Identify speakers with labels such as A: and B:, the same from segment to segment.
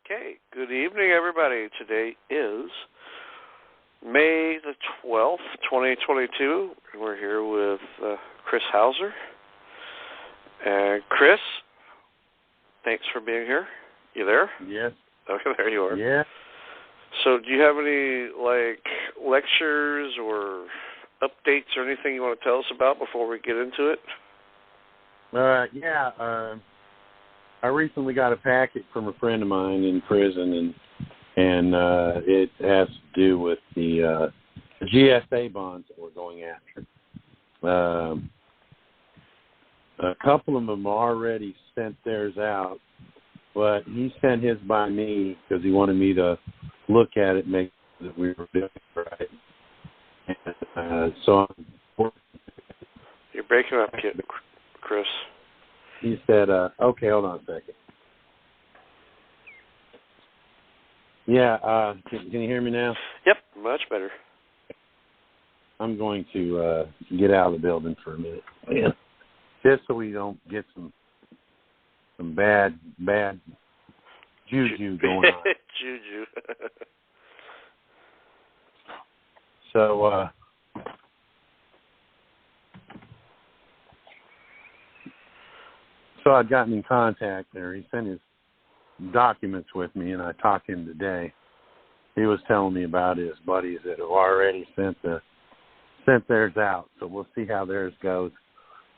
A: Okay, good evening, everybody. Today is May the 12th, 2022. We're here with Chris Hauser. And Chris, thanks for being here. You there?
B: Yes.
A: Okay, there you are.
B: Yeah.
A: So do you have any, lectures or updates or anything you want to tell us about before we get into it?
B: I recently got a packet from a friend of mine in prison, and it has to do with the GSA bonds that we're going after. A couple of them already sent theirs out, but he sent his by me because he wanted me to look at it and make sure that we were doing it right. And, so
A: You're breaking up, Chris.
B: he said, okay, hold on a second. Yeah, can you hear me now?
A: Yep, much better.
B: I'm going to get out of the building for a minute. Yeah. Just so we don't get some bad juju going on.
A: Juju.
B: So, I'd gotten in contact there. He sent his documents with me, and I talked to him today. He was telling me about his buddies that have already sent theirs out, so we'll see how theirs goes.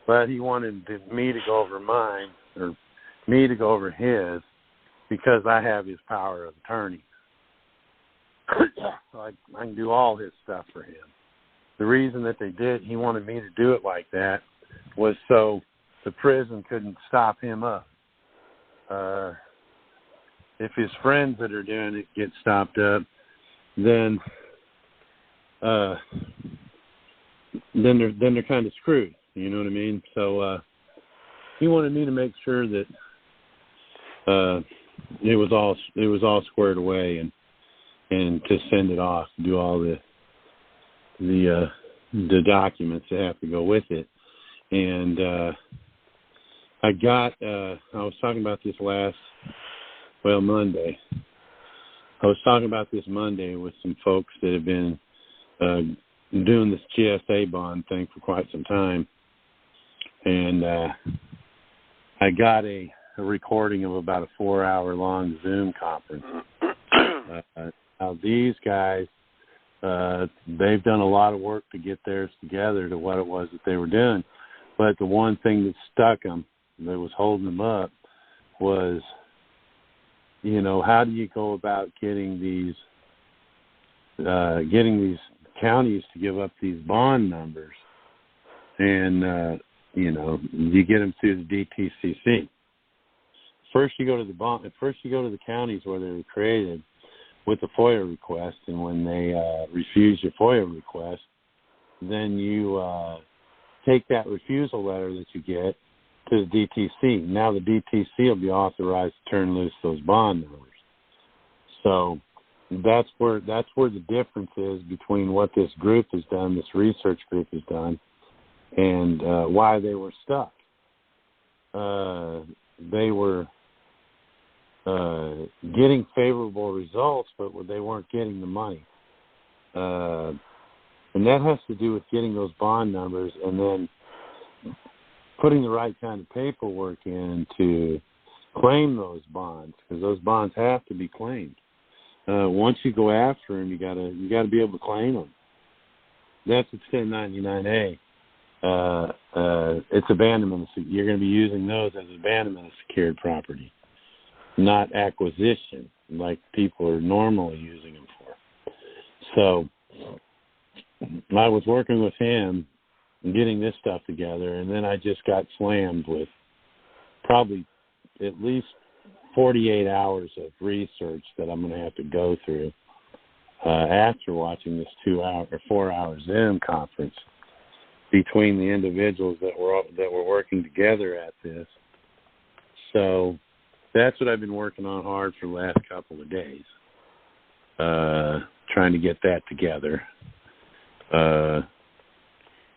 B: But he wanted me to go over mine, or me to go over his, because I have his power of attorney. So I can do all his stuff for him. The reason that he wanted me to do it like that was so the prison couldn't stop him up. If his friends that are doing it get stopped up, then they're kind of screwed. You know what I mean? So he wanted me to make sure that it was all squared away and to send it off, do all the documents that have to go with it. And I was talking about this Monday. I was talking about this Monday with some folks that have been doing this GSA bond thing for quite some time. And I got a recording of about a 4-hour-long Zoom conference. Now, these guys, they've done a lot of work to get theirs together to what it was that they were doing. But the one thing that stuck them, that was holding them up, was, how do you go about getting these counties to give up these bond numbers? And, you get them through the DTCC. First you go to the counties where they were created with a FOIA request, and when they refuse your FOIA request, then you take that refusal letter that you get to the DTC. Now the DTC will be authorized to turn loose those bond numbers. So that's where the difference is between what this group has done, this research group has done, and why they were stuck. They were getting favorable results, but they weren't getting the money. And that has to do with getting those bond numbers and then putting the right kind of paperwork in to claim those bonds, because those bonds have to be claimed. Once you go after them, you gotta be able to claim them. That's a 1099-A. It's abandonment. You're going to be using those as abandonment of secured property, not acquisition like people are normally using them for. So I was working with him and getting this stuff together, and then I just got slammed with probably at least 48 hours of research that I'm going to have to go through after watching this 4-hour Zoom conference between the individuals that were working together at this. So that's what I've been working on hard for the last couple of days, trying to get that together,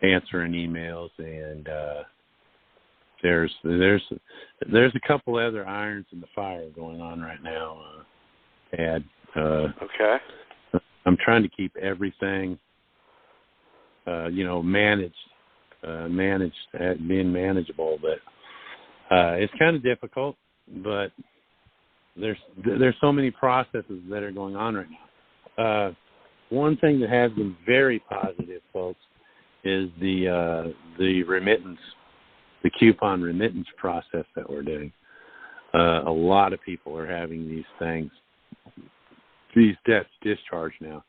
B: answering emails, and there's a couple other irons in the fire going on right now. Tad.
A: Okay.
B: I'm trying to keep everything, managed, being manageable, but it's kind of difficult. But there's so many processes that are going on right now. One thing that has been very positive, folks, is the remittance, the coupon remittance process that we're doing. A lot of people are having these debts discharged now.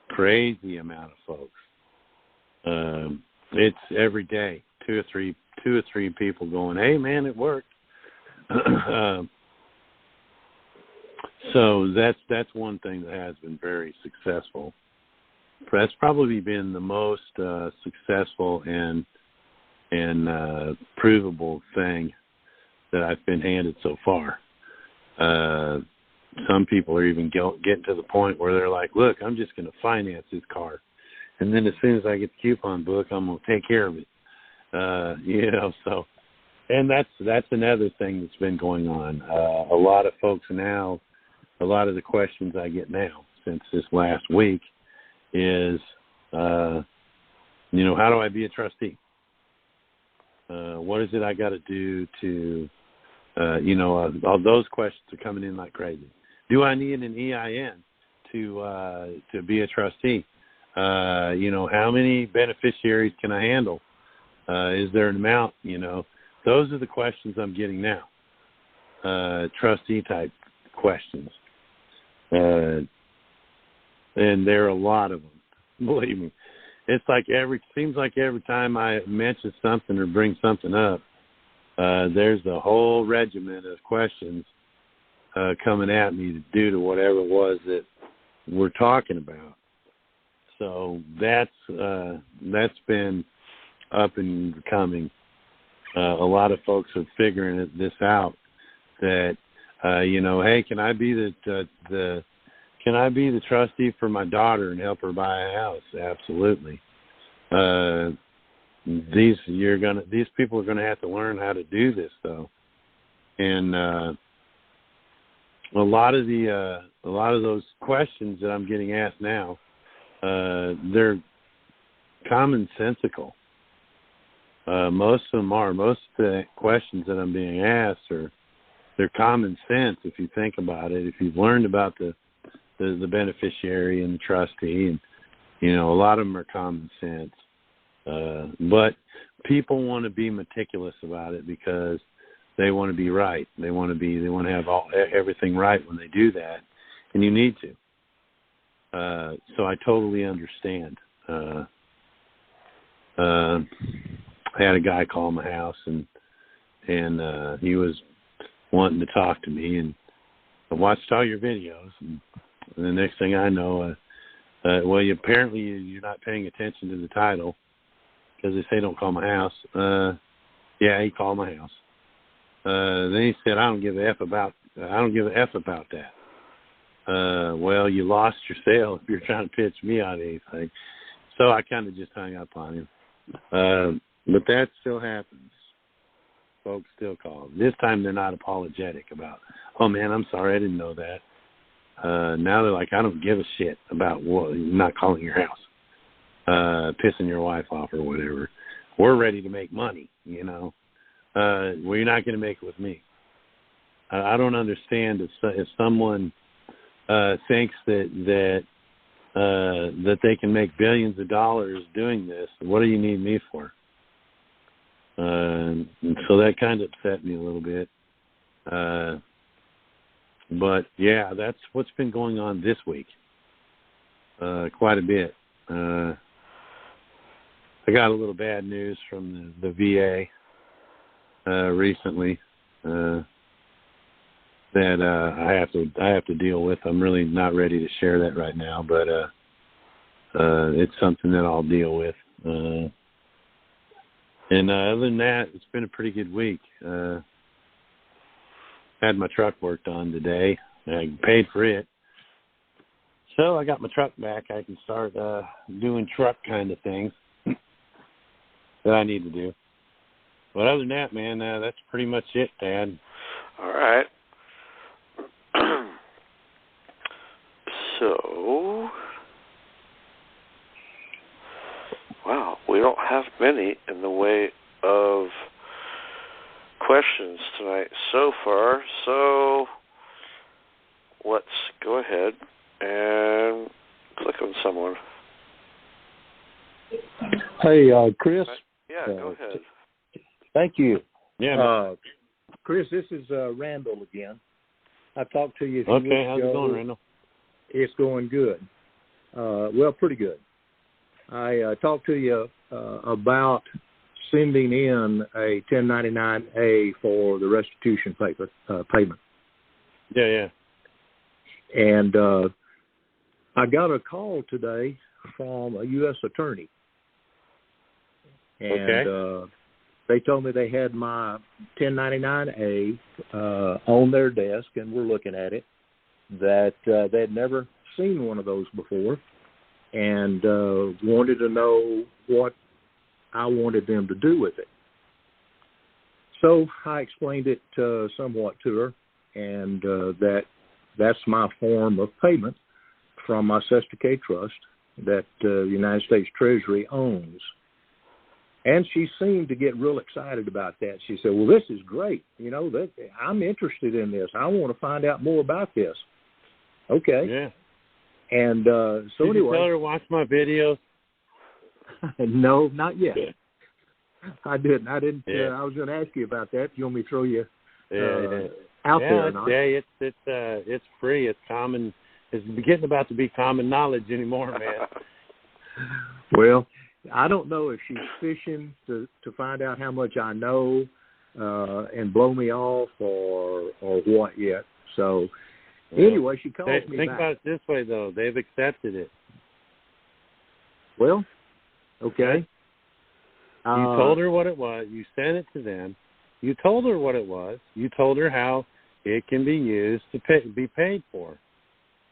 B: Crazy amount of folks. It's every day, two or three people going, "Hey man, it worked." So that's one thing that has been very successful. That's probably been the most successful and provable thing that I've been handed so far. Some people are even getting to the point where they're like, "Look, I'm just going to finance this car, and then as soon as I get the coupon book, I'm going to take care of it." So, and that's another thing that's been going on. A lot of folks now, a lot of the questions I get now since this last week is, how do I be a trustee? What is it I got to do to, all those questions are coming in like crazy. Do I need an EIN to be a trustee? How many beneficiaries can I handle? Is there an amount? Those are the questions I'm getting now. Trustee type questions. And there are a lot of them. Believe me. Seems like every time I mention something or bring something up, there's a whole regiment of questions coming at me due to whatever it was that we're talking about. So that's been up and coming. A lot of folks are figuring this out. That hey, can I be the trustee for my daughter and help her buy a house? Absolutely. These people are gonna have to learn how to do this though, and a lot of those questions that I'm getting asked now, they're commonsensical. Most of them are. Most of the questions that I'm being asked they're common sense if you think about it. If you've learned about the beneficiary and the trustee, and a lot of them are common sense. But people want to be meticulous about it because they want to be right. They want to have everything right when they do that, and you need to. So I totally understand. I had a guy call my house, and he was wanting to talk to me, and I watched all your videos, and the next thing I know, apparently you're not paying attention to the title because they say don't call my house. Yeah, he called my house. Then he said, I don't give a F about that. Well, you lost your sale if you're trying to pitch me on anything. So I kind of just hung up on him. But that still happens. Folks still call. This time they're not apologetic about, oh, man, I'm sorry, I didn't know that. Now they're like, I don't give a shit about not calling your house, pissing your wife off or whatever. We're ready to make money, Well, you're not going to make it with me. I don't understand if someone thinks that they can make billions of dollars doing this. What do you need me for? And so that kind of upset me a little bit. But yeah, that's what's been going on this week. Quite a bit. I got a little bad news from the VA recently that I have to deal with. I'm really not ready to share that right now, but it's something that I'll deal with. And other than that, it's been a pretty good week. Had my truck worked on today. I paid for it. So I got my truck back. I can start doing truck kind of things that I need to do. But other than that, man, that's pretty much it, Dad.
A: All right. have many in the way of questions tonight so far. So let's go ahead and click on someone.
C: Hey, Chris.
A: Yeah, go ahead.
C: Thank you.
B: Yeah.
C: Chris, this is Randall again. I talked to you.
B: Okay, how's it going, Randall?
C: It's going good. Well, pretty good. I talked to you about sending in a 1099-A for the restitution payment.
B: Yeah.
C: And I got a call today from a U.S. attorney. And they told me they had my 1099-A on their desk and were looking at it, that they'd never seen one of those before and wanted to know what I wanted them to do with it. So I explained it somewhat to her, and that's my form of payment from my Cestui Que Trust that the United States Treasury owns. And she seemed to get real excited about that. She said, well, this is great. You know, I'm interested in this. I want to find out more about this. Okay.
B: Yeah.
C: And so
B: Did
C: anyway.
B: you tell her to watch my videos?
C: No, not yet.
B: Yeah.
C: I didn't.
B: Yeah.
C: I was going to ask you about that. You want me to throw you
B: out
C: there or not?
B: Yeah, it's free. It's common. It's getting about to be common knowledge anymore, man.
C: Well, I don't know if she's fishing to find out how much I know and blow me off or what yet. So anyway, she calls me
B: Think
C: back.
B: about it this way, though. They've accepted it.
C: Well, okay.
B: You told her what it was. You sent it to them. You told her what it was. You told her how it can be used to be paid for.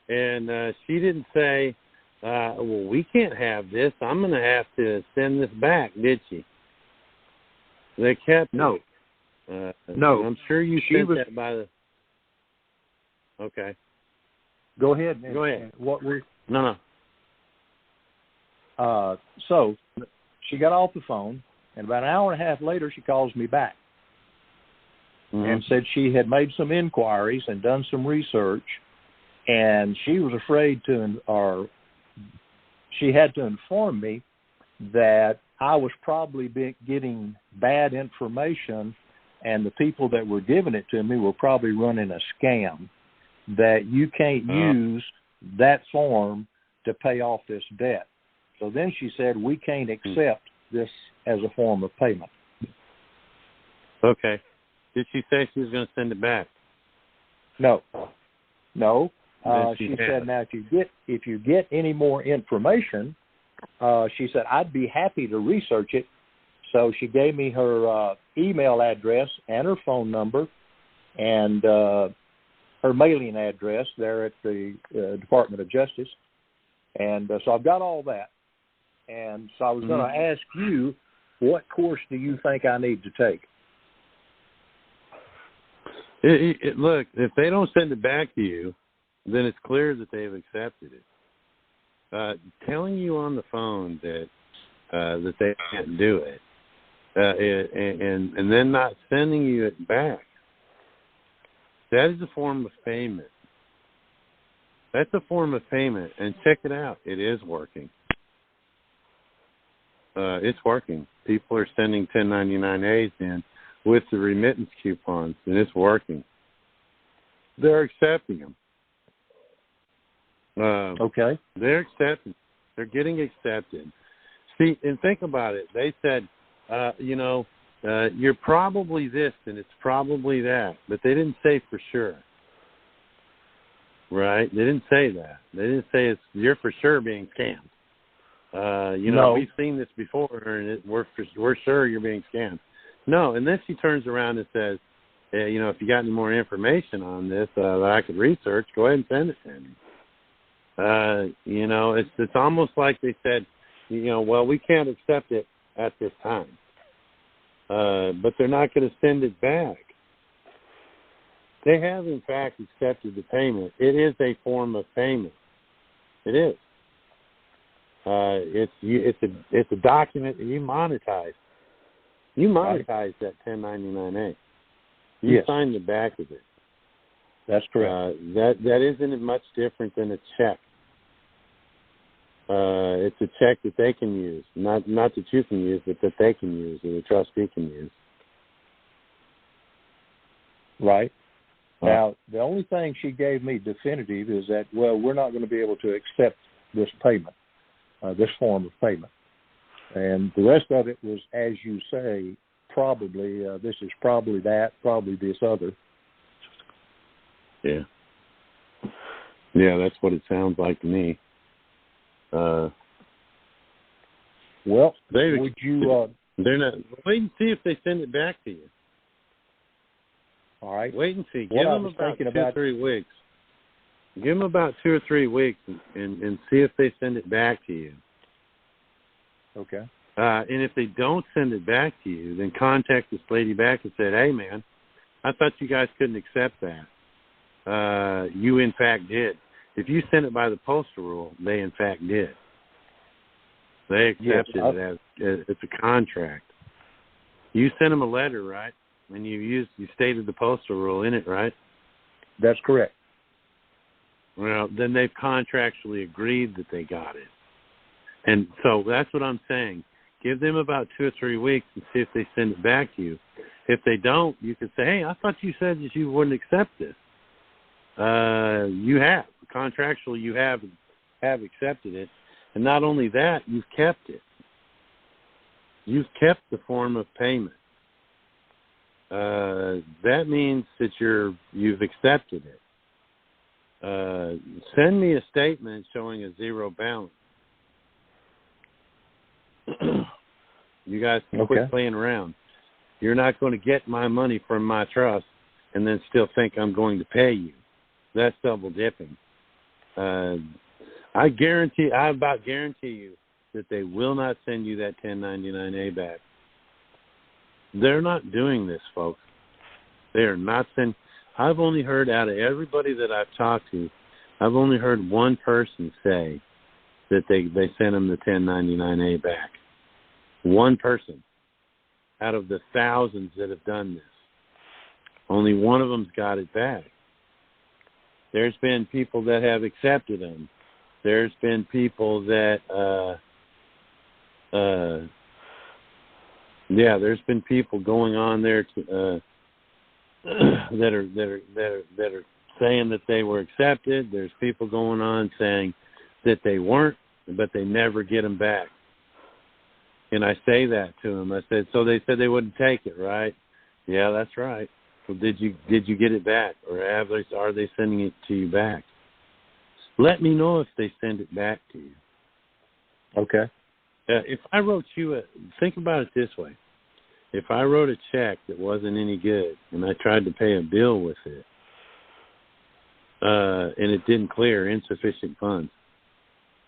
B: And she didn't say, well, we can't have this. I'm going to have to send this back, did she? They kept
C: No.
B: no. I'm sure you sent that by the... Okay.
C: Go ahead.
B: Go ahead. No.
C: So she got off the phone, and about an hour and a half later, she calls me back and said she had made some inquiries and done some research, and she was afraid she had to inform me that I was probably getting bad information, and the people that were giving it to me were probably running a scam, that you can't use that form to pay off this debt. So then she said, we can't accept this as a form of payment.
B: Okay. Did she say she was going to send it back?
C: No.
B: She
C: said, now, if you get any more information, she said, I'd be happy to research it. So she gave me her email address and her phone number and her mailing address there at the Department of Justice. And so I've got all that. And so I was going to ask you, what course do you think I need to take?
B: Look, if they don't send it back to you, then it's clear that they've accepted it. Telling you on the phone that they can't do it, and then not sending you it back, that is a form of payment. That's a form of payment, and check it out. It is working. It's working. People are sending 1099-As in with the remittance coupons, and it's working. They're accepting them.
C: Okay.
B: They're accepted. They're getting accepted. See, and think about it. They said, you're probably this and it's probably that, but they didn't say for sure. Right? They didn't say that. They didn't say you're for sure being scammed.
C: No.
B: We've seen this before, and we're sure you're being scammed. No, and then she turns around and says, if you got any more information on this that I could research, go ahead and send it to me. It's almost like they said, well, we can't accept it at this time. But they're not going to send it back. They have, in fact, accepted the payment. It is a form of payment. It is. It's a document that you monetize. You monetize that 1099A. You signed the back of it.
C: That's correct.
B: That isn't much different than a check. It's a check that they can use, not that you can use, but that they can use, or the trustee can use.
C: Right. Now, the only thing she gave me definitive is that, well, we're not going to be able to accept this payment, this form of payment. And the rest of it was, as you say, probably, this is probably that, probably this other.
B: Yeah. Yeah, that's what it sounds like to me.
C: Well, would you...
B: they're not... Wait and see if they send it back to you.
C: All right.
B: Wait and see. Give them about 2 or 3 weeks. Give them about 2 or 3 weeks and see if they send it back to you.
C: Okay.
B: And if they don't send it back to you, then contact this lady back and say, hey, man, I thought you guys couldn't accept that. You, in fact, did. If you sent it by the postal rule, they, in fact, did. They accepted it as it's a contract. You sent them a letter, right? And you stated the postal rule in it, right?
C: That's correct.
B: Well, then they've contractually agreed that they got it. And so that's what I'm saying. Give them about 2 or 3 weeks and see if they send it back to you. If they don't, you can say, hey, I thought you said that you wouldn't accept this. You have. Contractually, you have accepted it. And not only that, you've kept it. You've kept the form of payment. That means that you've accepted it. Send me a statement showing a zero balance. You guys can quit playing around. You're not going to get my money from my trust and then still think I'm going to pay you. That's double dipping. I about guarantee you that they will not send you that 1099A back. They're not doing this, folks. They are not sending. I've only heard out of everybody that I've talked to, I've only heard one person say that they sent them the 1099A back. One person out of the thousands that have done this. Only one of them's got it back. There's been people that have accepted them. There's been people that, there's been people going on there to, that are saying that they were accepted. There's people going on saying that they weren't, but they never get them back. And I say that to them. I said, so they said they wouldn't take it, right? Yeah, that's right. Well, did you get it back, or are they sending it to you back? Let me know if they send it back to you.
C: Okay.
B: If I wrote you think about it this way. If I wrote a check that wasn't any good and I tried to pay a bill with it, and it didn't clear, insufficient funds,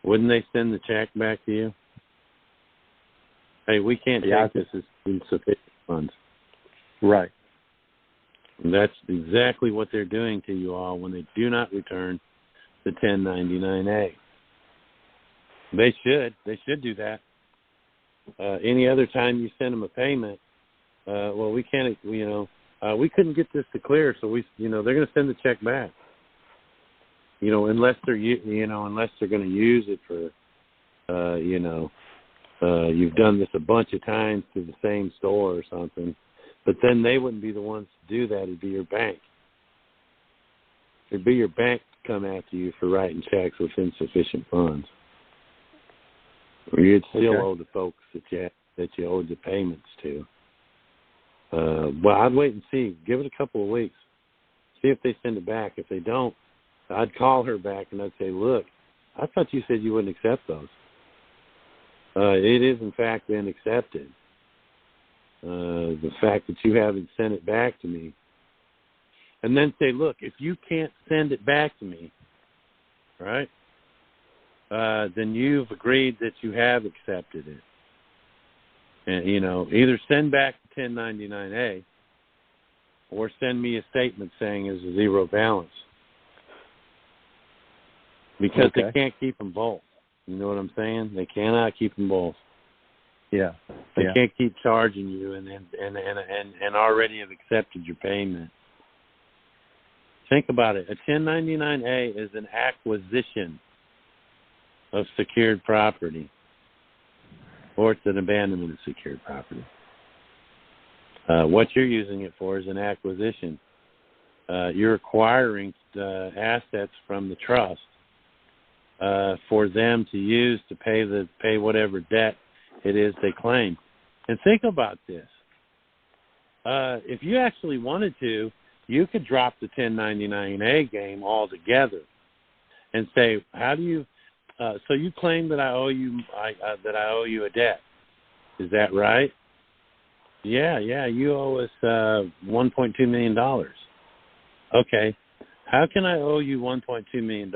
B: wouldn't they send the check back to you? Hey, we can't take this as insufficient funds.
C: Right.
B: And that's exactly what they're doing to you all when they do not return the 1099A. They should do that. Any other time you send them a payment, we can't, we couldn't get this to clear, so they're going to send the check back. Unless they're going to use it for, you've done this a bunch of times to the same store or something. But then they wouldn't be the ones to do that. It'd be your bank. It'd be your bank to come after you for writing checks with insufficient funds. Or you'd still owe the folks that you owed the payments to. I'd wait and see. Give it a couple of weeks. See if they send it back. If they don't, I'd call her back and I'd say, look, I thought you said you wouldn't accept those. It is, in fact, been accepted. The fact that you haven't sent it back to me. And then say, look, if you can't send it back to me, right, then you've agreed that you have accepted it. And, either send back the 1099A or send me a statement saying there's a zero balance. Because they can't keep them both. You know what I'm saying? They cannot keep them both.
C: Yeah.
B: They can't keep charging you and already have accepted your payment. Think about it. A 1099-A is an acquisition of secured property, or it's an abandonment of secured property. What you're using it for is an acquisition. You're acquiring assets from the trust for them to use to pay whatever debt it is they claim. And think about this. If you actually wanted to, you could drop the 1099-A game altogether and say, how do you? So you claim that I owe you a debt. Is that right? Yeah. You owe us $1.2 million. Okay. How can I owe you $1.2 million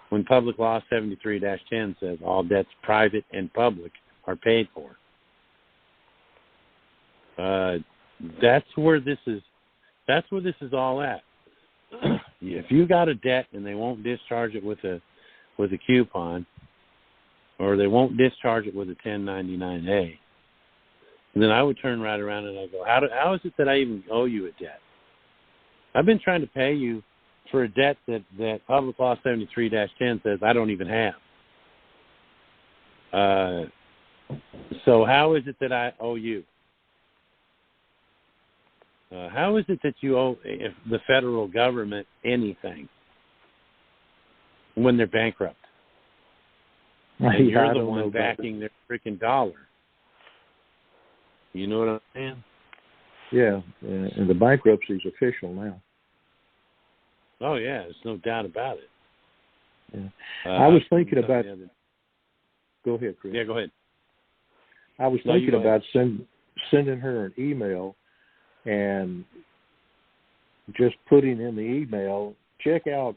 B: when Public Law 73-10 says all debts, private and public, are paid for? That's where this is all at. If you got a debt and they won't discharge it with a coupon, or they won't discharge it with a 1099-A, then I would turn right around and I go, how is it that I even owe you a debt? I've been trying to pay you for a debt that Public Law 73-10 says I don't even have. So how is it that I owe you? How is it that you owe the federal government anything when they're bankrupt? And you're the one backing their freaking dollar. You know what I'm saying?
C: Yeah, and the bankruptcy is official now.
B: Oh, yeah, there's no doubt about it.
C: Yeah. I was thinking about... Go ahead, Chris.
B: Yeah, go ahead.
C: I was thinking about sending her an email and just putting in the email, check out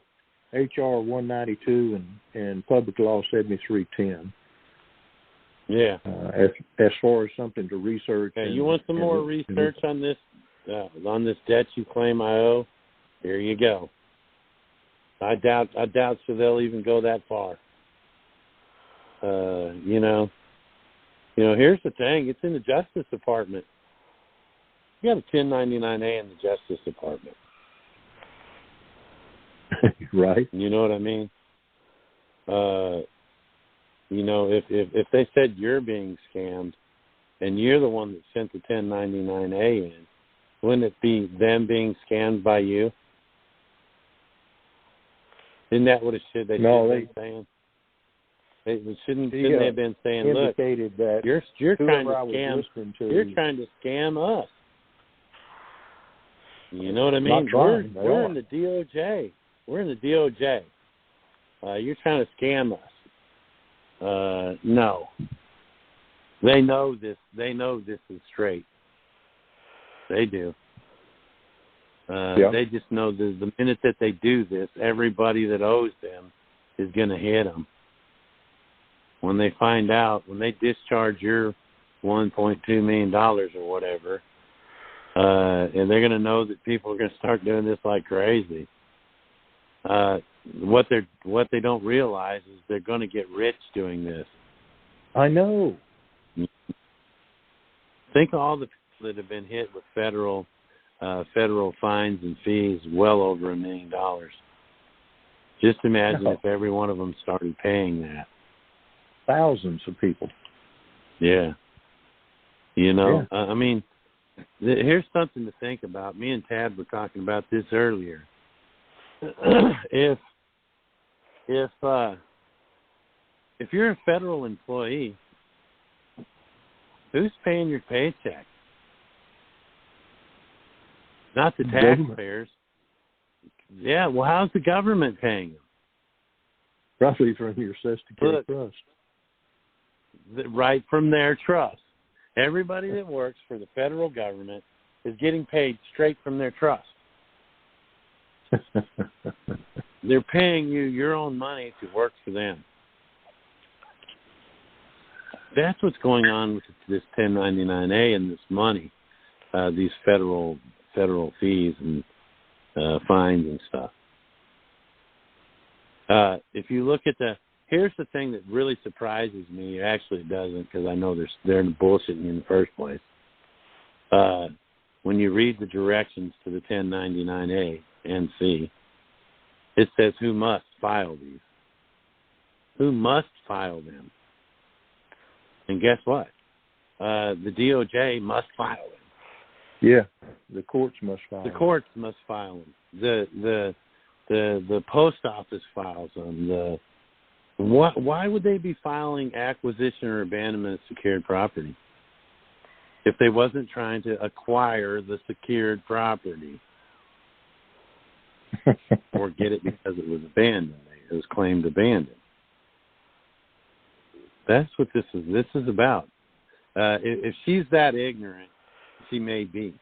C: HR 192 and Public Law 7310.
B: Yeah.
C: As far as something to research.
B: Okay, you want some more research on this debt you claim I owe? Here you go. I doubt so they'll even go that far. Here's the thing. It's in the Justice Department. You got a 1099-A in the Justice Department.
C: Right.
B: You know what I mean? If they said you're being scammed and you're the one that sent the 1099-A in, wouldn't it be them being scammed by you? Isn't that what it should be saying? Shouldn't they have been saying, look,
C: that
B: you're trying to scam us. You know what I mean? We're in the DOJ. We're in the DOJ. You're trying to scam us. No. They know this. They know this is straight. They do. They just know that the minute that they do this, everybody that owes them is going to hit them. When they find out, when they discharge your $1.2 million or whatever, and they're going to know that people are going to start doing this like crazy. What they don't realize is they're going to get rich doing this.
C: I know.
B: Think of all the people that have been hit with federal fines and fees well over $1 million. Just imagine if every one of them started paying that.
C: Thousands of people.
B: Yeah. I mean, here's something to think about. Me and Tad were talking about this earlier. If you're a federal employee, who's paying your paycheck? Not the taxpayers. Yeah, well, how's the government paying them?
C: Probably from your Cestui Que Trust.
B: Right from their trust. Everybody that works for the federal government is getting paid straight from their trust. They're paying you your own money to work for them. That's what's going on with this 1099-A and this money, these federal fees and fines and stuff. If you look at here's the thing that really surprises me. Actually, it doesn't, because I know they're bullshitting you in the first place. When you read the directions to the 1099A and C, it says who must file these. Who must file them? And guess what? The DOJ must file them.
C: Yeah, the courts must file them.
B: The courts must file them. The post office files them. Why would they be filing acquisition or abandonment of secured property if they wasn't trying to acquire the secured property or get it because it was abandoned? It was claimed abandoned. That's what this is. This is about. If she's that ignorant, she may be.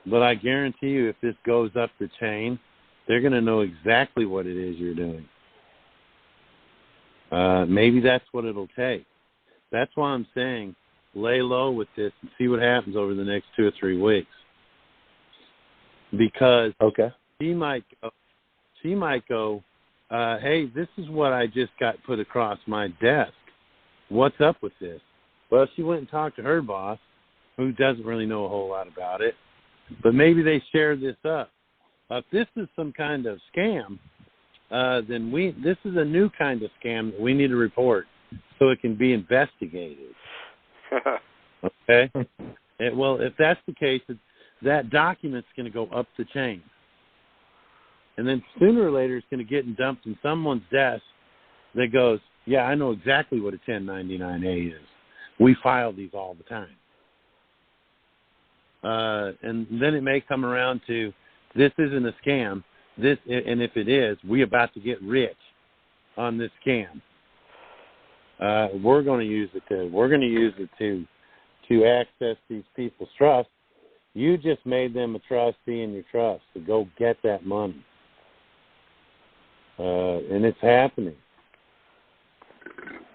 B: But I guarantee you, if this goes up the chain, they're going to know exactly what it is you're doing. Maybe that's what it'll take. That's why I'm saying lay low with this and see what happens over the next 2 or 3 weeks. Because she might go, hey, this is what I just got put across my desk. What's up with this? Well, she went and talked to her boss, who doesn't really know a whole lot about it, but maybe they shared this up. If this is some kind of scam, then this is a new kind of scam that we need to report so it can be investigated. Okay? Well, if that's the case, that document's going to go up the chain. And then sooner or later it's going to get dumped in someone's desk that goes, yeah, I know exactly what a 1099A is. We file these all the time. And then it may come around to, this isn't a scam. And if it is, we're about to get rich on this scam. We're going to use it to access these people's trust. You just made them a trustee in your trust to go get that money. And it's happening.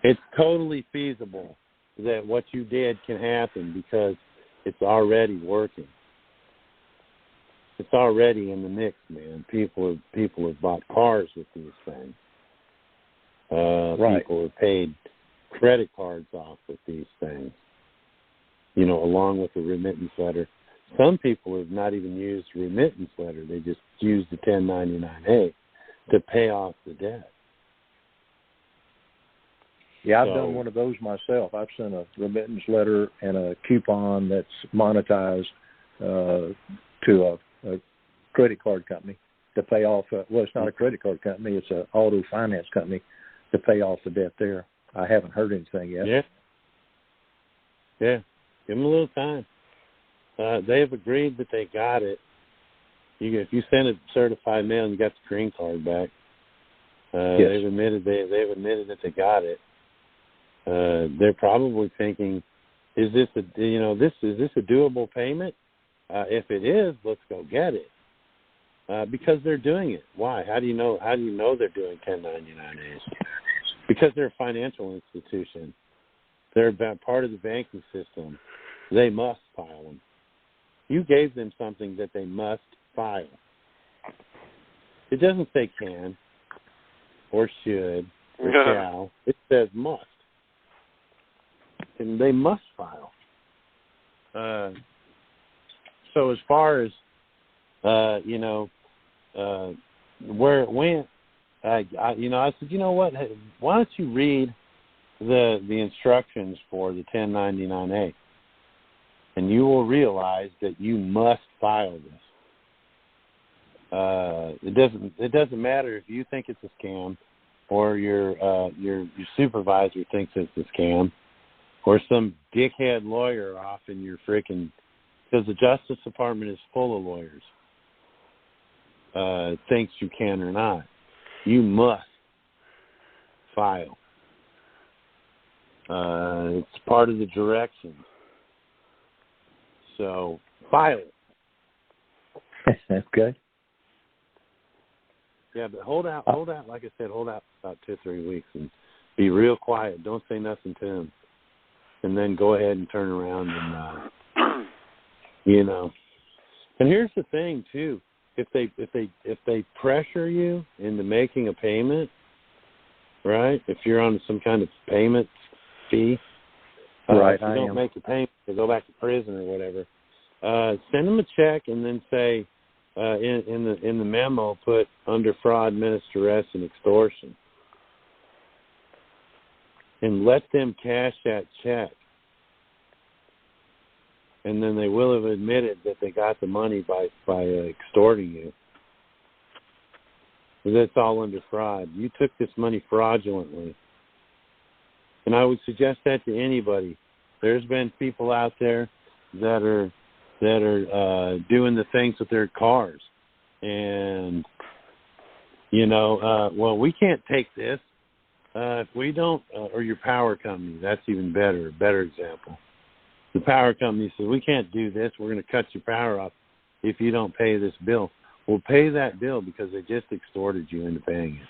B: It's totally feasible that what you did can happen because it's already working. It's already in the mix, man. People have bought cars with these things.
C: Right.
B: People have paid credit cards off with these things, along with the remittance letter. Some people have not even used the remittance letter. They just used the 1099A to pay off the debt.
C: Yeah, I've done one of those myself. I've sent a remittance letter and a coupon that's monetized to a credit card company to pay off. It's not a credit card company. It's an auto finance company to pay off the debt there. I haven't heard anything yet.
B: Yeah. Give them a little time. They have agreed that they got it. If you send a certified mail and you got the green card back,
C: yes.
B: They've admitted that they got it. They're probably thinking, is this a doable payment? If it is, let's go get it. Because they're doing it. Why? How do you know they're doing 1099As? Because they're a financial institution. They're part of the banking system. They must file them. You gave them something that they must file. It doesn't say can or should or shall. It says must. And they must file. So as far as, where it went, I said, you know what, why don't you read the instructions for the 1099A, and you will realize that you must file this. It doesn't matter if you think it's a scam, or your supervisor thinks it's a scam, or some dickhead lawyer off in your freaking, because the Justice Department is full of lawyers. Thinks you can or not. You must file. It's part of the directions. So file it.
C: Okay.
B: Yeah, but hold out. Like I said, hold out about 2 or 3 weeks and be real quiet. Don't say nothing to him, and then go ahead and turn around and And here's the thing too: if they pressure you into making a payment, right? If you're on some kind of payment fee,
C: Right,
B: if you
C: I
B: don't
C: am.
B: make the payment, they go back to prison or whatever. Send them a check and then say in the memo, put under fraud, menace, duress, and extortion, and let them cash that check. And then they will have admitted that they got the money by extorting you. That's all under fraud. You took this money fraudulently. And I would suggest that to anybody. There's been people out there that are doing the things with their cars. And, well, we can't take this. If we don't, or your power company, that's even better, a better example. The power company says, we can't do this. We're going to cut your power off if you don't pay this bill. Well, pay that bill because they just extorted you into paying it.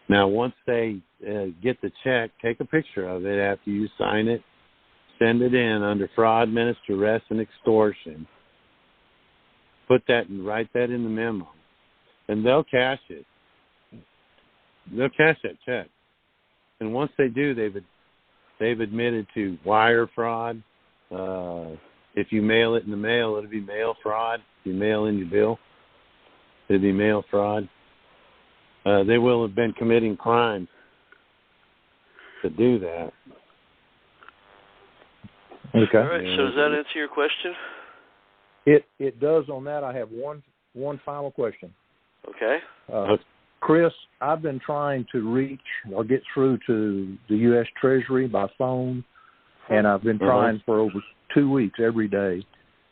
B: Now, once they get the check, take a picture of it after you sign it, send it in under fraud, menace, duress, and extortion. Put that and write that in the memo, and they'll cash it. They'll cash that check. And once they do, they've admitted to wire fraud. If you mail it in the mail, it'll be mail fraud. If you mail in your bill, it'll be mail fraud. They will have been committing crimes to do that.
C: Okay.
A: All right. So does that answer your question?
C: It does on that. I have one final question.
A: Okay.
C: Chris, I've been trying to reach or get through to the U.S. Treasury by phone, and I've been trying for over 2 weeks every day,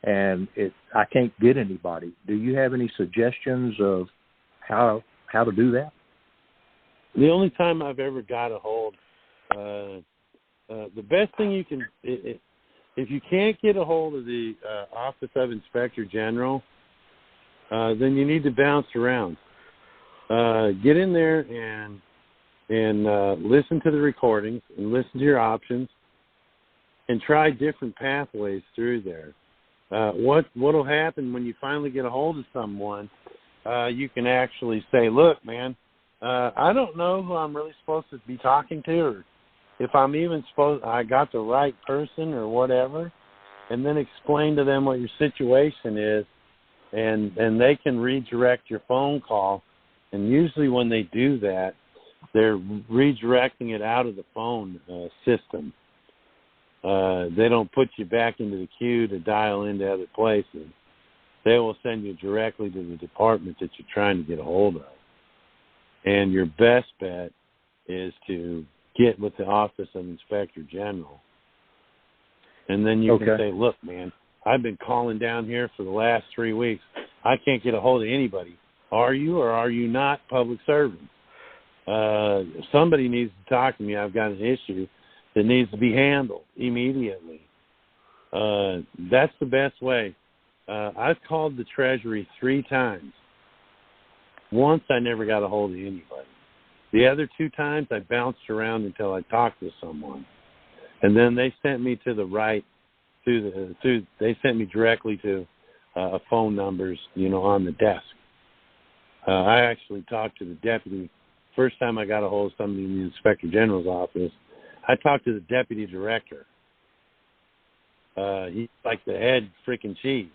C: and I can't get anybody. Do you have any suggestions of how to do that?
B: The only time I've ever got a hold, the best thing you can, if you can't get a hold of the Office of Inspector General, then you need to bounce around. Get in there and listen to the recordings and listen to your options and try different pathways through there. What'll happen when you finally get a hold of someone, you can actually say, look, man, I don't know who I'm really supposed to be talking to, or if I'm even I got the right person or whatever, and then explain to them what your situation is, and they can redirect your phone call. And usually when they do that, they're redirecting it out of the phone system. They don't put you back into the queue to dial into other places. They will send you directly to the department that you're trying to get a hold of. And your best bet is to get with the Office of Inspector General. And then you can say, look, man, I've been calling down here for the last 3 weeks. I can't get a hold of anybody. Are you or are you not public servants? Somebody needs to talk to me. I've got an issue that needs to be handled immediately. That's the best way. I've called the Treasury 3 times. Once I never got a hold of anybody. The other 2 times I bounced around until I talked to someone. And then they sent me to the right, they sent me directly to phone numbers, on the desk. I actually talked to the deputy. First time I got a hold of somebody in the Inspector General's office, I talked to the deputy director. He's like the head freaking chief.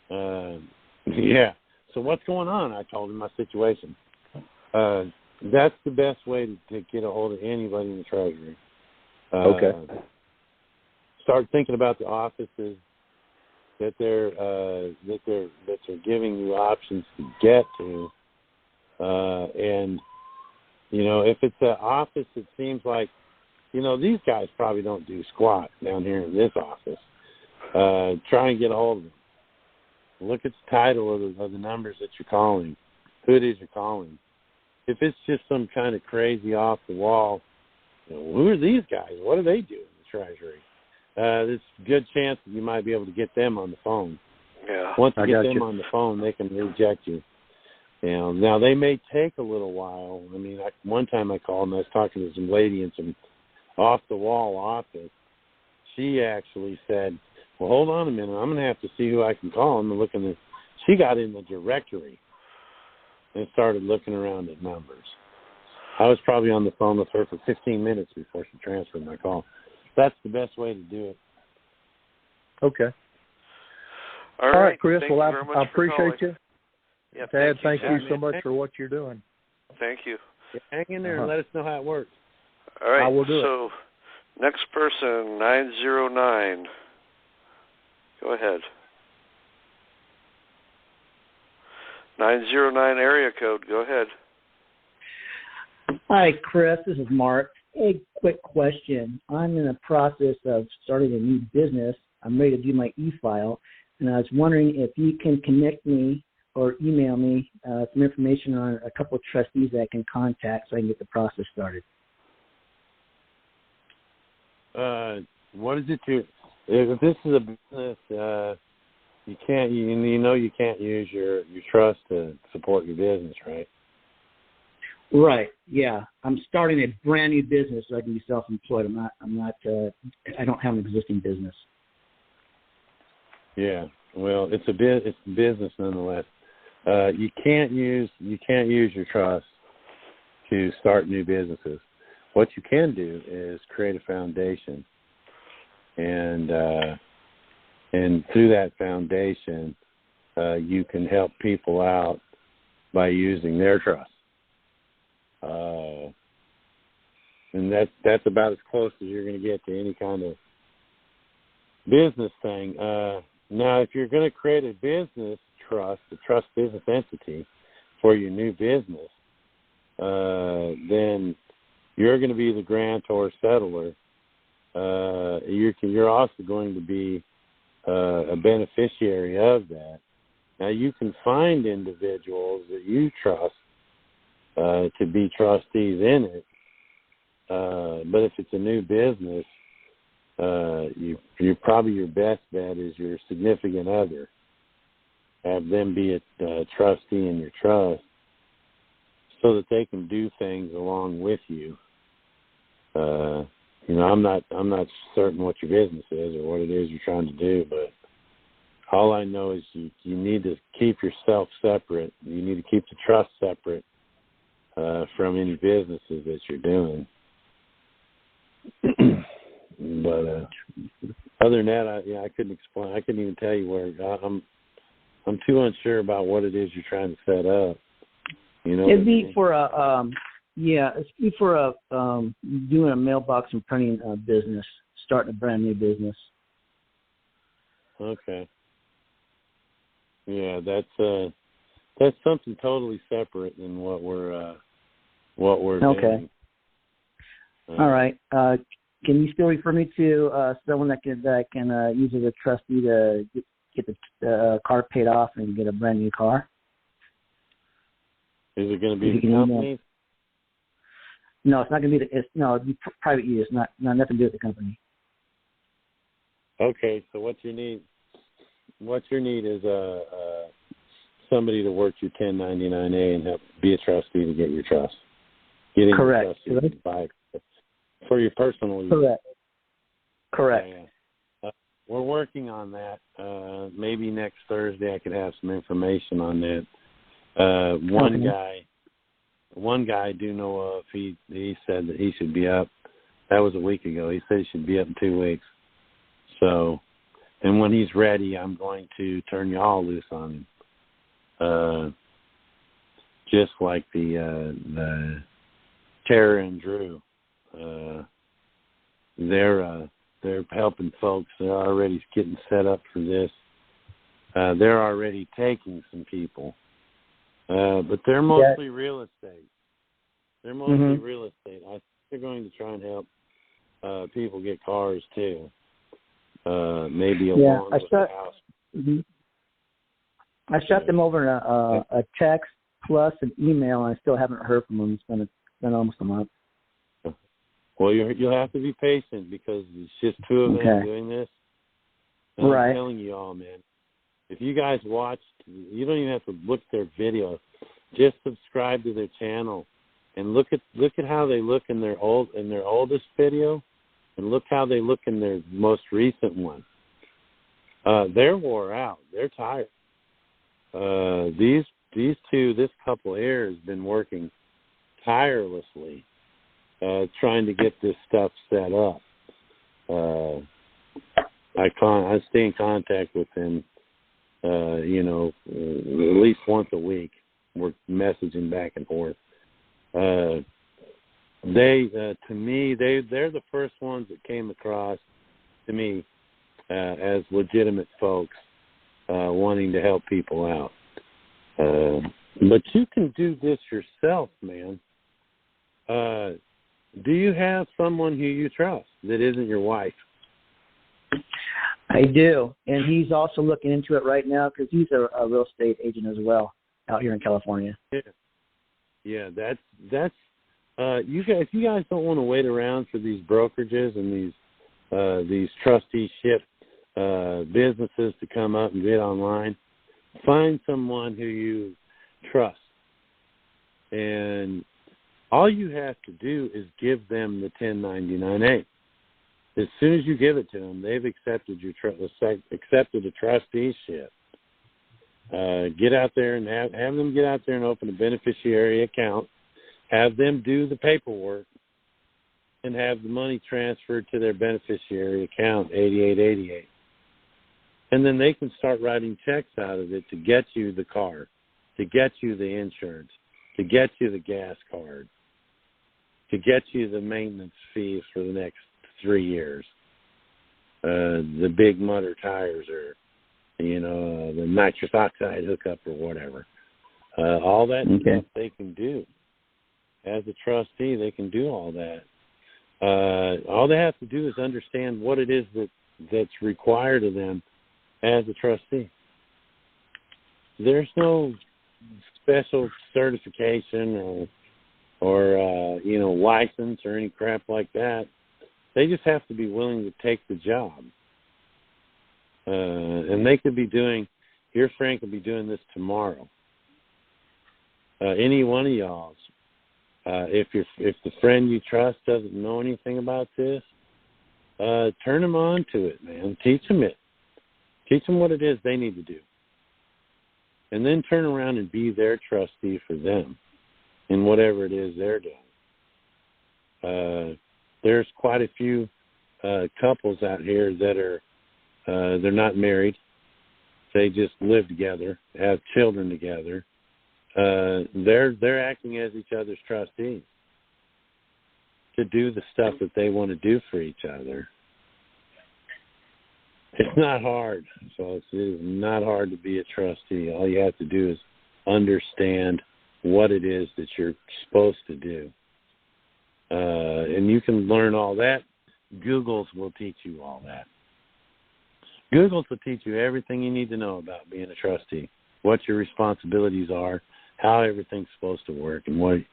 B: Yeah. So what's going on? I told him my situation. That's the best way to get a hold of anybody in the Treasury. Start thinking about the offices that they're giving you options to get to, and if it's an office that seems like these guys probably don't do squat down here in this office. Try and get a hold of them. Look at the title of the numbers that you're calling, who it is you're calling. If it's just some kind of crazy off the wall, who are these guys? What do they do in the Treasury? There's a good chance that you might be able to get them on the phone.
A: Yeah.
B: Once you get them on the phone, they can reject you. Now they may take a little while. I mean, one time I called and I was talking to some lady in some off-the-wall office. She actually said, well, hold on a minute. I'm going to have to see who I can call. I'm looking. She got in the directory and started looking around at numbers. I was probably on the phone with her for 15 minutes before she transferred my call. That's the best way to do it.
C: Okay.
A: All
C: right, Chris.
A: Thank
C: Well,
A: you very much
C: I
A: for
C: appreciate
A: calling.
C: you.
A: Yeah,
C: Tad, thank you
B: Yeah,
C: so
B: man.
C: much for what you're doing.
A: Thank you.
B: Yeah, hang in there and let us know how it works.
A: All right.
C: I will do it.
A: So, next person, 909. Go ahead. 909 area code. Go ahead.
D: Hi, Chris. This is Mark. A quick question. I'm in the process of starting a new business. I'm ready to do my e-file, and I was wondering if you can connect me or email me some information on a couple of trustees that I can contact so I can get the process started.
B: What is it if this is a business, you can't, you can't use your trust to support your business, right?
D: Right. Yeah. I'm starting a brand new business so I can be self-employed. I don't have an existing business.
B: Yeah. Well, it's a business nonetheless. You can't use your trust to start new businesses. What you can do is create a foundation, and through that foundation, you can help people out by using their trust. And that's about as close as you're going to get to any kind of business thing. Now, if you're going to create a business trust, a trust business entity for your new business, then you're going to be the grantor settler. You're also going to be a beneficiary of that. Now, you can find individuals that you trust to be trustees in it, but if it's a new business, probably your best bet is your significant other. Have them be a trustee in your trust, so that they can do things along with you. I'm not certain what your business is or what it is you're trying to do, but all I know is you need to keep yourself separate. You need to keep the trust separate from any businesses that you're doing. But other than that, I couldn't explain. I couldn't even tell you where. I'm too unsure about what it is you're trying to set up.
D: It'd be for doing a mailbox and printing business, starting a brand new business.
B: Okay. Yeah, that's something totally separate than what we're doing.
D: All right. Can you still refer me to someone that can use as a trustee to get the car paid off and get a brand new car?
B: Is it going to be the company?
D: No, it's not going to be. It'd be private use, not nothing to do with the company.
B: Okay, so what you need is somebody to work your 1099-A and help be a trustee to get your trust.
D: Correct.
B: For your personal use.
D: Correct.
B: Yeah. We're working on that. Maybe next Thursday I could have some information on that. One guy I do know of, he said that he should be up. That was a week ago. He said he should be up in 2 weeks. So, and when he's ready, I'm going to turn you all loose on him. Just like the Tara and Drew. They're helping folks. They're already getting set up for this. They're already taking some people. But they're mostly real estate. I think they're going to try and help people get cars too. Maybe along with the house.
D: Mm-hmm. I shot them over a text plus an email, and I still haven't heard from them. It's been almost a month.
B: Well, you'll have to be patient because it's just two of them doing this. And
D: right.
B: I'm telling you all, man. If you guys watched, you don't even have to look at their video. Just subscribe to their channel and look at how they look in their oldest video, and look how they look in their most recent one. They're wore out. They're tired. These two, this couple here has been working tirelessly trying to get this stuff set up. I stay in contact with them, at least once a week. We're messaging back and forth. To me, they're the first ones that came across to me as legitimate folks wanting to help people out. But you can do this yourself, man. Do you have someone who you trust that isn't your wife?
D: I do, and he's also looking into it right now because he's a real estate agent as well out here in California.
B: Yeah, that's you guys don't want to wait around for these brokerages and these trusteeship businesses to come up and get online. Find someone who you trust, and all you have to do is give them the 1099-A. As soon as you give it to them, they've accepted accepted a trusteeship. Get out there and have them get out there and open a beneficiary account. Have them do the paperwork and have the money transferred to their beneficiary account, 8888. And then they can start writing checks out of it to get you the car, to get you the insurance, to get you the gas card, to get you the maintenance fees for the next 3 years. The big mutter tires or, the nitrous oxide hookup or whatever. All that stuff they can do. As a trustee, they can do all that. All they have to do is understand what it is that's required of them as a trustee. There's no special certification or license or any crap like that. They just have to be willing to take the job. And they could be your friend could be doing this tomorrow. Any one of y'all's. If the friend you trust doesn't know anything about this, turn them on to it, man. Teach them it. Teach them what it is they need to do. And then turn around and be their trustee for them in whatever it is they're doing. There's quite a few couples out here that are they're not married. They just live together, have children together. They're acting as each other's trustees to do the stuff that they want to do for each other. It's not hard, folks. It is not hard to be a trustee. All you have to do is understand what it is that you're supposed to do. And you can learn all that. Googles will teach you all that. Googles will teach you everything you need to know about being a trustee, what your responsibilities are, how everything's supposed to work, and what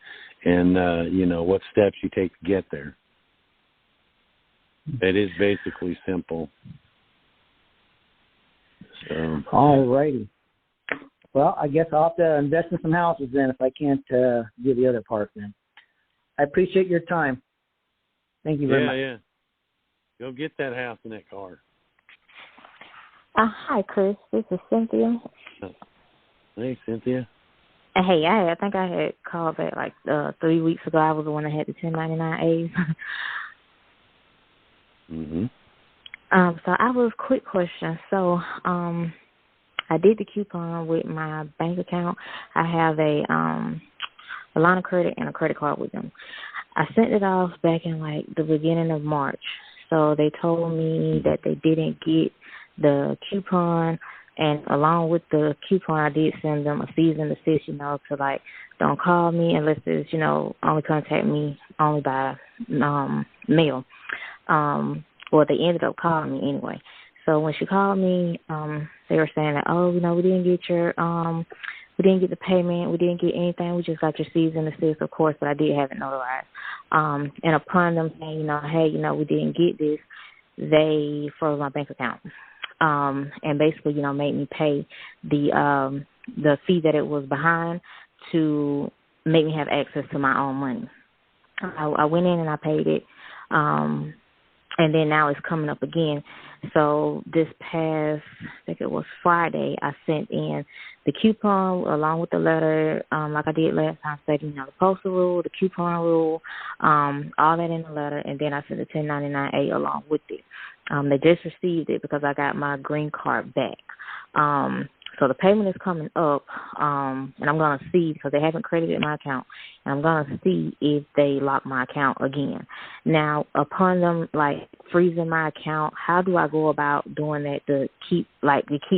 B: steps you take to get there. It is basically simple. So.
D: All righty. Well, I guess I'll have to invest in some houses then if I can't do the other part then. I appreciate your time. Thank you very much.
B: Yeah. Go get that house and that car.
E: Hi, Chris. This is Cynthia.
B: Hey, Cynthia.
E: Hey, I think I had called back like 3 weeks ago. I was the one that had the 1099As.
B: Mm-hmm.
E: So I have a quick question. So I did the coupon with my bank account. I have a line of credit and a credit card with them. I sent it off back in like the beginning of March. So they told me that they didn't get the coupon, and along with the coupon, I did send them a cease and desist, to like, don't call me unless it's, only contact me only by mail. Well, they ended up calling me anyway. So when she called me, they were saying that, we didn't get we didn't get the payment, we didn't get anything, we just got your cease and desist, of course, but I did have it notarized. And upon them saying, hey, we didn't get this, they froze my bank account. And basically, made me pay the fee that it was behind to make me have access to my own money. I went in and I paid it, and then now it's coming up again. So this past, I think it was Friday, I sent in the coupon along with the letter, like I did last time, stating, the postal rule, the coupon rule, all that in the letter, and then I sent the 1099A along with it. They just received it because I got my green card back. So the payment is coming up, and I'm going to see, because they haven't credited my account, and I'm going to see if they lock my account again. Now, upon them, freezing my account, how do I go about doing that to keep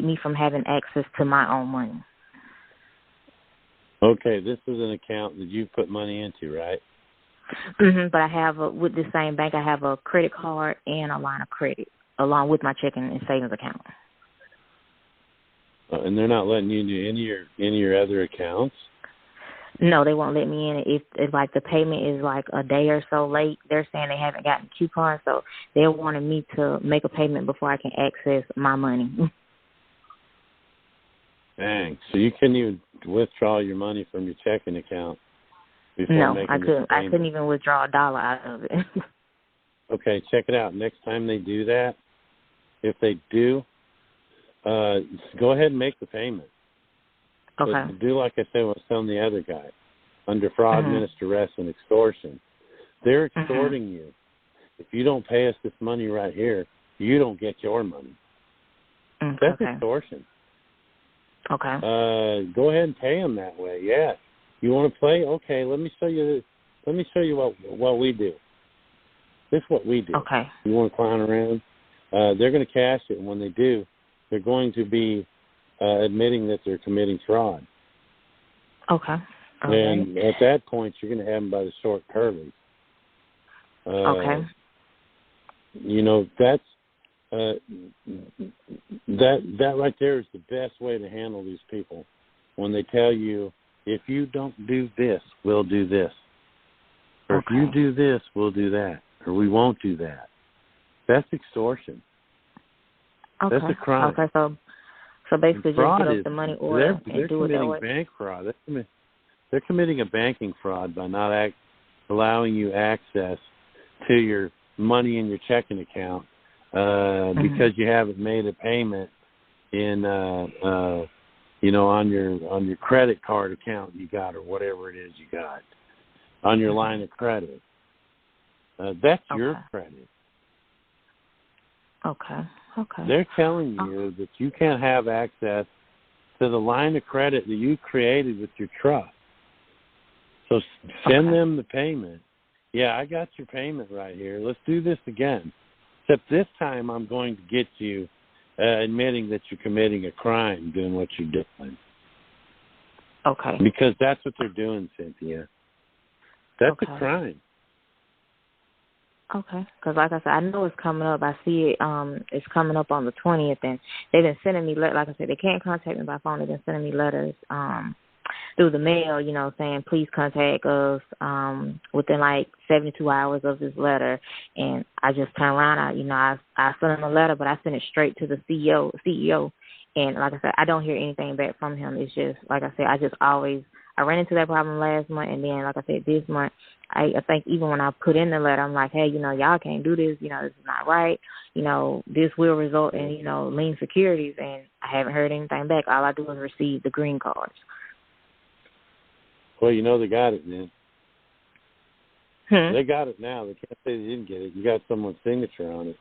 E: me from having access to my own money?
B: Okay, this is an account that you put money into, right?
E: Mm-hmm, but I have, with the same bank, I have a credit card and a line of credit, along with my checking and savings account.
B: And they're not letting you into any of your other accounts?
E: No, they won't let me in. If the payment is a day or so late, they're saying they haven't gotten coupons, so they're wanting me to make a payment before I can access my money.
B: Dang. So you couldn't even withdraw your money from your checking account before
E: no,
B: making
E: I couldn't.
B: this payment?
E: I couldn't even withdraw $1 out of it.
B: Okay, check it out. Next time they do that, if they do, go ahead and make the payment.
E: Okay.
B: But do like I said, I was telling the other guy, under fraud, menace, duress, and extortion. They're extorting you. If you don't pay us this money right here, you don't get your money. That's extortion.
E: Okay.
B: Go ahead and pay them that way. Yeah. You want to play? Okay. Let me show you. Let me show you what we do. This is what we do.
E: Okay.
B: You want to clown around? They're going to cash it, and when they do, they're going to be admitting that they're committing fraud.
E: Okay.
B: And at that point, you're going to have them by the short curlies.
E: Okay.
B: That's that right there is the best way to handle these people when they tell you, if you don't do this, we'll do this. Or if you do this, we'll do that. Or we won't do that. That's extortion.
E: Okay.
B: That's a crime.
E: Okay, so basically just get up the money order
B: they're
E: do it that way?
B: committing bank fraud. They're committing a banking fraud by not allowing you access to your money in your checking account because you haven't made a payment in on your credit card account you got, or whatever it is you got, on your line of credit. That's your credit.
E: Okay.
B: They're telling you that you can't have access to the line of credit that you created with your trust. So send them the payment. Yeah, I got your payment right here. Let's do this again. Except this time I'm going to get you admitting that you're committing a crime doing what you're doing.
E: Okay.
B: Because that's what they're doing, Cynthia. That's a crime.
E: Okay, because like I said, I know it's coming up. I see it. It's coming up on the 20th, and they've been sending me. Like I said, they can't contact me by phone. They've been sending me letters through the mail. Saying please contact us within 72 hours of this letter. And I just turn around. I sent them a letter, but I sent it straight to the CEO. And like I said, I don't hear anything back from him. It's just like I said, I ran into that problem last month, and then, like I said, this month, I think even when I put in the letter, I'm like, hey, y'all can't do this. This is not right. This will result in, lien securities, and I haven't heard anything back. All I do is receive the green cards.
B: Well, they got it, man. They got it now. They can't say they didn't get it. You got someone's signature on it.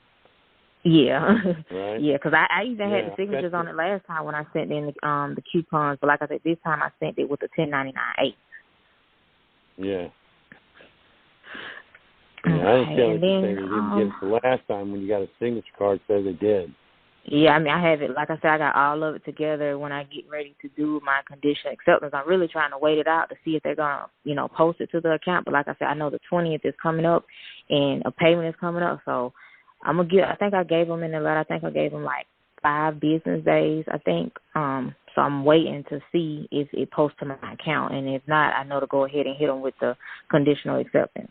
E: Yeah.
B: Right?
E: Yeah, because I even had the signatures on it last time when I sent in the coupons. But like I said, this time I sent it with the 1099A.
B: Yeah. I don't care what you say they didn't get it the last time when you got a signature card say they did.
E: Yeah, I have it. Like I said, I got all of it together when I get ready to do my conditional acceptance. I'm really trying to wait it out to see if they're going to, post it to the account. But like I said, I know the 20th is coming up and a payment is coming up. So I'm going to I think I gave them in the letter, I think I gave them 5 business days, I think. So I'm waiting to see if it posts to my account. And if not, I know to go ahead and hit them with the conditional acceptance.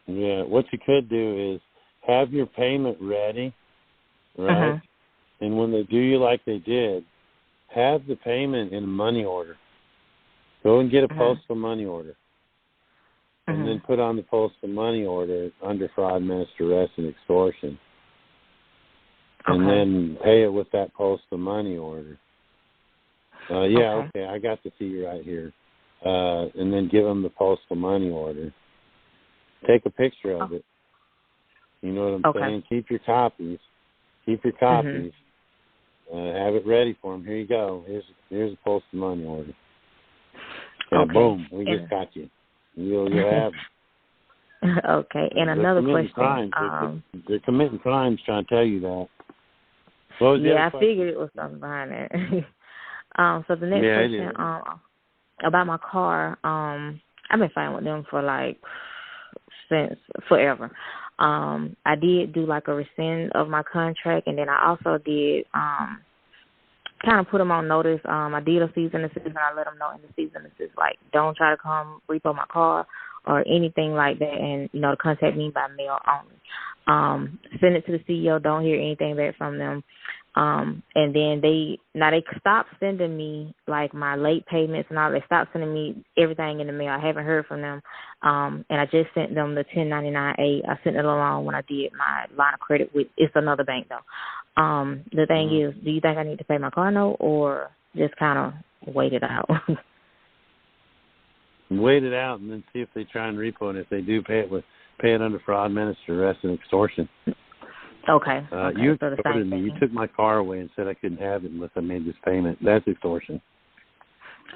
B: Yeah, what you could do is have your payment ready, right? And when they do you like they did, have the payment in a money order. Go and get a postal money order. And then put on the postal money order under fraud, menace, duress, and extortion. and then pay it with that postal money order. Okay, I got the fee right here. And then give them the postal money order. Take a picture of it. You know what I'm saying? Keep your copies. Have it ready for them. Here you go. Here's a postal money order. Yeah, boom. We just got you. You'll have it.
E: Okay. And another question.
B: They're committing crimes trying to tell you that.
E: I figured it was something behind it. So the next question about my car, I've been fighting with them for since forever. I did do a rescind of my contract, and then I also did kind of put them on notice. I did a cease and desist, and I let them know in the cease and desist, don't try to come repo my car or anything like that, and, to contact me by mail only. Send it to the CEO, don't hear anything back from them. And then they stopped sending me my late payments and all. They stopped sending me everything in the mail. I haven't heard from them. And I just sent them the 1099A. I sent it along when I did my line of credit with, it's another bank though. The thing is, do you think I need to pay my car note or just kind of wait it out?
B: Wait it out and then see if they try and repo it. If they do, pay it under fraud, menace, arrest, and extortion.
E: Okay.
B: You extorted me. You took my car away and said I couldn't have it unless I made this payment. That's extortion.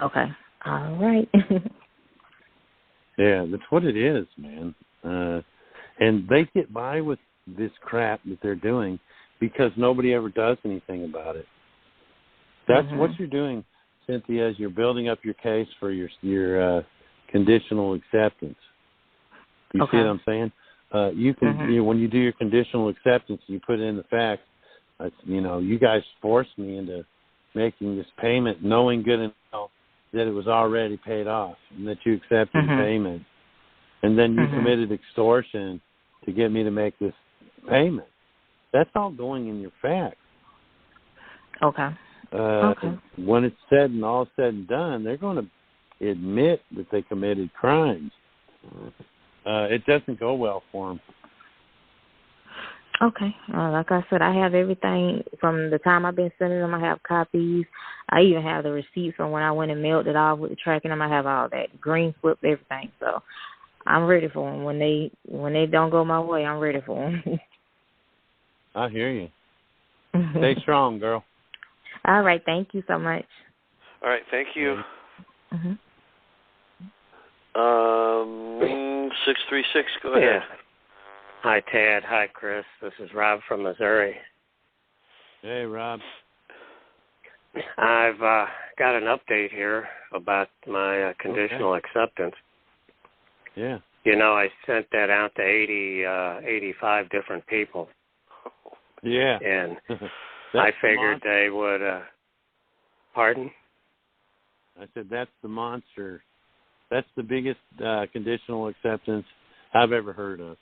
E: Okay. All right.
B: Yeah, that's what it is, man. And they get by with this crap that they're doing because nobody ever does anything about it. That's what you're doing, Cynthia, is you're building up your case for your conditional acceptance. You see what I'm saying? You can, when you do your conditional acceptance, you put in the fact, you guys forced me into making this payment, knowing good and well that it was already paid off and that you accepted the payment. And then you committed extortion to get me to make this payment. That's all going in your facts.
E: Okay.
B: When it's said and all said and done, they're going to admit that they committed crimes. It doesn't go well for them.
E: Okay. Like I said, I have everything from the time I've been sending them. I have copies. I even have the receipts from when I went and mailed it off with the tracking them. I have all that, green slip, everything. So I'm ready for them. When they don't go my way, I'm ready for them.
B: I hear you. Stay strong, girl.
E: All right. Thank you so much.
A: All right. Thank you. 636, go ahead.
F: Hi, Tad. Hi, Chris. This is Rob from Missouri.
B: Hey, Rob.
F: I've got an update here about my conditional acceptance.
B: Yeah.
F: I sent that out to 85 different people.
B: Yeah.
F: And I figured they would, pardon?
B: I said that's the monster. That's the biggest conditional acceptance I've ever heard of.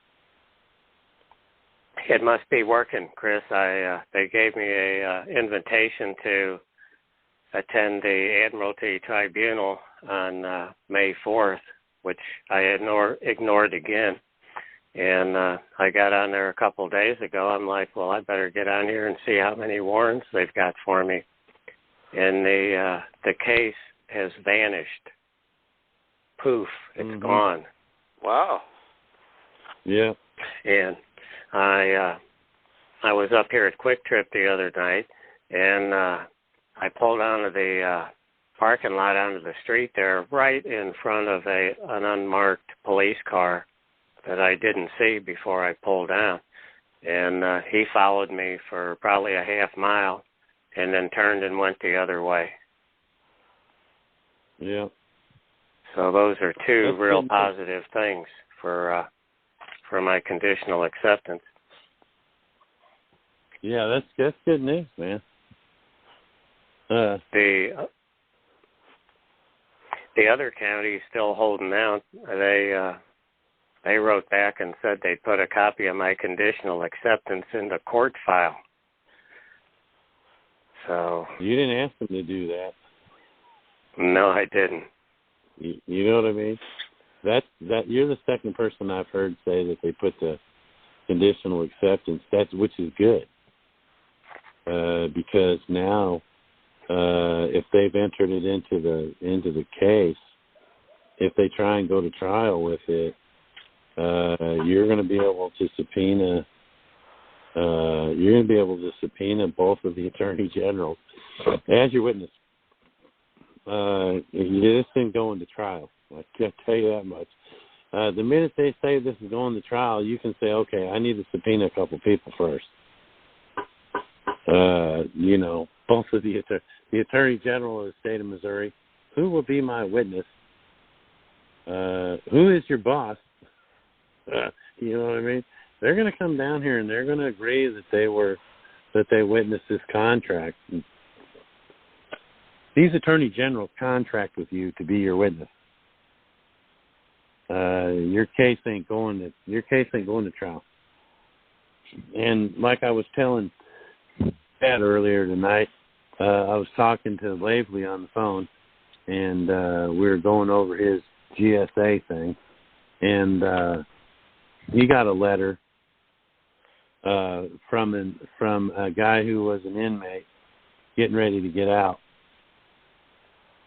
F: It must be working, Chris. They gave me a invitation to attend the Admiralty Tribunal on May 4th, which I ignored again. And I got on there a couple of days ago. I'm like, well, I better get on here and see how many warrants they've got for me. And the case has vanished. Poof, it's gone.
A: Wow.
B: Yeah.
F: And I was up here at Quick Trip the other night, and I pulled onto the parking lot onto the street there, right in front of an unmarked police car that I didn't see before I pulled down. And he followed me for probably a half mile and then turned and went the other way.
B: Yeah.
F: So those are two real positive things for my conditional acceptance.
B: Yeah, that's good news, man.
F: The other county is still holding out. They wrote back and said they'd put a copy of my conditional acceptance in the court file. So
B: you didn't ask them to do that.
F: No, I didn't.
B: You know what I mean? That you're the second person I've heard say that they put the conditional acceptance. Which is good. because now if they've entered it into the case, if they try and go to trial with it, you're going to be able to subpoena. You're going to be able to subpoena both of the attorney generals as your witness. This isn't going to trial. I can't tell you that much. The minute they say this is going to trial, you can say, okay, I need to subpoena a couple people first. Both of the Attorney General of the state of Missouri, who will be my witness? Who is your boss? You know what I mean? They're going to come down here and they're going to agree that they witnessed this contract. These attorney generals contract with you to be your witness. Your case ain't going to trial. And like I was telling Pat earlier tonight, I was talking to Lavely on the phone, and we were going over his GSA thing, and he got a letter from a guy who was an inmate getting ready to get out.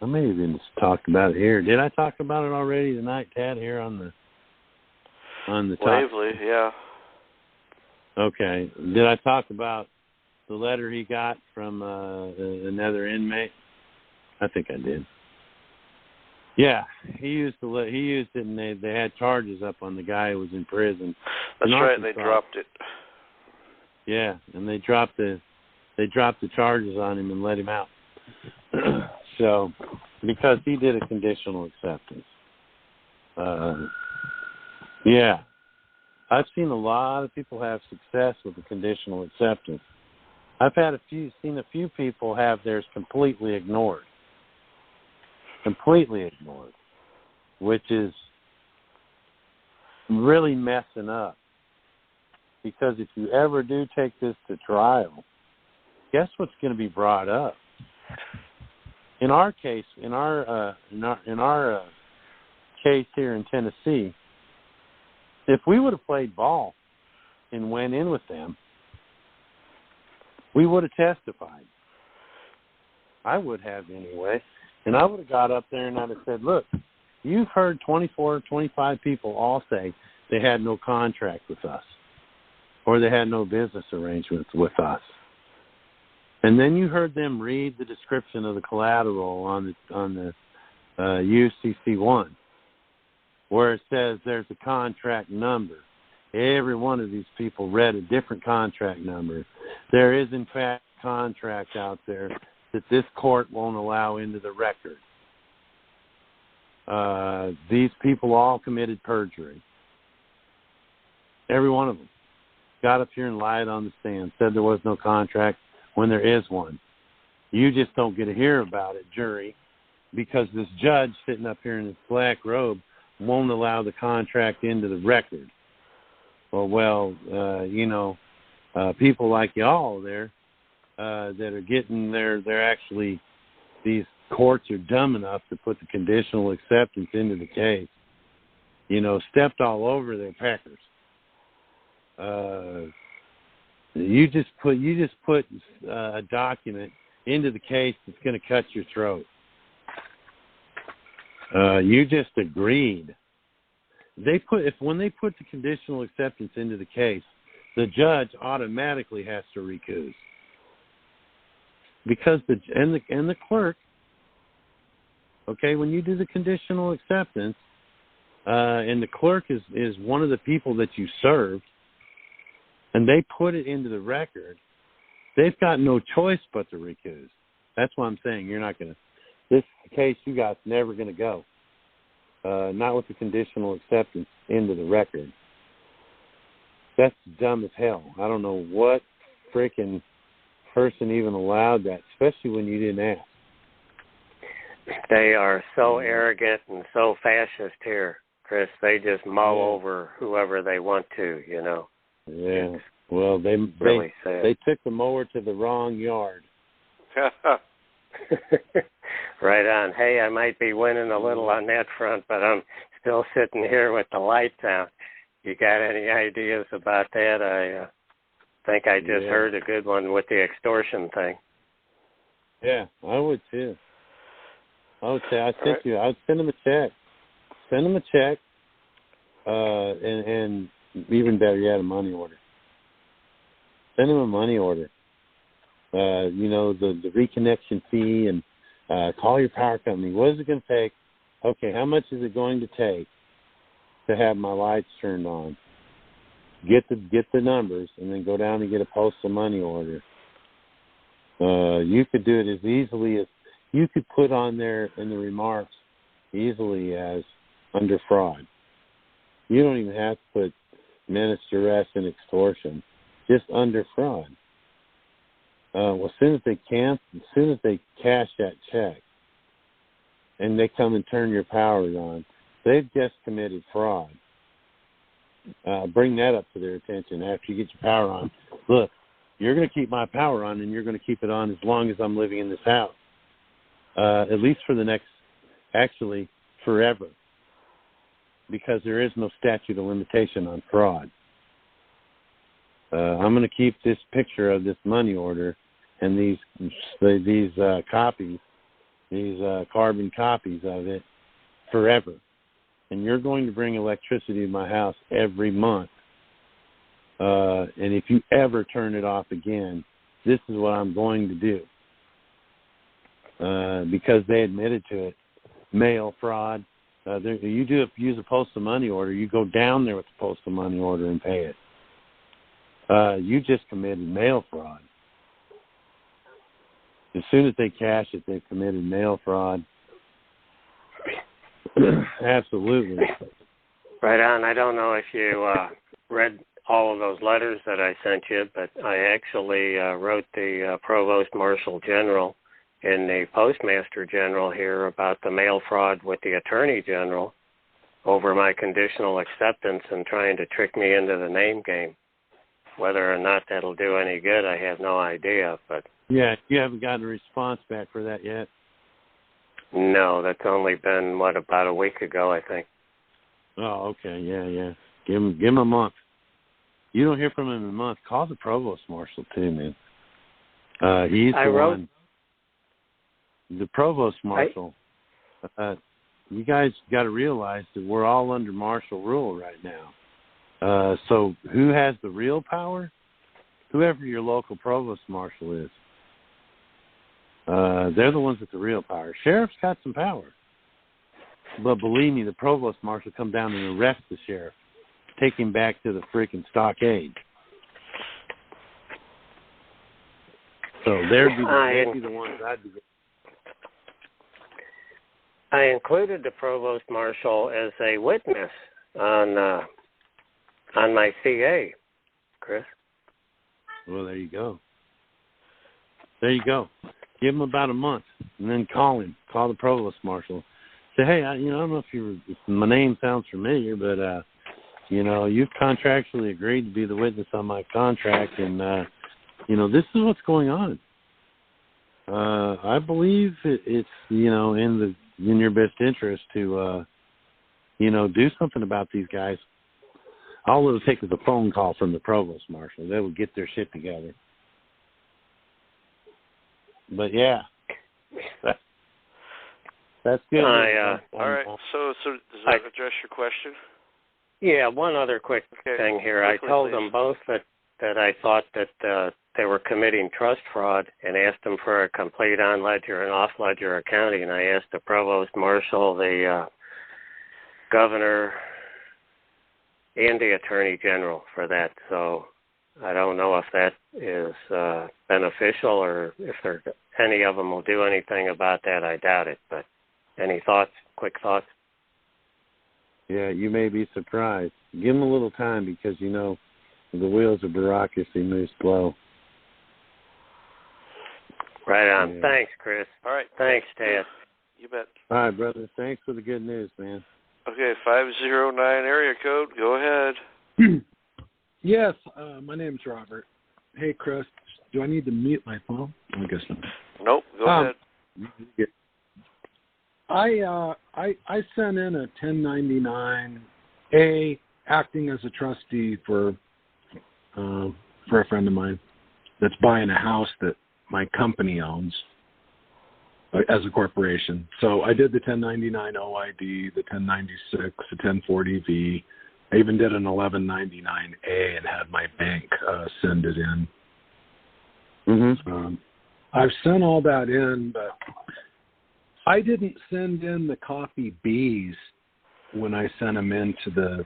B: I may have even talked about it here. Did I talk about it already tonight, Tad, here on the top?
A: Lavely, yeah.
B: Okay. Did I talk about the letter he got from another inmate? I think I did. Yeah, he used it, and they had charges up on the guy who was in prison.
A: That's right. They dropped it.
B: Yeah, and they dropped the charges on him and let him out. So, because he did a conditional acceptance. Yeah, I've seen a lot of people have success with the conditional acceptance. I've seen a few people have theirs completely ignored, which is really messing up. Because if you ever do take this to trial, guess what's going to be brought up? In our case, in our case here in Tennessee, if we would have played ball and went in with them, we would have testified. I would have anyway. And I would have got up there and I'd have said, look, you've heard 24, 25 people all say they had no contract with us or they had no business arrangements with us. And then you heard them read the description of the collateral on the UCC1, where it says there's a contract number. Every one of these people read a different contract number. There is, in fact, a contract out there that this court won't allow into the record. These people all committed perjury. Every one of them got up here and lied on the stand, said there was no contract when there is one. You just don't get to hear about it, jury, because this judge sitting up here in his black robe won't allow the contract into the record. People like y'all there that are getting they're actually, these courts are dumb enough to put the conditional acceptance into the case. Stepped all over their peckers. You just put a document into the case that's going to cut your throat. You just agreed. When they put the conditional acceptance into the case, the judge automatically has to recuse, because the clerk. Okay, when you do the conditional acceptance, and the clerk is one of the people that you served, and they put it into the record, they've got no choice but to recuse. That's why I'm saying you're not going to. This case you got's never going to go. Not with the conditional acceptance into the record. That's dumb as hell. I don't know what freaking person even allowed that, especially when you didn't ask.
F: They are so arrogant and so fascist here, Chris. They just mull over whoever they want to,
B: Yeah. Well, they took the mower to the wrong yard.
F: Right on. Hey, I might be winning a little on that front, but I'm still sitting here with the lights out. You got any ideas about that? think I just heard a good one with the extortion thing.
B: Yeah, I would too. I would say I would send them a check. Send them a check, and even better yet, a money order. Send them a money order. The reconnection fee, and call your power company. What is it going to take? Okay, how much is it going to take to have my lights turned on? Get the numbers, and then go down and get a postal money order. You could do it as easily as you could put on there in the remarks, easily as under fraud. You don't even have to put menace, duress, and extortion. Just under fraud. As soon as they cash that check, and they come and turn your power on, they've just committed fraud. Bring that up to their attention after you get your power on. Look, you're going to keep my power on, and you're going to keep it on as long as I'm living in this house. At least for the next, actually, forever. Because there is no statute of limitation on fraud. I'm going to keep this picture of this money order and these copies, these carbon copies of it, forever. And you're going to bring electricity to my house every month. And if you ever turn it off again, this is what I'm going to do. Because they admitted to it. Mail fraud. You do use a postal money order, you go down there with the postal money order and pay it. You just committed mail fraud. As soon as they cash it, they've committed mail fraud. Absolutely.
F: Right on. I don't know if you read all of those letters that I sent you, but I actually wrote the Provost Marshal General and the Postmaster General here about the mail fraud with the Attorney General over my conditional acceptance and trying to trick me into the name game. Whether or not that'll do any good, I have no idea. But
B: yeah, you haven't gotten a response back for that yet?
F: No, that's only been, about a week ago, I think.
B: Oh, okay, yeah. Give him a month. You don't hear from him in a month. Call the Provost Marshal too, man. He's the one. The Provost Marshal. You guys got to realize that we're all under martial rule right now. So who has the real power? Whoever your local Provost Marshal is. They're the ones with the real power. Sheriff's got some power. But believe me, the Provost Marshal come down and arrest the sheriff. Take him back to the freaking stockade. So they'd be the ones I'd be.
F: I included the Provost Marshal as a witness on my CA, Chris.
B: Well, there you go. Give him about a month, and then call him. Call the Provost Marshal. Say, hey, I don't know if my name sounds familiar, but you've contractually agreed to be the witness on my contract, and this is what's going on. I believe it's in your best interest to do something about these guys. All it'll take is a phone call from the Provost Marshal. They will get their shit together. But yeah, that's good.
A: All right. So does that address your question?
F: Yeah. One other quick thing here. I told them both that I thought that they were committing trust fraud and asked them for a complete on-ledger and off-ledger accounting. And I asked the Provost Marshal, the Governor, and the Attorney General for that. So I don't know if that is beneficial or if any of them will do anything about that. I doubt it. But any thoughts, quick thoughts?
B: Yeah, you may be surprised. Give them a little time because, the wheels of bureaucracy move slow.
F: Right on. Yeah. Thanks, Chris.
A: All right.
F: Thanks, Ted.
A: You bet.
B: All right, brother. Thanks for the good news, man.
A: Okay, 509 area code. Go ahead.
G: Yes, my name's Robert. Hey, Chris, do I need to mute my phone? I guess not.
A: Nope, go ahead.
G: I sent in a 1099-A acting as a trustee for for a friend of mine that's buying a house that my company owns as a corporation. So I did the 1099 OID, the 1096, the 1040V. I even did an 1199A and had my bank send it in.
B: Mm-hmm.
G: I've sent all that in, but I didn't send in the copy Bs when I sent them into the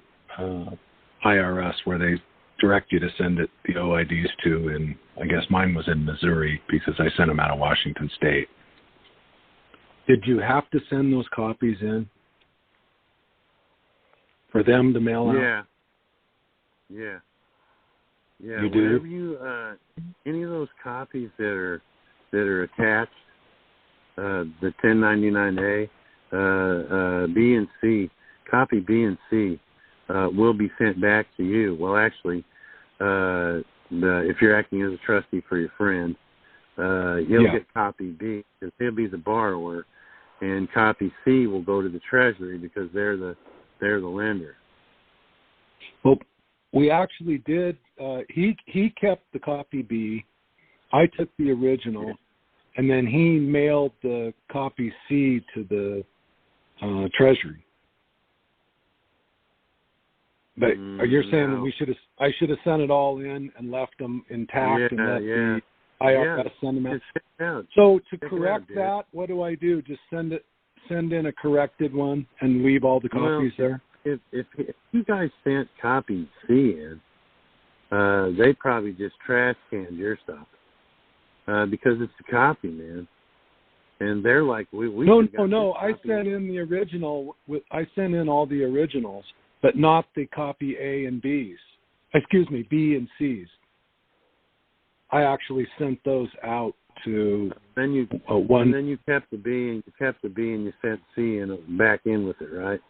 G: IRS, where they direct you to send it the OIDs to, and I guess mine was in Missouri because I sent them out of Washington State. Did you have to send those copies in for them to mail out?
B: Yeah.
G: You do?
B: Whenever you any of those copies that are attached, the 1099A, B and C, copy B and C will be sent back to you. Well, actually, if you're acting as a trustee for your friend, he'll get copy B because he'll be the borrower, and copy C will go to the Treasury because they're the lender.
G: Well, we actually did. He kept the copy B. I took the original, and then he mailed the copy C to the Treasury. But you're saying that I should have sent it all in and left them intact and let the IRS send them out. So to correct that, what do I do? Just send in a corrected one and leave all the copies there?
B: If you guys sent copy C in, they probably just trash canned your stuff because it's a copy, man. And they're like, No. I sent in the original. I sent in all the originals, but not the copy A and Bs. Excuse me, B and Cs. I actually sent those out to one. And then you kept the B and you sent C and back in with it, right?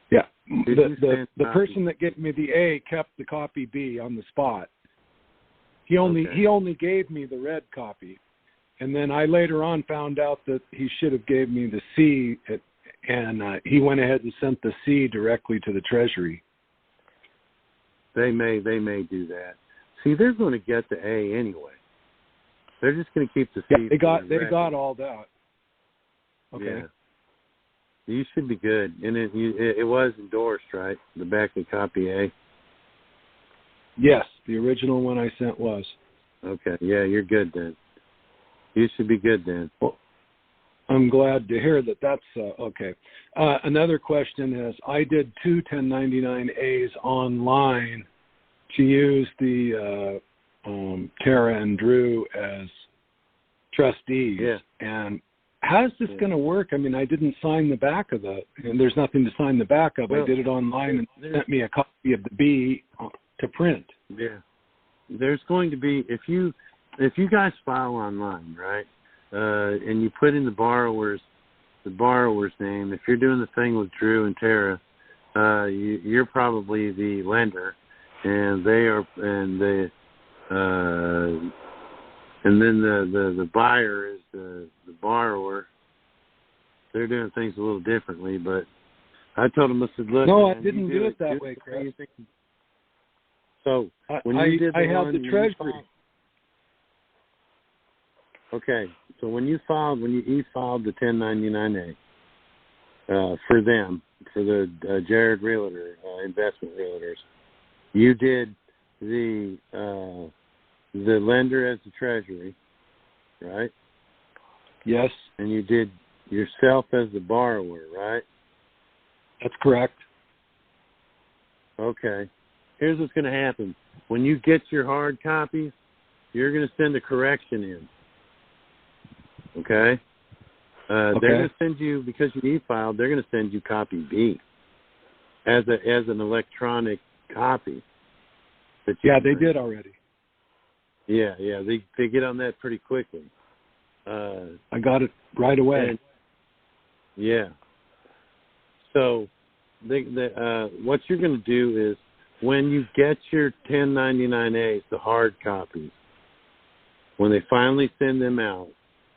B: Yeah. The person that gave me the A kept the copy B on the spot. He only gave me the red copy, and then I later on found out that he should have gave me the C, and he went ahead and sent the C directly to the Treasury. They may do that. See, they're going to get the A anyway. They're just going to keep the C. Yeah, they got all that. Okay. Yeah. You should be good. And it was endorsed, right? The back of copy A? Yes, the original one I sent was. Okay. Yeah, you're good then. You should be good then. Well, I'm glad to hear that that's okay. Another question is, I did 2 1099As online to use the Tara and Drew as trustees. Yeah. And how's this going to work? I mean, I didn't sign the back of and there's nothing to sign the back of. Well, I did it online and sent me a copy of the B to print. Yeah. There's going to be, if you guys file online, right, and you put in the borrower's name, if you're doing the thing with Drew and Tara, you're probably the lender, and they are, and then the buyer is the borrower. They're doing things a little differently, but I told them, I said, look. No, man, I didn't do it that way, Chris. So when you did I have the Treasury. Okay, so when you e-filed the 1099A for them, for the Jared Realtor, investment realtors, you did the lender as the Treasury, right? Yes. And you did yourself as the borrower, right? That's correct. Okay. Here's what's going to happen. When you get your hard copies, you're going to send a correction in. Okay? They're going to send you, because you e-filed, they're going to send you copy B as an electronic copy. Yeah, they did already. Yeah, they get on that pretty quickly. I got it right away. Yeah. So what you're going to do is, when you get your 1099As, the hard copies, when they finally send them out,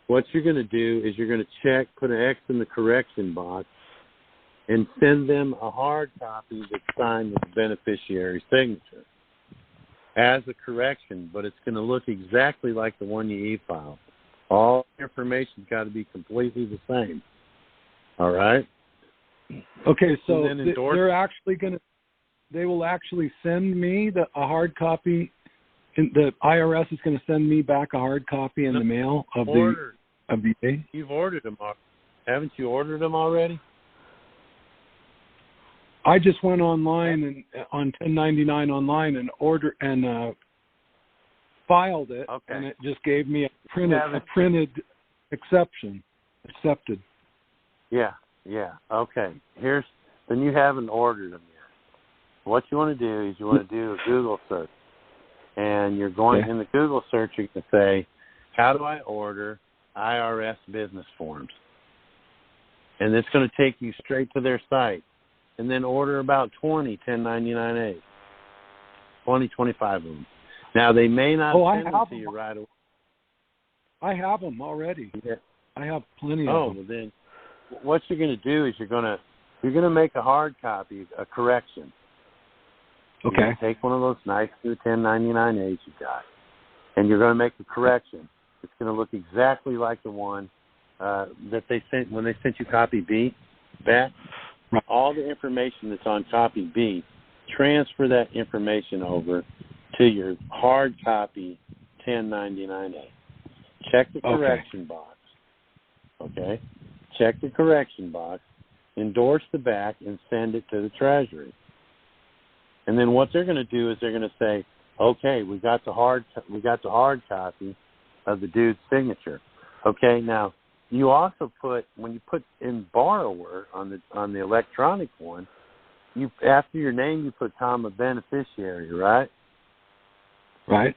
B: what you're going to do is you're going to check, put an X in the correction box, and send them a hard copy that's signed with the beneficiary signature. as a correction, but it's going to look exactly like the one you e-filed. All the information's got to be completely the same. All right?
G: Okay, so they're actually going to, they will actually send me a hard copy. The IRS is going to send me back a hard copy in the mail of the A?
B: You've ordered them. Haven't you ordered them already?
G: I just went online and on 1099 online and filed it, and it just gave me a printed exception accepted.
B: Yeah. Okay. Then you haven't ordered them yet. What you want to do is you want to do a Google search, and you're going in the Google search. You can say, "How do I order IRS business forms?" And it's going to take you straight to their site. And then order about 20 1099As, 25 of them. Now, they may not send them to you right away.
G: I have them already.
B: Yeah.
G: I have plenty of them.
B: Well, then what you're going to do is you're going to make a hard copy, a correction.
G: Okay.
B: You're going to take one of those nice new 1099As you got, and you're going to make a correction. It's going to look exactly like the one that they sent when they sent you copy B back. All the information that's on copy B, transfer that information over to your hard copy 1099A. Check the correction box. Okay? Check the correction box, endorse the back, and send it to the Treasury. And then what they're going to do is they're going to say, okay, we got the hard copy of the dude's signature. Okay, now you also when you put in borrower on the electronic one, you after your name you put comma beneficiary, right?
G: Right.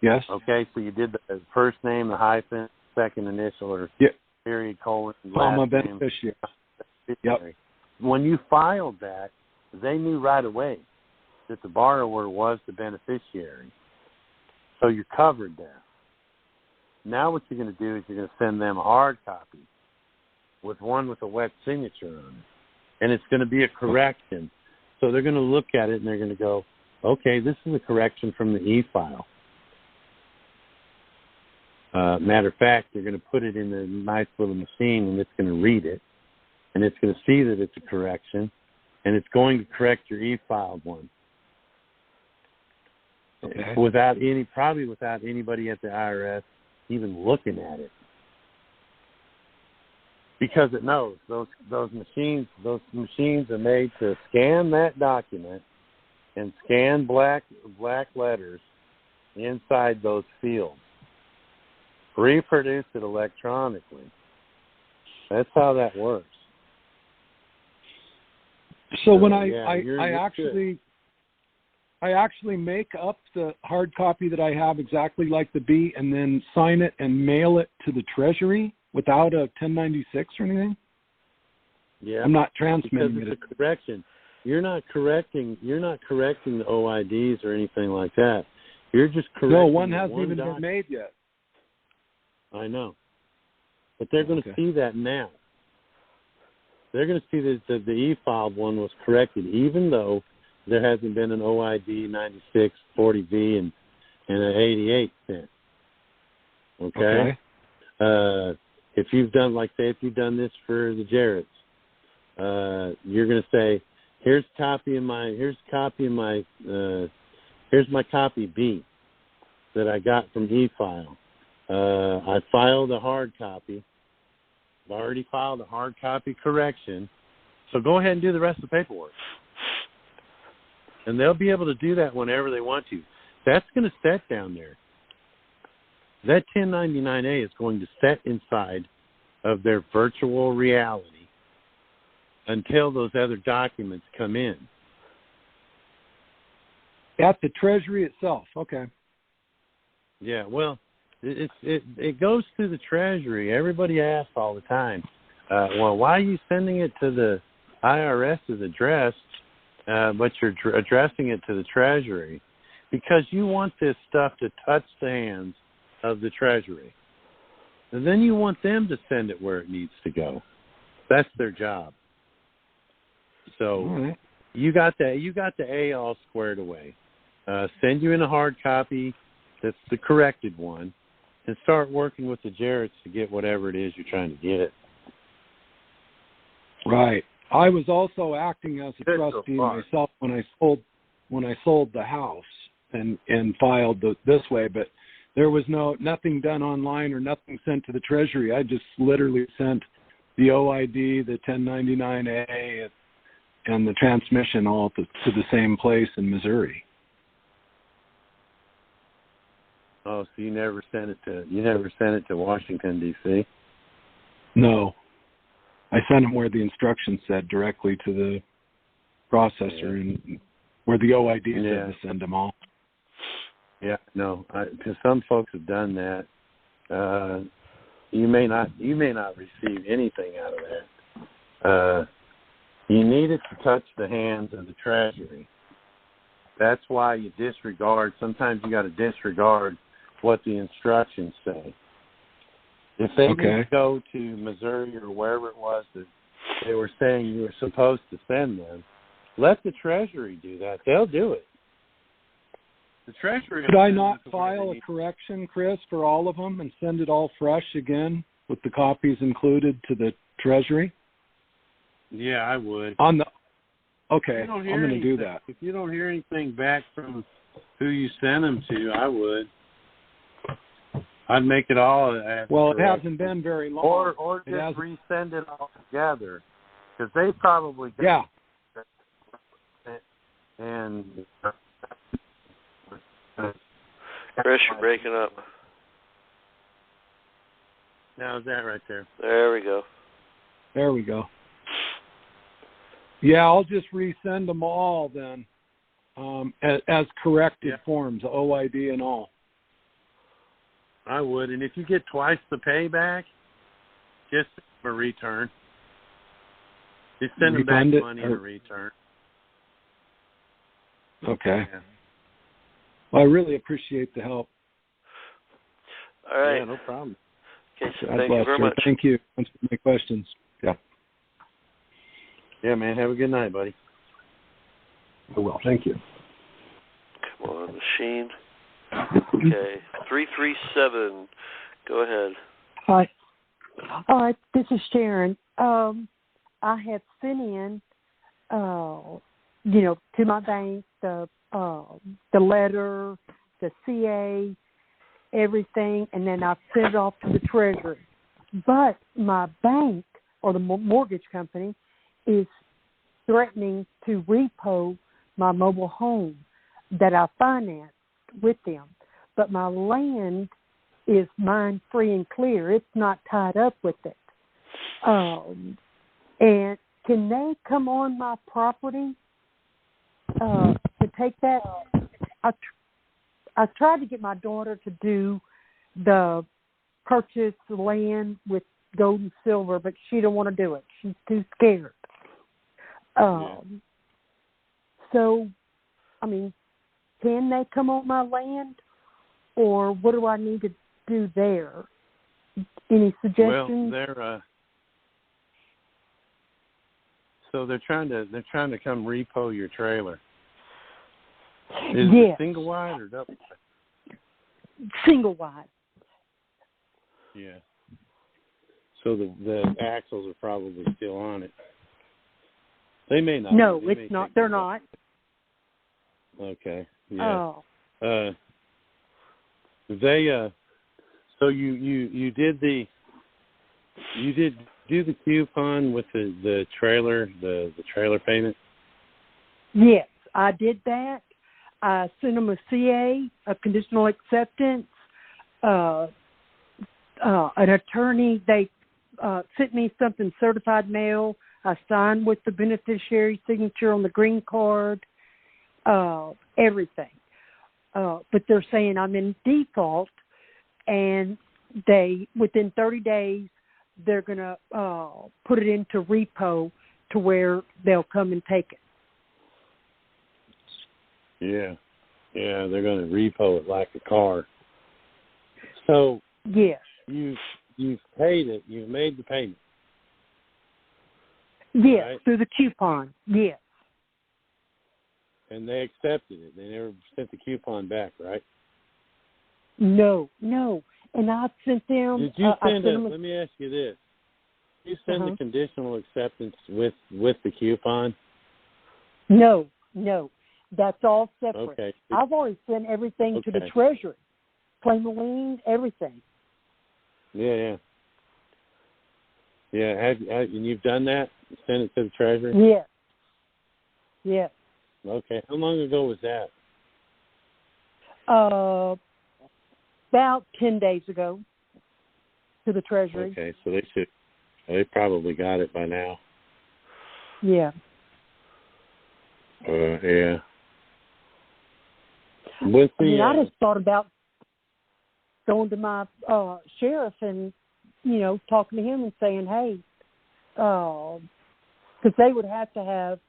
G: Yes.
B: Okay, so you did the first name, the hyphen, second initial, or period, colon,
G: comma
B: last name.
G: beneficiary.
B: Yep. When you filed that, they knew right away that the borrower was the beneficiary. So you covered that. Now what you're going to do is you're going to send them a hard copy with a wet signature on it. And it's going to be a correction. So they're going to look at it and they're going to go, okay, this is a correction from the e-file. Matter of fact, they're going to put it in a nice little machine and it's going to read it. And it's going to see that it's a correction. And it's going to correct your e-filed one.
G: Okay.
B: Probably without anybody at the IRS even looking at it, because it knows those machines are made to scan that document and scan black letters inside those fields, reproduce it electronically. That's how that works.
G: So when I actually make up the hard copy that I have exactly like the B and then sign it and mail it to the Treasury without a 1096 or anything?
B: Yeah.
G: I'm not transmitting
B: because it's a correction. You're not correcting the OIDs or anything like that. You're just correcting.
G: No, one hasn't even been made yet.
B: I know. But they're going to see that now. They're going to see that the e-filed one was corrected, even though there hasn't been an OID 96, 40V, and an 88 cent. Okay? If you've done, if you've done this for the Jarretts, you're going to say, here's my copy B that I got from e-file. I filed a hard copy. I've already filed a hard copy correction. So go ahead and do the rest of the paperwork. And they'll be able to do that whenever they want to. That's going to set down there. That 1099A is going to set inside of their virtual reality until those other documents come in.
G: At the Treasury itself, okay.
B: Yeah, well, it goes through the Treasury. Everybody asks all the time, well, why are you sending it to the IRS's address, but you're addressing it to the Treasury? Because you want this stuff to touch the hands of the Treasury. And then you want them to send it where it needs to go. That's their job. So you got the A all squared away. send you in a hard copy that's the corrected one, and start working with the Jarretts to get whatever it is you're trying to get.
G: Right. I was also acting as a trustee myself when I sold the house and filed this way, but there was nothing done online or nothing sent to the Treasury. I just literally sent the OID, the 1099A, and the transmission all to the same place in Missouri.
B: Oh, so you never sent it to Washington, D.C.?
G: No. I sent them where the instructions said, directly to the processor, and where the OID said to send them all.
B: Yeah, no, because some folks have done that. You may not receive anything out of that. You need it to touch the hands of the Treasury. That's why you disregard. Sometimes you got to disregard what the instructions say. If they didn't go to Missouri or wherever it was that they were saying you were supposed to send them, let the Treasury do that. They'll do it. The Treasury.
G: Could I not file a correction, Chris, for all of them and send it all fresh again with the copies included to the Treasury?
B: Yeah, I would.
G: Okay, I'm going to do that.
B: If you don't hear anything back from who you sent them to, I would. I'd make it all.
G: Well, it hasn't been very long.
B: Or just resend it all together, because they probably got and
A: Chris, you're breaking up.
B: Now is that right there?
A: There we go.
G: There we go. Yeah, I'll just resend them all then, as corrected forms, OID and all.
B: I would, and if you get twice the payback, just a return. Just send them back money in a return.
G: Okay. Yeah. Well, I really appreciate the help.
A: All right.
B: Yeah, no problem.
A: Okay, so thank you very much.
G: Thank you. Thanks for my questions. Yeah.
B: Yeah, man. Have a good night, buddy.
G: I will. Thank you.
A: Come on, machine. Okay, 337. Go ahead.
H: Hi. This is Sharon. I have sent in, to my bank the letter, the CA, everything, and then I've sent it off to the Treasury. But my bank or the mortgage company is threatening to repo my mobile home that I financed with them. But my land is mine free and clear. It's not tied up with it. And can they come on my property to take that? I tried to get my daughter to do the purchase the land with gold and silver, but she don't want to do it. She's too scared. So, I mean, can they come on my land, or what do I need to do there? Any suggestions?
B: Well, they're trying to come repo your trailer. Is it single wide or double wide?
H: Single wide.
B: Yeah. So the axles are probably still on it. They may not.
H: No, it's not. They're not.
B: Okay. Yeah.
H: Oh.
B: So you did do the coupon with the trailer, the trailer payment?
H: Yes, I did that. I sent them a CA, a conditional acceptance, an attorney. They sent me something certified mail. I signed with the beneficiary signature on the green card, everything. But they're saying I'm in default, and within 30 days, they're going to put it into repo to where they'll come and take it.
B: Yeah, they're going to repo it like a car. So
H: yes,
B: you've paid it. You've made the payment.
H: Yes,
B: right?
H: Through the coupon. Yes.
B: And they accepted it. They never sent the coupon back, right?
H: No. And I sent them.
B: Did you send it? Let me ask you this: did you send the conditional acceptance with the coupon?
H: No. That's all separate.
B: Okay.
H: I've already sent everything to the Treasury, claim the liens, everything.
B: Yeah. And you've done that? Sent it to the Treasury?
H: Yes.
B: Okay. How long ago was that?
H: About 10 days ago to the Treasury.
B: Okay, so they probably got it by now.
H: Yeah.
B: Yeah.
H: I just thought about going to my sheriff and, talking to him and saying, hey, because they would have to have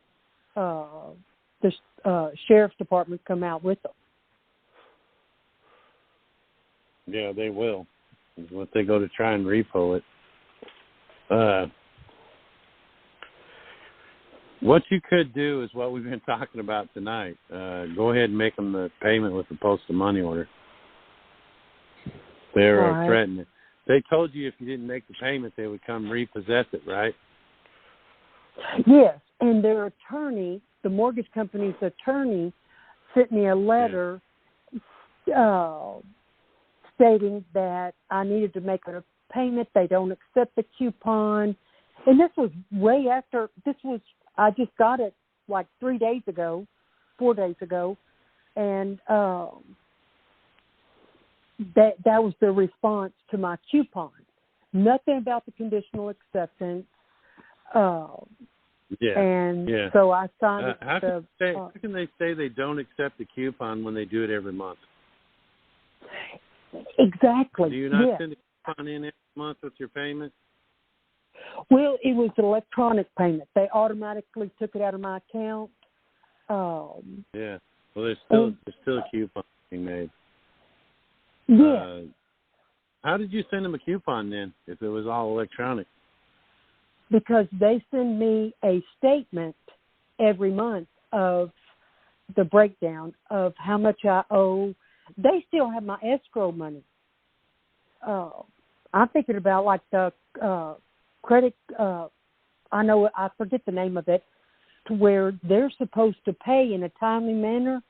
H: the sheriff's department come out with them.
B: Yeah, they will. Once they go to try and repo it. What you could do is what we've been talking about tonight. Go ahead and make them the payment with the postal money order. They're threatening. They told you if you didn't make the payment, they would come repossess it, right?
H: Yes, and their attorney, the mortgage company's attorney, sent me a letter stating that I needed to make a payment. They don't accept the coupon. And this was way after, I just got it like 4 days ago, and that was the response to my coupon. Nothing about the conditional acceptance. So I signed
B: how can they say they don't accept the coupon when they do it every month?
H: Exactly.
B: Do you not send a coupon in every month with your payment?
H: Well, it was an electronic payment. They automatically took it out of my account.
B: Well, there's still a coupon being made.
H: Yeah.
B: How did you send them a coupon then, if it was all electronic?
H: Because they send me a statement every month of the breakdown of how much I owe. They still have my escrow money. I'm thinking about like the credit, I forget the name of it, to where they're supposed to pay in a timely manner.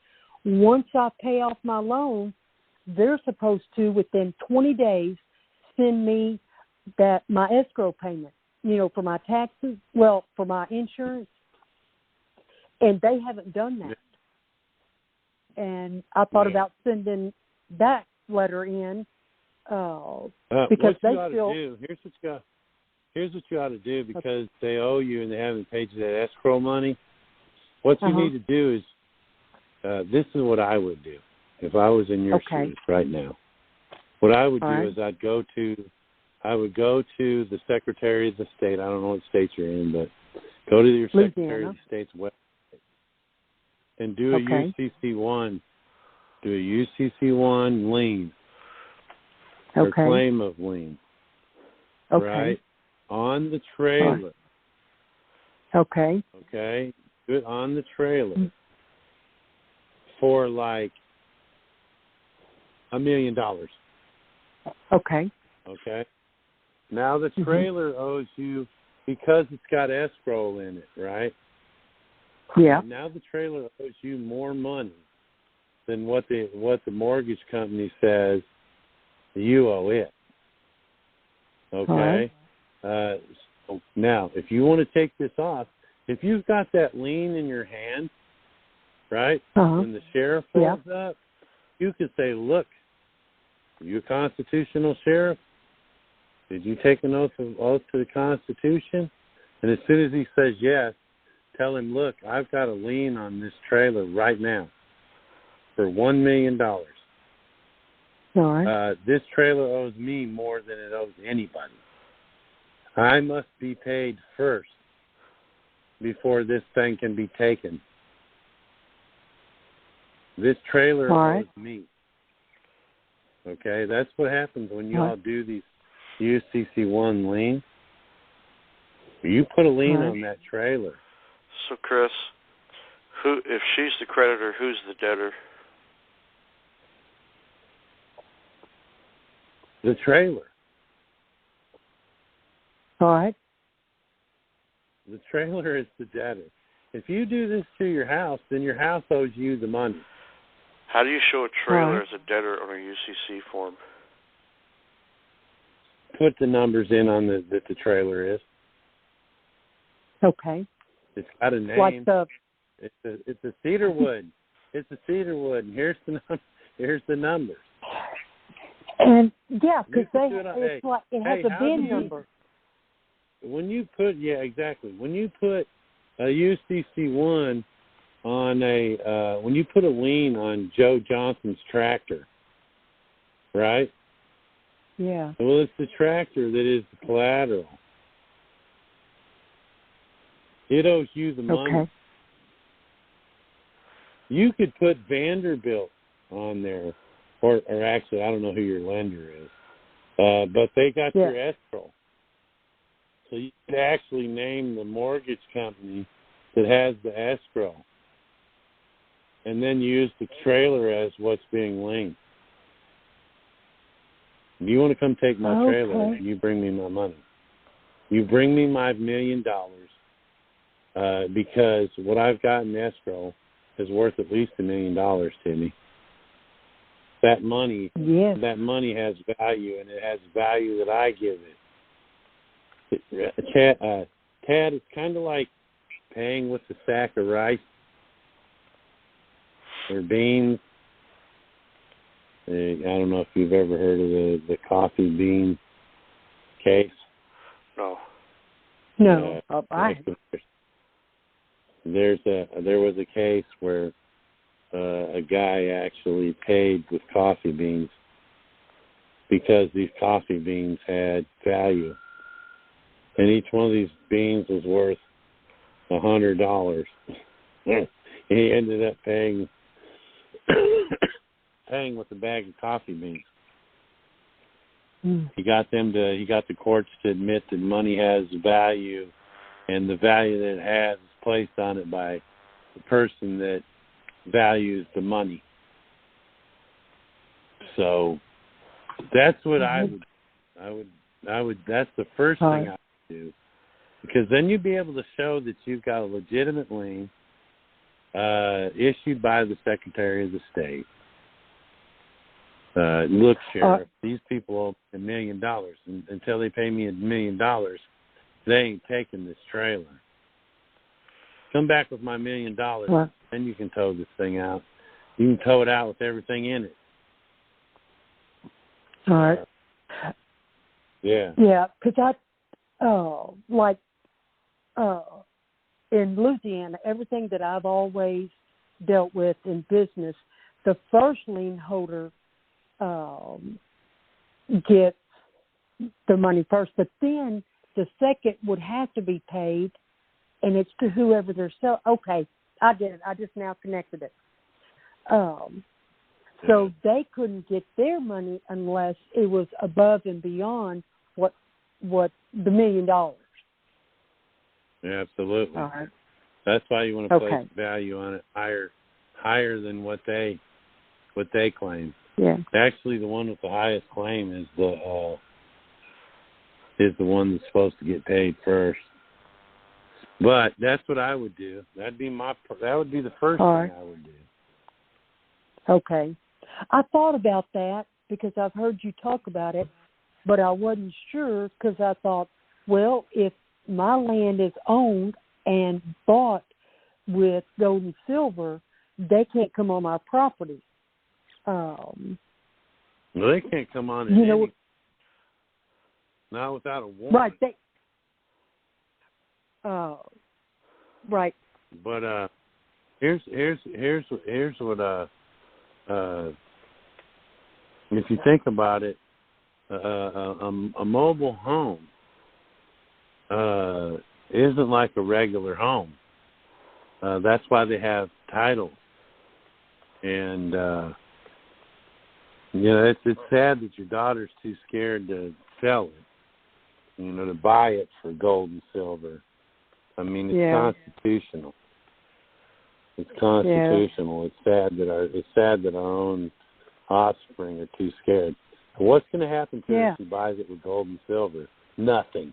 H: Once I pay off my loan, they're supposed to, within 20 days, send me my escrow payment, for my taxes, for my insurance. And they haven't done that. And I thought about sending that letter in because they still...
B: Here's what you ought to do, because they owe you and they haven't paid you that escrow money. What you need to do is, this is what I would do if I was in your shoes right now. What I would do is I would go to the Secretary of the State. I don't know what state you're in, but go to your Secretary of the State's website and do a UCC1. Do a UCC1 lien or claim of lien. Right? On the trailer.
H: Okay.
B: Do it on the trailer for like $1 million.
H: Okay.
B: Now the trailer owes you, because it's got escrow in it, right?
H: Yeah.
B: Now the trailer owes you more money than what the mortgage company says you owe it. Okay. So now, if you want to take this off, if you've got that lien in your hand, right, when the sheriff pulls up, you could say, look, are you a constitutional sheriff? Did you take an oath to the Constitution? And as soon as he says yes, tell him, look, I've got a lien on this trailer right now for $1 million. This trailer owes me more than it owes anybody. I must be paid first before this thing can be taken. This trailer owes me. Okay, that's what happens when you all do these UCC1 liens. You put a lien on that trailer.
A: So, Chris, if she's the creditor, who's the debtor?
B: The trailer.
H: All right.
B: The trailer is the debtor. If you do this to your house, then your house owes you the money.
A: How do you show a trailer as a debtor on a UCC form?
B: Put the numbers in on that the trailer is.
H: Okay.
B: It's got a name.
H: Like the.
B: It's a cedar wood. It's a cedar wood. And here's the numbers.
H: And yeah, because it's like it has a VIN number.
B: When you put when you put a UCC1 on when you put a lien on Joe Johnson's tractor, right?
H: Yeah.
B: Well, it's the tractor that is the collateral. It owes you the money.
H: Okay.
B: You could put Vanderbilt on there, or actually, I don't know who your lender is, but they got your escrow. So you could actually name the mortgage company that has the escrow, and then use the trailer as what's being linked. If you want to come take my trailer, you bring me my money. You bring me my $1 million, because what I've got in escrow is worth at least $1 million to me. That money, that money has value, and it has value that I give it. Tad, it's kind of like paying with a sack of rice or beans. I don't know if you've ever heard of the coffee bean case.
A: No.
H: No.
B: There was a case where a guy actually paid with coffee beans because these coffee beans had value. And each one of these beans was worth $100. He ended up paying with a bag of coffee beans. He got the courts to admit that money has value, and the value that it has is placed on it by the person that values the money. So that's what I would that's the first thing I would do, because then you'd be able to show that you've got a legitimate lien issued by the Secretary of the State. Look, Sheriff, these people owe $1 million. And until they pay me $1 million, they ain't taking this trailer. Come back with my $1 million, then you can tow this thing out. You can tow it out with everything in it.
H: All right.
B: Yeah.
H: Yeah, because in Louisiana, everything that I've always dealt with in business, the first lien holder gets the money first, but then the second would have to be paid, and it's to whoever they're selling. Okay, I get it. I just now connected it. So they couldn't get their money unless it was above and beyond what the $1 million.
B: Yeah, absolutely.
H: All right.
B: That's why you want to place value on it higher than what they claim.
H: Yeah.
B: Actually, the one with the highest claim is the one that's supposed to get paid first. But that's what I would do. That would be the first thing I would do.
H: Okay. I thought about that because I've heard you talk about it, but I wasn't sure because I thought, well, if my land is owned and bought with gold and silver, they can't come on my property.
B: Well, they can't come on it. Not without a warrant.
H: Right. Right.
B: But here's what if you think about it, a mobile home isn't like a regular home. That's why they have titles. And it's sad that your daughter's too scared to sell it, to buy it for gold and silver. I mean, it's constitutional. It's constitutional. Yeah. It's sad that our own offspring are too scared. What's going to happen to us if he buys it with gold and silver? Nothing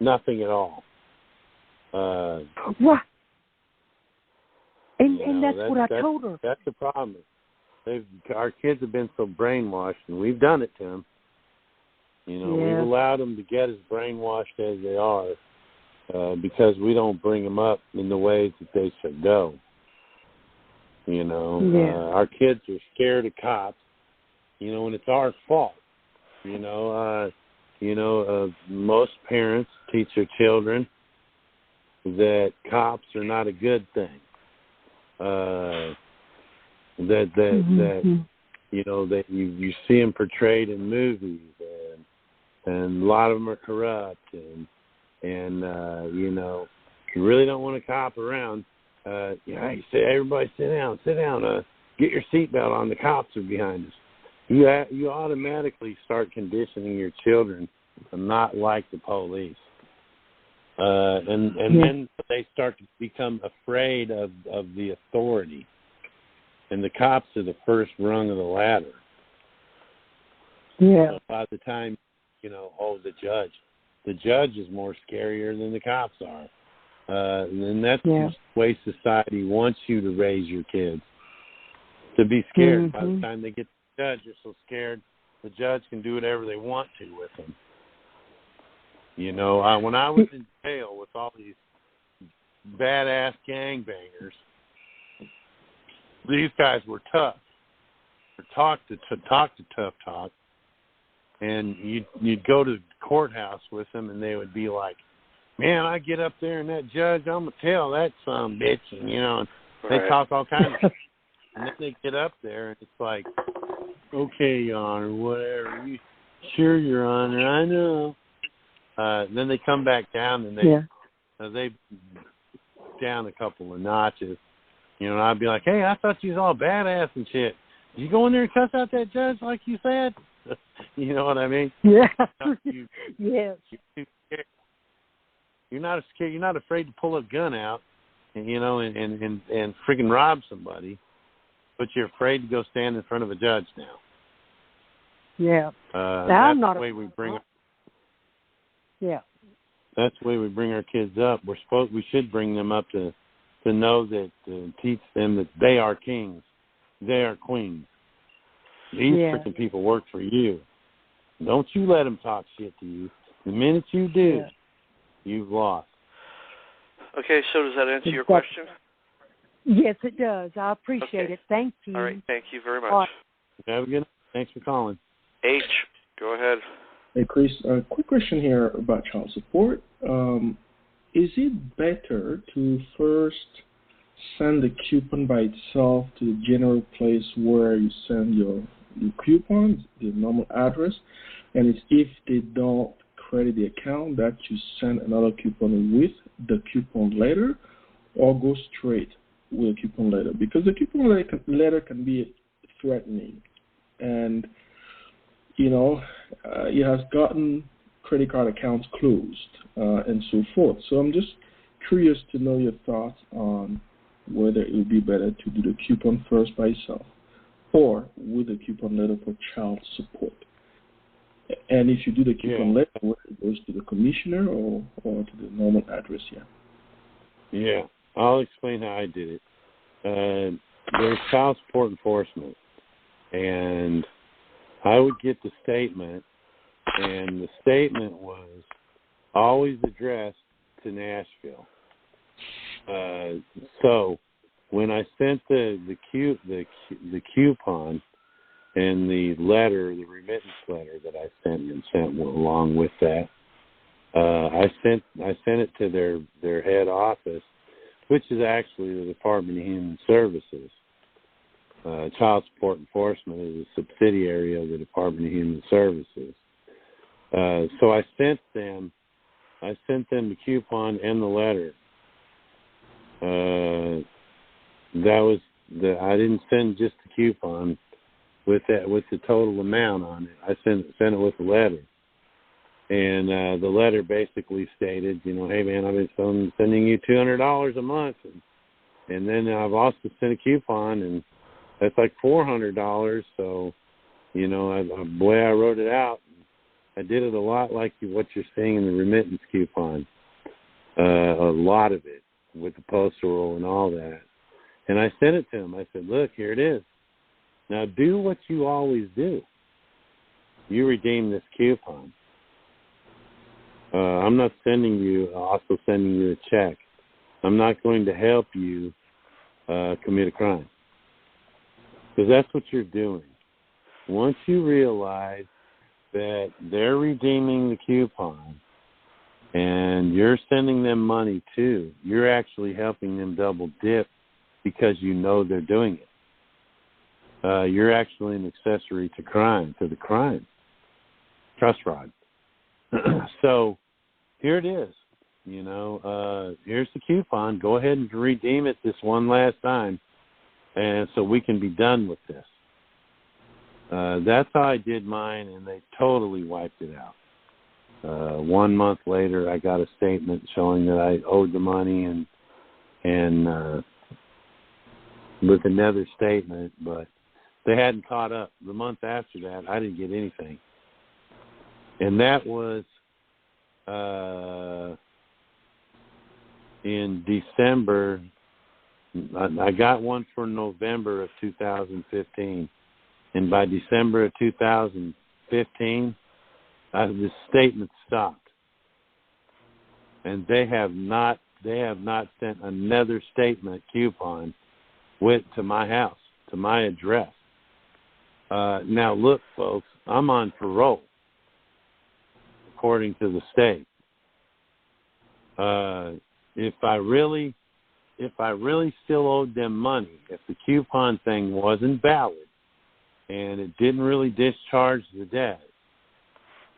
B: at all.
H: What? And that's what I told her.
B: That's the problem. Our kids have been so brainwashed, and we've done it to them. We've allowed them to get as brainwashed as they are because we don't bring them up in the ways that they should go. Our kids are scared of cops, and it's our fault. Most parents teach their children that cops are not a good thing. That you see them portrayed in movies, and a lot of them are corrupt, and you really don't want a cop around. You say, everybody sit down, get your seatbelt on, the cops are behind us. You automatically start conditioning your children to not like the police. Then they start to become afraid of the authority. And the cops are the first rung of the ladder.
H: Yeah.
B: So by the time, the judge is more scarier than the cops are. And that's the way society wants you to raise your kids, to be scared. By the time they get to the judge, you're so scared, the judge can do whatever they want to with them. When I was in jail with all these badass gangbangers, these guys were tough. Talk to tough talk, and you'd go to the courthouse with them, and they would be like, "Man, I get up there and that judge, I'm gonna tell that son bitch," and they talk all kinds of stuff. And then they get up there, and it's like, "Okay, Your Honor, whatever. Sure, Your Honor, I know." Then they come back down, and they down a couple of notches. And I'd be like, "Hey, I thought you was all badass and shit. Did you go in there and cuss out that judge like you said?" You know what I mean?
H: Yeah.
B: Yes. You're not scared. You're not afraid to pull a gun out, and freaking rob somebody, but you're afraid to go stand in front of a judge now.
H: Yeah.
B: That's the way we bring.
H: Yeah.
B: That's the way we bring our kids up. We should bring them up to know that, teach them that they are kings, they are queens. These freaking people work for you. Don't you let them talk shit to you. The minute you do, you've lost.
A: Okay, so does that answer your question?
H: Yes, it does. I appreciate it. Thank you.
A: All right, thank you very much.
H: Right.
B: Have a good night. Thanks for calling.
A: H, go ahead.
I: Hey, Chris, a quick question here about child support. Is it better to first send the coupon by itself to the general place where you send your coupon, the normal address, and it's if they don't credit the account that you send another coupon with the coupon letter, or go straight with a coupon letter? Because the coupon letter can be threatening, and it has gotten credit card accounts closed and so forth. So I'm just curious to know your thoughts on whether it would be better to do the coupon first by itself or with a coupon letter for child support. And if you do the coupon letter, whether it goes to the commissioner or to the normal address here.
B: Yeah, I'll explain how I did it. There's child support enforcement, and I would get the statement, and the statement was always addressed to Nashville. So when I sent the coupon and the letter, the remittance letter that I sent along with that, I sent it to their head office, which is actually the Department of Human Services. Child Support Enforcement is a subsidiary of the Department of Human Services. So I sent them the coupon and the letter. I didn't send just the coupon with the total amount on it. I sent it with the letter. And the letter basically stated, hey man, I've been sending you $200 a month, and And then I've also sent a coupon, and that's like $400. So, you know, the way I wrote it out, I did it a lot like what you're seeing in the remittance coupon, a lot of it with the postal roll and all that. And I sent it to him. I said, look, here it is. Now do what you always do. You redeem this coupon. I'm not sending you a check. I'm not going to help you commit a crime. Because that's what you're doing. Once you realize that they're redeeming the coupon and you're sending them money too, you're actually helping them double dip because you know they're doing it. You're actually an accessory to the crime. Trust fraud. So here it is. You know, here's the coupon. Go ahead and redeem it this one last time, and so we can be done with this. That's how I did mine, and they totally wiped it out. 1 month later, I got a statement showing that I owed the money, and with another statement, but they hadn't caught up. The month after that, I didn't get anything. And that was in December. I got one for November of 2015. And by December of 2015, the statement stopped. And they have not sent another statement coupon to my house, to my address. Now look, folks, I'm on parole, according to the state. If I really still owed them money, if the coupon thing wasn't valid and it didn't really discharge the debt,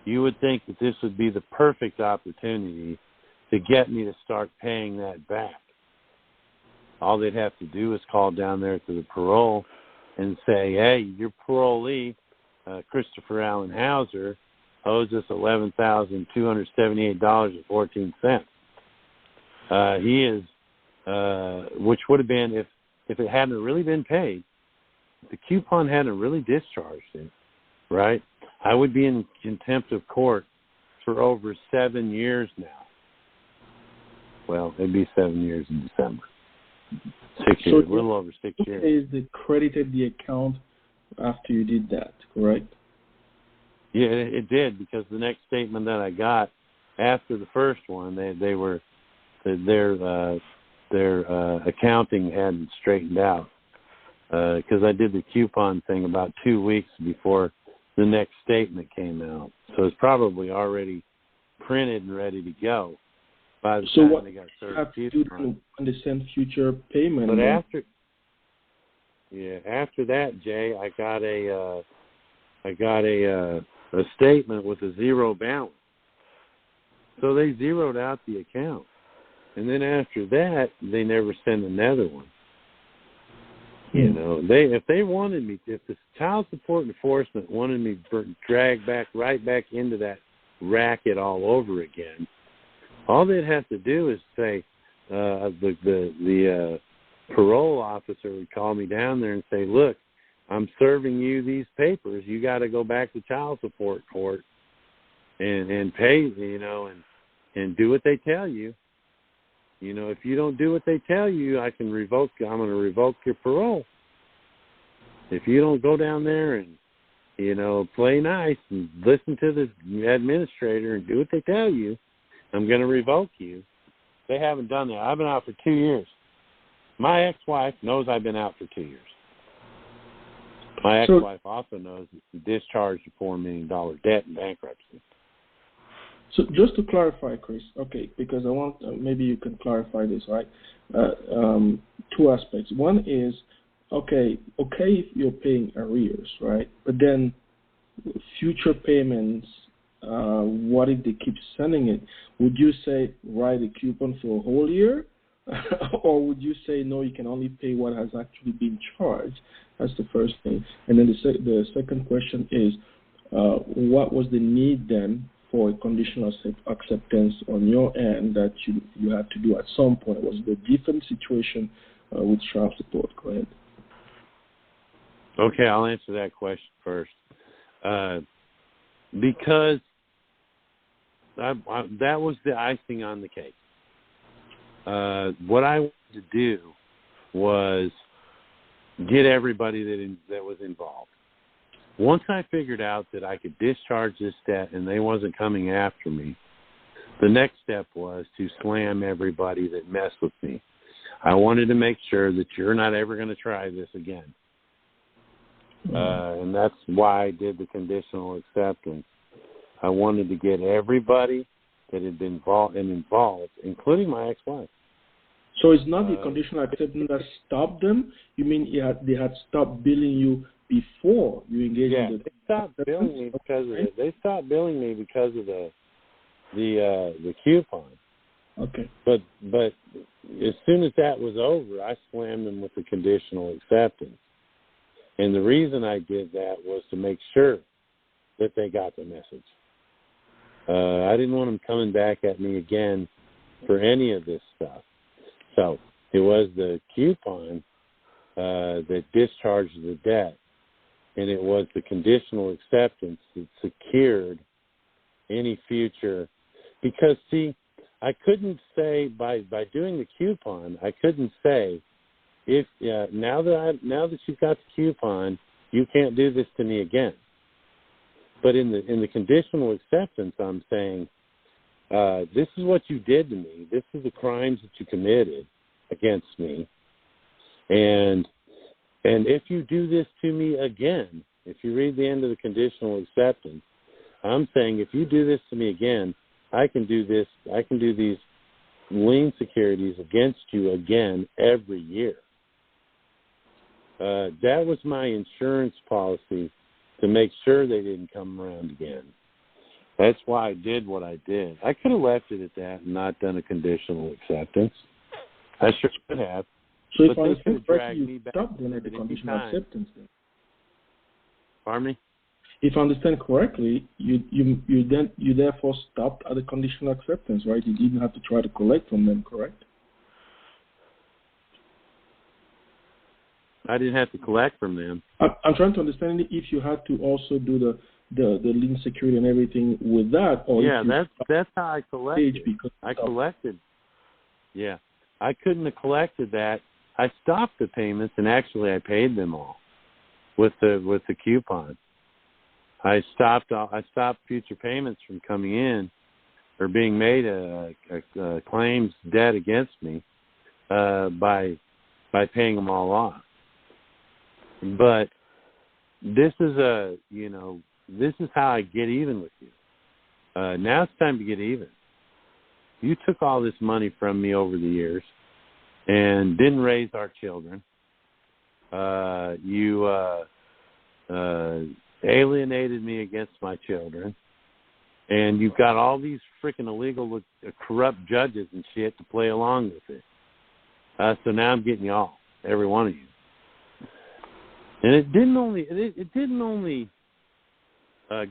B: you would think that this would be the perfect opportunity to get me to start paying that back. All they'd have to do is call down there to the parole and say, hey, your parolee, Christopher Allen Hauser, owes us $11,278.14. He is, which would have been, if it hadn't really been paid, if the coupon hadn't really discharged it, right, I would be in contempt of court for over 7 years now. Well, it'd be 7 years in December. 6 years, a little over 6 years.
I: Is they credited the account after you did that, correct?
B: Yeah, it did, because the next statement that I got after the first one, their accounting hadn't straightened out, because I did the coupon thing about 2 weeks before the next statement came out. So it's probably already printed and ready to go by the time they got started.
I: Have to do to understand future payment.
B: But after that, Jay, I got a statement with a zero balance. So they zeroed out the account. And then after that, they never sent another one. Yeah. You know, if they wanted me, if the child support enforcement wanted me dragged right back into that racket all over again, all they'd have to do is say, the parole officer would call me down there and say, look, I'm serving you these papers. You got to go back to child support court and pay, you know, and do what they tell you. You know, if you don't do what they tell you, I'm going to revoke your parole. If you don't go down there and, you know, play nice and listen to the administrator and do what they tell you, I'm going to revoke you. They haven't done that. I've been out for 2 years. My ex-wife knows I've been out for 2 years. My ex-wife also knows that she discharged a $4 million debt in bankruptcy.
I: So just to clarify, Chris, okay, because I want, maybe you can clarify this, right? 2 aspects. One is, okay if you're paying arrears, right? But then future payments, what if they keep sending it? Would you say write a coupon for a whole year? Or would you say, no, you can only pay what has actually been charged? That's the first thing. And then the second question is, what was the need then for a conditional acceptance on your end that you had to do at some point? Was it a different situation with child support? Go ahead.
B: Okay, I'll answer that question first. Because that was the icing on the cake. What I wanted to do was get everybody that was involved. Once I figured out that I could discharge this debt and they wasn't coming after me, the next step was to slam everybody that messed with me. I wanted to make sure that you're not ever going to try this again. And that's why I did the conditional acceptance. I wanted to get everybody that had been involved, including my ex-wife.
I: So it's not the conditional acceptance that stopped them? You mean they had stopped billing you before you engaged in the...
B: They stopped billing me because of it. They stopped billing me because of the coupon.
I: Okay.
B: But as soon as that was over, I slammed them with the conditional acceptance. And the reason I did that was to make sure that they got the message. I didn't want them coming back at me again for any of this stuff. So it was the coupon that discharged the debt, and it was the conditional acceptance that secured any future. Because, see, I couldn't say by doing the coupon, I couldn't say, if now that you've got the coupon, you can't do this to me again. But in the conditional acceptance, I'm saying, this is what you did to me. This is the crimes that you committed against me. And if you do this to me again, if you read the end of the conditional acceptance, I'm saying if you do this to me again, I can do this. I can do these lien securities against you again every year. That was my insurance policy to make sure they didn't come around again. That's why I did what I did. I could have left it at that and not done a conditional acceptance. I sure could have.
I: So if I understand correctly, you stopped them at the conditional acceptance then?
B: Pardon me?
I: If I understand correctly, you therefore stopped at the conditional acceptance, right? You didn't have to try to collect from them, correct?
B: I didn't have to collect from them.
I: I'm trying to understand if you had to also do the lien security and everything with that, or
B: that's how I collected. Yeah, I couldn't have collected that. I stopped the payments, and actually I paid them all with the coupon. I stopped future payments from coming in or being made a claims debt against me by paying them all off. But this is this is how I get even with you. Now it's time to get even. You took all this money from me over the years and didn't raise our children. You alienated me against my children. And you've got all these freaking illegal, corrupt judges and shit to play along with it. So now I'm getting you all, every one of you. And it didn't only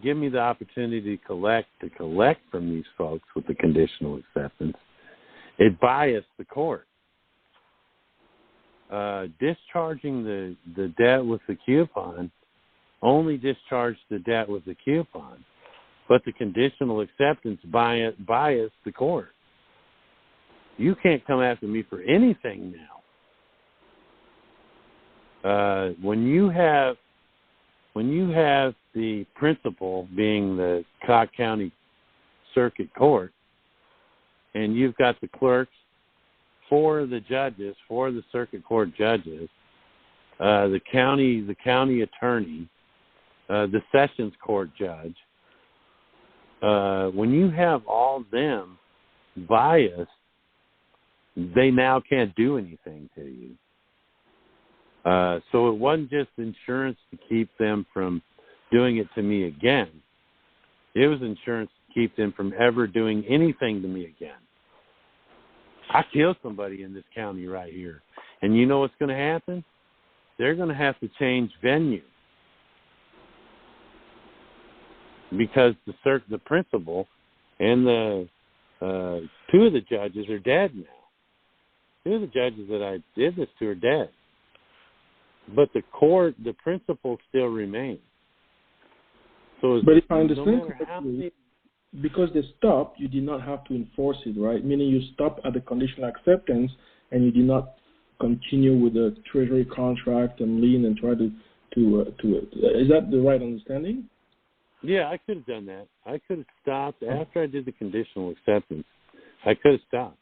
B: give me the opportunity to collect from these folks with the conditional acceptance. It biased the court. Discharging the debt with the coupon only discharged the debt with the coupon, but the conditional acceptance biased the court. You can't come after me for anything now. When you have the principal being the Cobb County Circuit Court, and you've got the clerks, four of the Circuit Court judges, the county attorney, the Sessions Court judge, when you have all them biased, they now can't do anything to you. So it wasn't just insurance to keep them from doing it to me again. It was insurance to keep them from ever doing anything to me again. I killed somebody in this county right here. And you know what's going to happen? They're going to have to change venue. Because the principal and the two of the judges are dead now. Two of the judges that I did this to are dead. But the principle still remains. So
I: but if I understand correctly, because they stopped, you did not have to enforce it, right? Meaning you stopped at the conditional acceptance and you did not continue with the Treasury contract and lien and try to is that the right understanding?
B: Yeah, I could have done that. I could have stopped after I did the conditional acceptance. I could have stopped.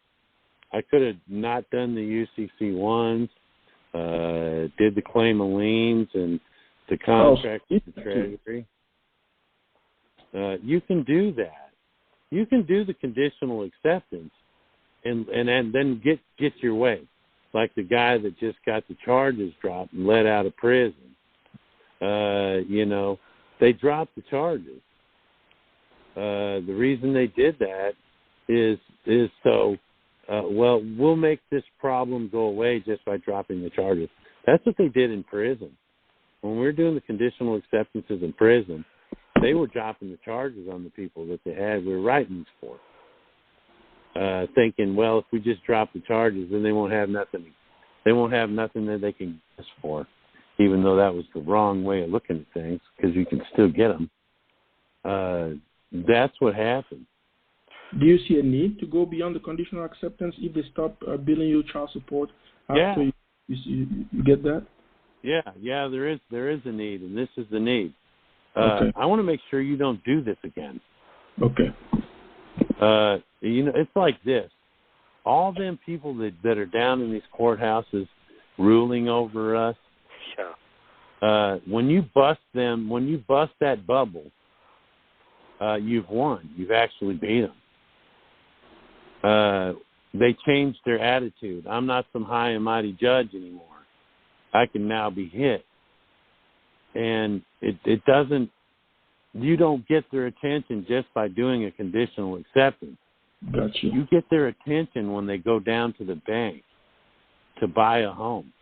B: I could have not done the UCC ones, did the claim of liens and the contract with the Treasury. You can do that. You can do the conditional acceptance and then get your way. Like the guy that just got the charges dropped and let out of prison. They dropped the charges. The reason they did that is so, we'll make this problem go away just by dropping the charges. That's what they did in prison. When we were doing the conditional acceptances in prison, they were dropping the charges on the people that we were writing for. Thinking, well, if we just drop the charges, then they won't have nothing. They won't have nothing that they can get us for, even though that was the wrong way of looking at things, because you can still get them. That's what happened.
I: Do you see a need to go beyond the conditional acceptance if they stop billing you child support after you get that?
B: Yeah, there is a need, and this is the need.
I: Okay.
B: I want to make sure you don't do this again.
I: Okay.
B: It's like this. All them people that are down in these courthouses ruling over us, when you bust that bubble, you've won. You've actually beat them. They changed their attitude. I'm not some high and mighty judge anymore. I can now be hit. And it doesn't, you don't get their attention just by doing a conditional acceptance.
I: Gotcha.
B: You get their attention when they go down to the bank to buy a home.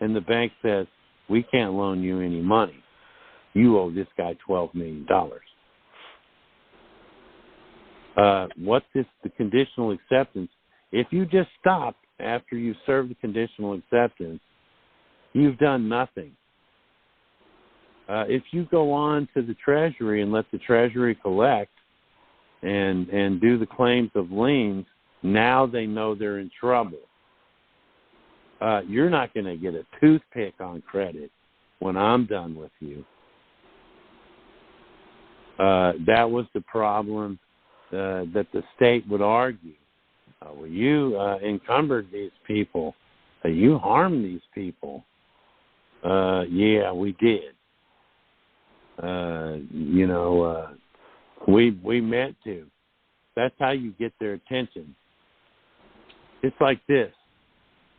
B: And the bank says, we can't loan you any money. You owe this guy $12 million. What's the conditional acceptance? If you just stop after you serve the conditional acceptance, you've done nothing. If you go on to the Treasury and let the Treasury collect and do the claims of liens, now they know they're in trouble. You're not going to get a toothpick on credit when I'm done with you. That was the problem that the state would argue. Well, you encumbered these people. You harmed these people. Yeah, we did. We meant to. That's how you get their attention. It's like this.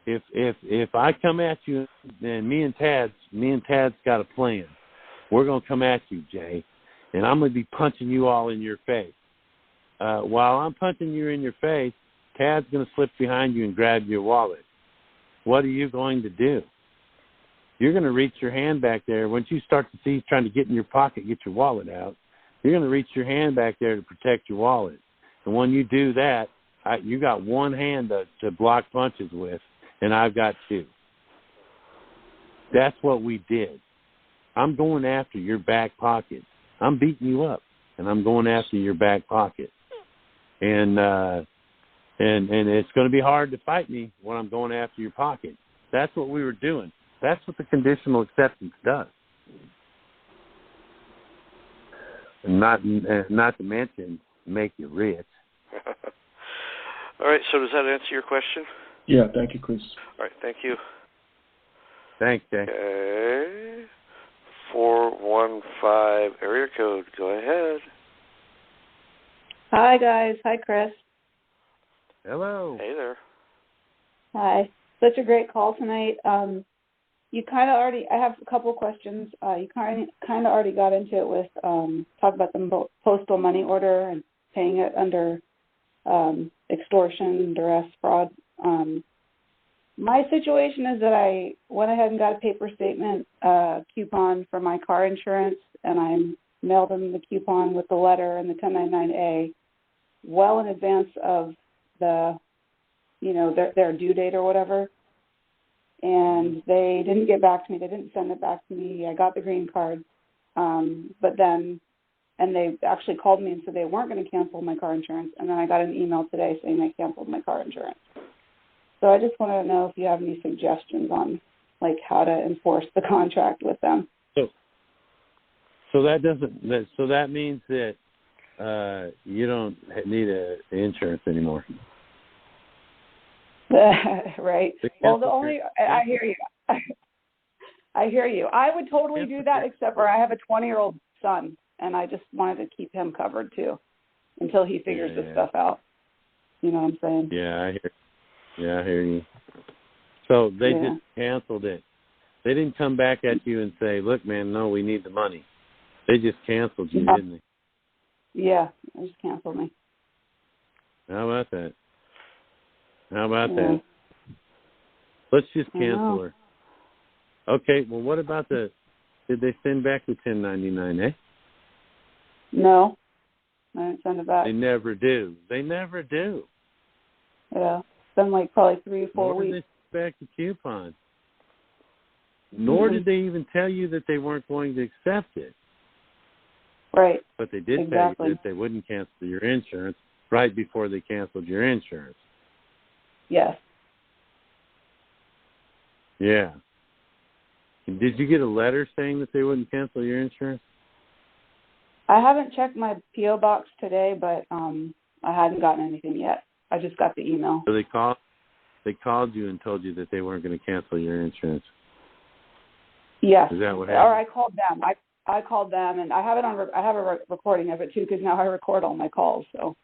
B: If I come at you and me and Tad's got a plan. We're gonna come at you, Jay, and I'm gonna be punching you all in your face. While I'm punching you in your face, Tad's gonna slip behind you and grab your wallet. What are you going to do? You're going to reach your hand back there. Once you start to see he's trying to get in your pocket, get your wallet out, you're going to reach your hand back there to protect your wallet. And when you do that, you got one hand to block punches with, and I've got two. That's what we did. I'm going after your back pocket. I'm beating you up, and I'm going after your back pocket. And it's going to be hard to fight me when I'm going after your pocket. That's what we were doing. That's what the conditional acceptance does. Not to mention make you rich.
A: All right, so does that answer your question?
I: Yeah, thank you, Chris.
A: All right, thank you.
B: Thanks, Jay.
A: Okay. 415 area code. Go ahead.
J: Hi, guys. Hi, Chris.
B: Hello.
A: Hey there.
J: Hi. Such a great call tonight. You kind of already, I have a couple questions. You kind of already got into it with, talk about the postal money order and paying it under extortion, duress, fraud. My situation is that I went ahead and got a paper statement coupon for my car insurance, and I mailed them the coupon with the letter and the 1099-A well in advance of the their due date or whatever. And they didn't get back to me. They didn't send it back to me. I got the green card. And they actually called me and said they weren't going to cancel my car insurance. And then I got an email today saying they canceled my car insurance. So I just wanted to know if you have any suggestions on, like, how to enforce the contract with them.
B: So that means that you don't need insurance anymore.
J: Right. Well, I hear you. I hear you. I would totally do that, except for I have a 20-year-old son, and I just wanted to keep him covered too until he figures this stuff out. You know what I'm saying?
B: Yeah, I hear you. So they just canceled it. They didn't come back at you and say, "Look, man, no, we need the money." They just canceled you, didn't they?
J: Yeah, they just canceled me.
B: How about that? That? Let's just cancel her. Okay, well, what about did they send back the 1099, eh?
J: No, I didn't send it back.
B: They never do.
J: Yeah, it's been like probably 3 or 4 weeks.
B: Nor did they send back the coupon. Nor did they even tell you that they weren't going to accept it.
J: Right.
B: But they did tell you that they wouldn't cancel your insurance right before they canceled your insurance.
J: Yes.
B: Yeah. Did you get a letter saying that they wouldn't cancel your insurance?
J: I haven't checked my P.O. box today, but I hadn't gotten anything yet. I just got the email.
B: So they called you and told you that they weren't going to cancel your insurance.
J: Yes.
B: Is that what happened?
J: Or I called them. I called them, and I have it on. I have a recording of it too, because now I record all my calls. So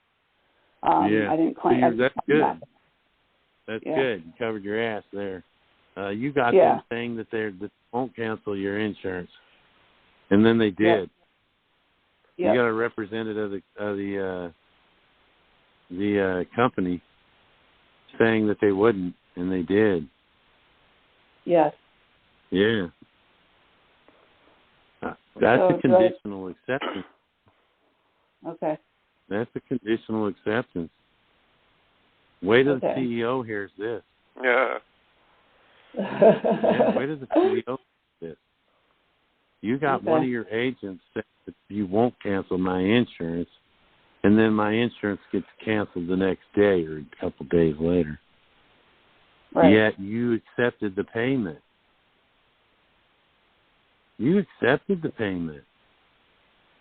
J: I didn't claim.
B: That's good. That's good. You covered your ass there. You got them saying that they won't cancel your insurance, and then they did. You got a representative of the company saying that they wouldn't, and they did.
J: Yes.
B: Yeah. That's a conditional acceptance.
J: Okay.
B: That's a conditional acceptance. Wait till the CEO hears this.
A: Yeah.
B: Wait till the CEO hears this. You got one of your agents saying that you won't cancel my insurance, and then my insurance gets canceled the next day or a couple days later. Right. Yet you accepted the payment. You accepted the payment.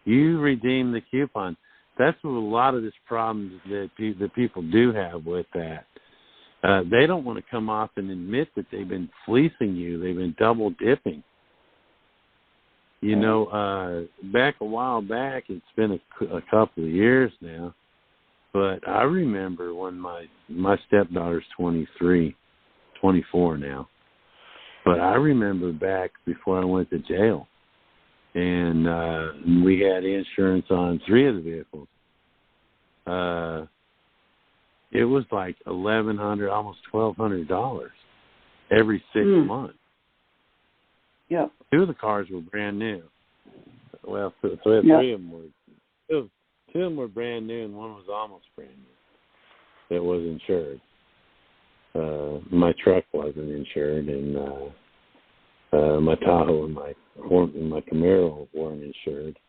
B: You redeemed the coupon. That's what a lot of this problem that people do have with that. They don't want to come off and admit that they've been fleecing you. They've been double dipping. You know, back a while back, it's been a couple of years now, but I remember when my stepdaughter's 24 now. But I remember back before I went to jail, and we had insurance on 3 of the vehicles. It was like $1,100, almost $1,200 every 6 months.
J: Yep.
B: 2 of the cars were brand new. Well, so 3 of them were. 2 of them were brand new, and 1 was almost brand new. That was insured. My truck wasn't insured, and my Tahoe and my Camaro weren't insured.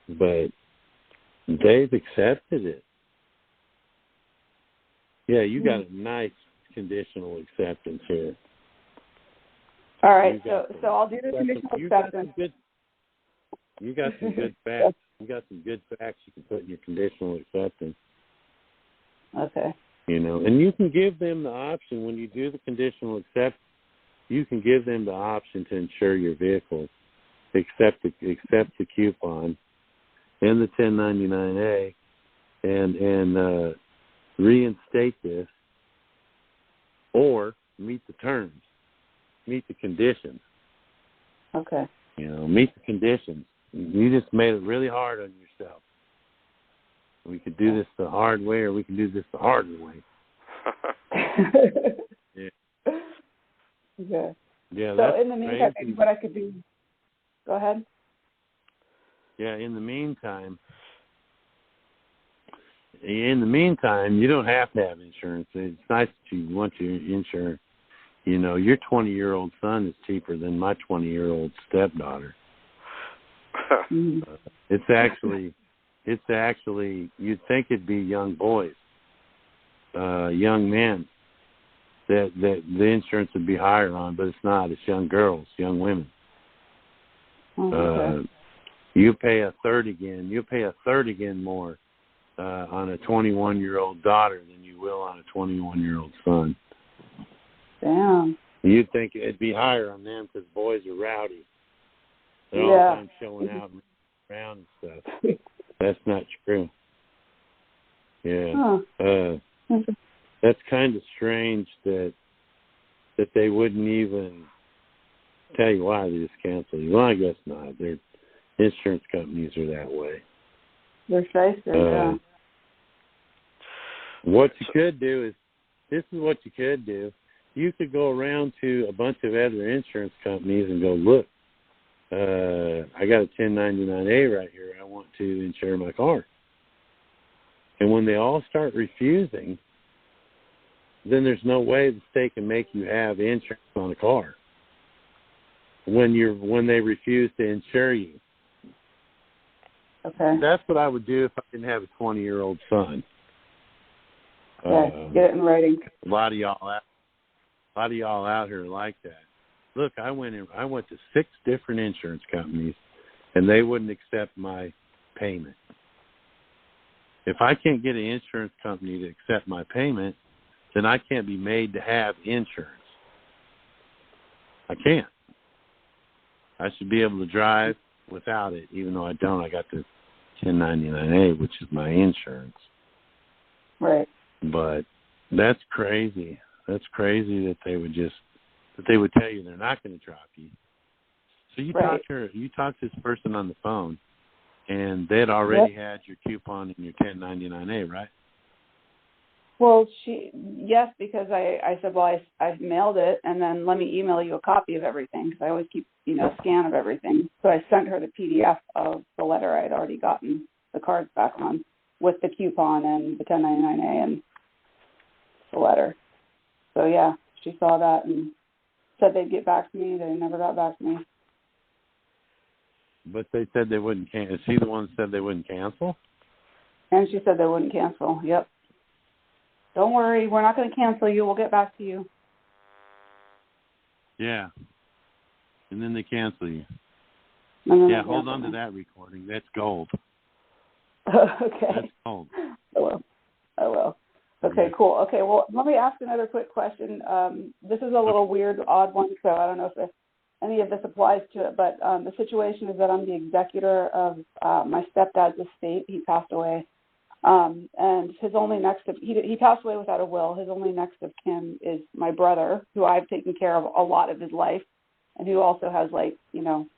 B: But they've accepted it. Yeah, you got a nice conditional acceptance here.
J: All right, so I'll do the conditional acceptance.
B: You got some good facts. You got some good facts you can put in your conditional acceptance.
J: Okay.
B: You know, and you can give them the option when you do the conditional acceptance. You can give them the option to insure your vehicle, accept the coupon, and the 1099A, and reinstate this, or meet the terms, meet the conditions.
J: Okay.
B: You know, meet the conditions. You just made it really hard on yourself. We could do this the hard way, or we can do this the harder way. Yeah.
J: Okay.
B: Yeah.
J: So in the meantime, maybe what I could do. Go ahead.
B: Yeah. In the meantime, in the meantime, you don't have to have insurance. It's nice that you want to insure. You know, your 20-year-old son is cheaper than my 20-year-old stepdaughter. It's actually, you'd think it'd be young boys, young men that the insurance would be higher on, but it's not. It's young girls, young women. You pay a third again more on a 21-year-old daughter than you will on a 21-year-old son.
J: Damn.
B: You'd think it'd be higher on them because boys are rowdy. They're all the time showing out and around and stuff. That's not true. Yeah. That's kind of strange that they wouldn't even tell you why they just cancel you. Well, I guess not. Their insurance companies are that way.
J: They're shysters,
B: What you could do is, this is what you could do. You could go around to a bunch of other insurance companies and go, look, I got a 1099-A right here. I want to insure my car. And when they all start refusing, then there's no way the state can make you have insurance on a car when they refuse to insure you.
J: Okay.
B: That's what I would do if I didn't have a 20-year-old son.
J: Get it in writing.
B: A lot of y'all out here like that. Look, I went to 6 different insurance companies, and they wouldn't accept my payment. If I can't get an insurance company to accept my payment, then I can't be made to have insurance. I can't. I should be able to drive without it, even though I don't. I got the 1099-A, which is my insurance.
J: Right.
B: But that's crazy. That's crazy that they would tell you they're not going to drop you. So you talk to this person on the phone, and they'd already had your coupon and your 1099-A, right?
J: Well, yes, because I said, well, I mailed it, and then let me email you a copy of everything, because I always keep, a scan of everything. So I sent her the PDF of the letter I had already gotten the cards back on with the coupon and the 1099-A and the letter. So, yeah, she saw that and said they'd get back to me. They never got back to me.
B: But they said they wouldn't cancel. Is she the one that said they wouldn't cancel?
J: And she said they wouldn't cancel. Yep. Don't worry, we're not going to cancel you. We'll get back to you.
B: Yeah. And then they cancel you.
J: Yeah,
B: hold on to that recording. That's gold.
J: Okay.
B: That's gold.
J: I will. Okay, cool. Okay, well, let me ask another quick question. This is a little weird, odd one, so I don't know if any of this applies to it, but the situation is that I'm the executor of my stepdad's estate. He passed away. And his only next of he passed away without a will. His only next of kin is my brother, who I've taken care of a lot of his life, and who also has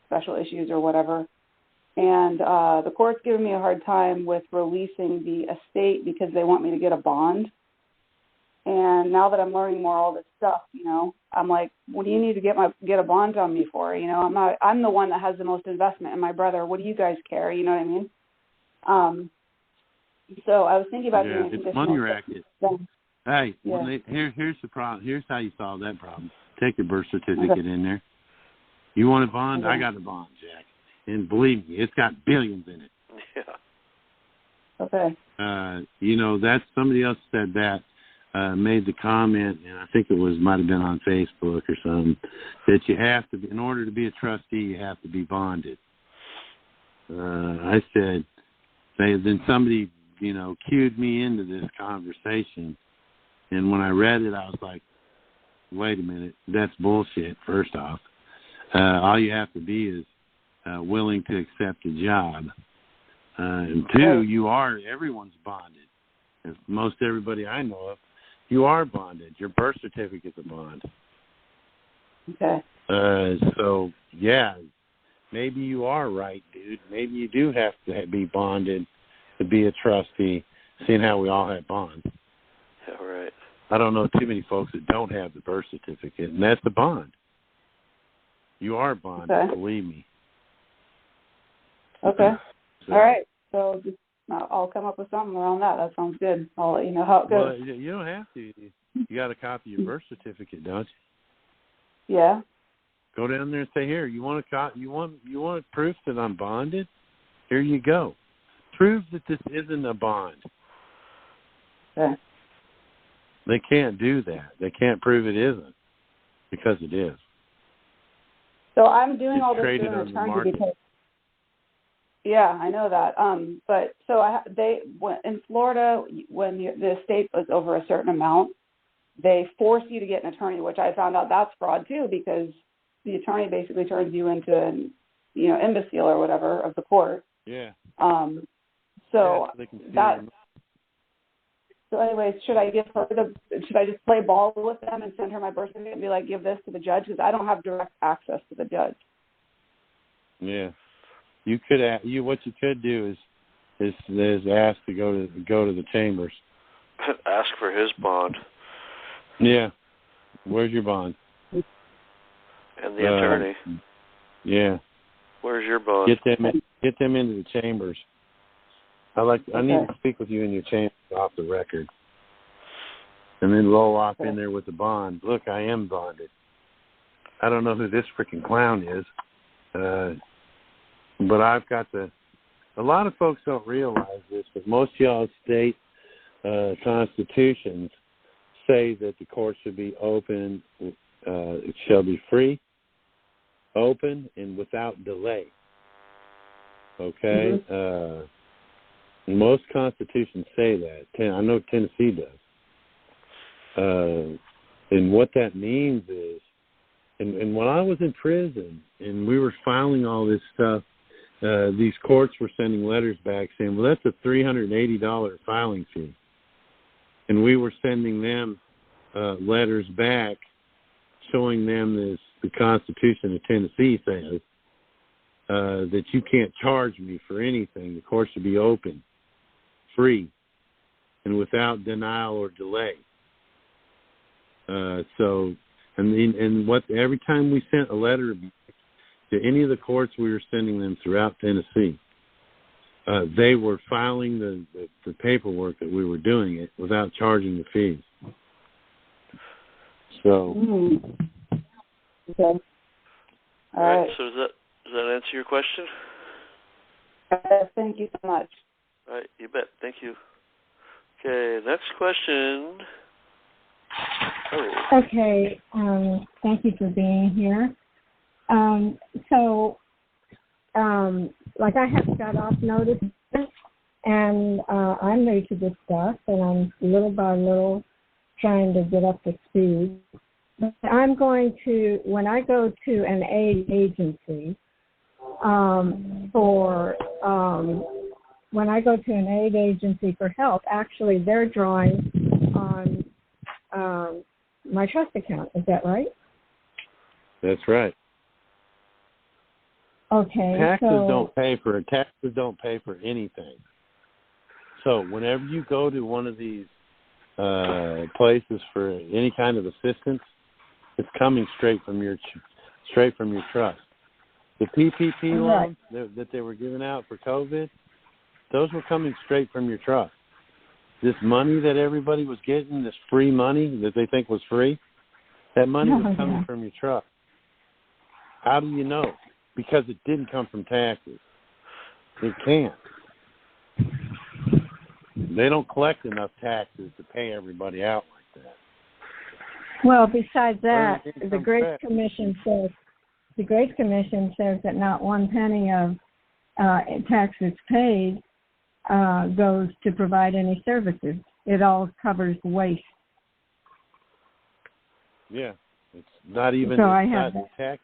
J: special issues or whatever. And the court's given me a hard time with releasing the estate because they want me to get a bond. And now that I'm learning more all this stuff, I'm like, what do you need to get a bond on me for? I'm the one that has the most investment in my brother. What do you guys care? You know what I mean? So I was thinking about doing a conditional.
B: It's money racket. Hey, here's the problem. Here's how you solve that problem. Take your birth certificate in there. You want a bond? I got a bond, Jack. And believe me, it's got billions in it.
J: Yeah. Okay.
B: That's somebody else said that, made the comment, and I think might have been on Facebook or something, that you have to, in order to be a trustee, you have to be bonded. I said, then somebody, cued me into this conversation, and when I read it, I was like, wait a minute, that's bullshit, first off. All you have to be is willing to accept a job. And 2, everyone's bonded. Most everybody I know of, you are bonded. Your birth certificate's a bond.
J: Okay.
B: So, maybe you are right, dude. Maybe you do have to be bonded to be a trustee, seeing how we all have bonds.
A: Yeah, right.
B: I don't know too many folks that don't have the birth certificate, and that's the bond. You are bonded, believe me.
J: Okay.
B: So,
J: all right. So just I'll come up with something around that. That sounds good. I'll let you know how it goes.
B: Well, you don't have to. You got a copy of your birth certificate, don't you?
J: Yeah.
B: Go down there and say, "Here, you want proof that I'm bonded? Here you go. Prove that this isn't a bond."
J: Okay.
B: They can't do that. They can't prove it isn't because it is.
J: So I'm doing
B: it's
J: all this
B: traded
J: through an
B: on the
J: attorney
B: market.
J: because. Yeah, I know that. But so in Florida, when the estate was over a certain amount, they force you to get an attorney, which I found out that's fraud too, because the attorney basically turns you into an, imbecile or whatever of the court.
B: Yeah.
J: So
B: they can see
J: that.
B: them.
J: So anyways, should I just play ball with them and send her my birth certificate and be like, give this to the judge? Because I don't have direct access to the judge.
B: Yeah. You could what you could do is ask to go to the chambers.
A: Ask for his bond.
B: Yeah. Where's your bond?
A: And the attorney.
B: Yeah.
A: Where's your bond?
B: Get them into the chambers. I need to speak with you in your chambers off the record. And then roll off in there with the bond. Look, I am bonded. I don't know who this freaking clown is. But I've got a lot of folks don't realize this, but most of y'all's state constitutions say that the court should be open, it shall be free, open, and without delay. Okay?
J: Mm-hmm.
B: Most constitutions say that. I know Tennessee does. And what that means is, and when I was in prison and we were filing all this stuff, these courts were sending letters back saying, well, that's a $380 filing fee. And we were sending them letters back showing them the Constitution of Tennessee says that you can't charge me for anything. The court should be open, free, and without denial or delay. Every time we sent a letter to any of the courts we were sending them throughout Tennessee, they were filing the paperwork that we were doing it without charging the fees. So.
J: Okay. All right.
A: So does that answer your question?
J: Thank you so much.
A: All right, you bet. Thank you. Okay, next question. Oh.
K: Okay, thank you for being here. I have shut off notice, and I'm ready to discuss, and I'm little by little trying to get up to speed. But I'm going to, when I go to an aid agency when I go to an aid agency for help, actually they're drawing on my trust account. Is that right?
B: That's right.
K: Okay.
B: Taxes don't pay for anything. So whenever you go to one of these places for any kind of assistance, it's coming straight from your trust. The PPP loans that they were giving out for COVID, those were coming straight from your trust. This money that everybody was getting, this free money that they think was free, that money was coming from your trust. How do you know? Because it didn't come from taxes. It can't. They don't collect enough taxes to pay everybody out like that.
K: Well, besides that, the Grace Commission says that not one penny of taxes paid goes to provide any services. It all covers waste.
B: Yeah, it's not even.
K: So I have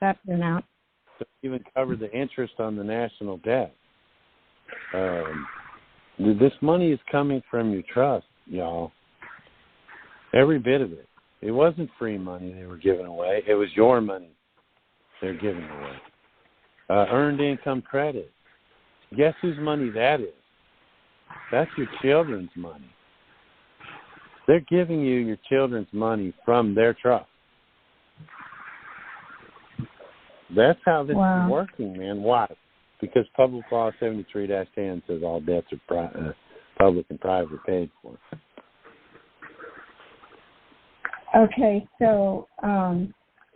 K: that been out.
B: Doesn't even cover the interest on the national debt. This money is coming from your trust, y'all. Every bit of it. It wasn't free money they were giving away. It was your money they're giving away. Earned income credit. Guess whose money that is? That's your children's money. They're giving you your children's money from their trust. That's how this is working, man. Why? because Public Law 73-10 says all debts are public and private are paid for.
K: Okay, so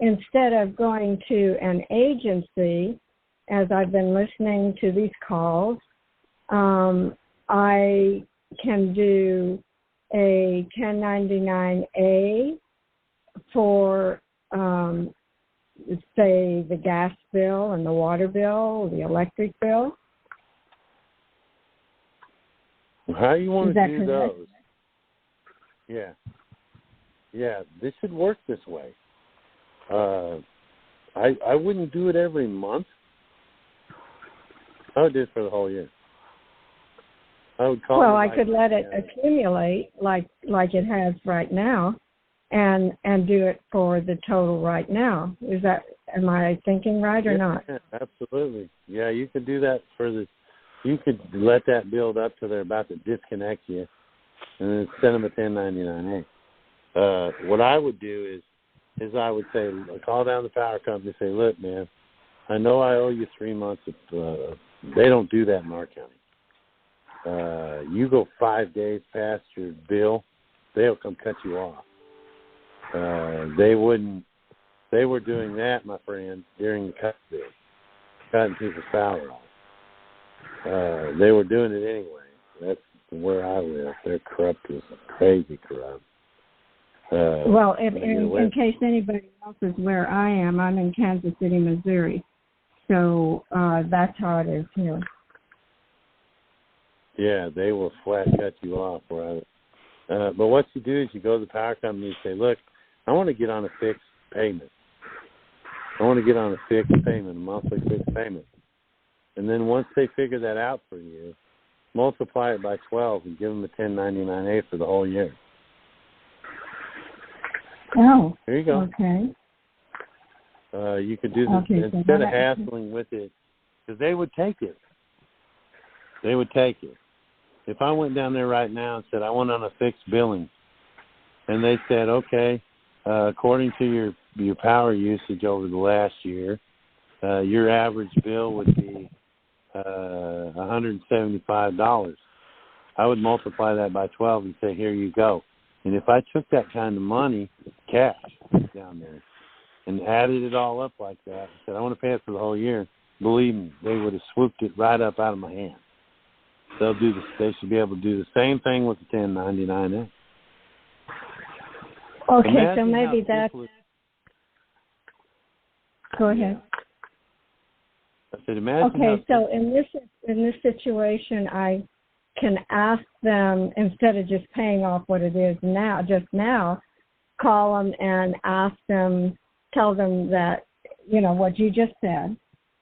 K: instead of going to an agency, as I've been listening to these calls, I can do a 1099-A for, say, the gas bill and the water bill, the electric bill.
B: How you want to do
K: correct?
B: those? Yeah, this should work this way. I wouldn't do it every month. I would do it for the whole year. I would call.
K: Well, I could let it accumulate like it has right now, and do it for the total right now. Am I thinking right or not?
B: Yeah, absolutely. Yeah, you could do that you could let that build up till they're about to disconnect you, and then send them a 1099-A. What I would do is I would say, call down the power company and say, look, man, I know I owe you 3 months of, they don't do that in our county. You go 5 days past your bill, they'll come cut you off. They were doing that, my friend, during the cut bill, cutting people's salary off. They were doing it anyway. That's where I live. They're corrupt as crazy corrupt.
K: Well, in case anybody else is where I am, I'm in Kansas City, Missouri. So that's how it is here.
B: Yeah, they will flat cut you off. But what you do is you go to the power company and say, look, I want to get on a fixed payment. I want to get on a fixed payment, a monthly fixed payment. And then once they figure that out for you, multiply it by 12 and give them a 1099-A for the whole year.
K: Oh,
B: there you go.
K: Okay.
B: You could do this instead of hassling with it, because they would take it. They would take it. If I went down there right now and said I want on a fixed billing, and they said, okay, according to your power usage over the last year, your average bill would be $175. I would multiply that by 12 and say, here you go. And if I took that kind of money, cash, down there, and added it all up like that, and said, I want to pay it for the whole year, believe me, they would have swooped it right up out of my hand. They should be able to do the same thing with the 1099-A.
K: Okay, so maybe that's... Go ahead.
B: I said, imagine.
K: Okay, so in this situation, I can ask them, instead of just paying off what it is now, call them and ask them, tell them that, what you just said,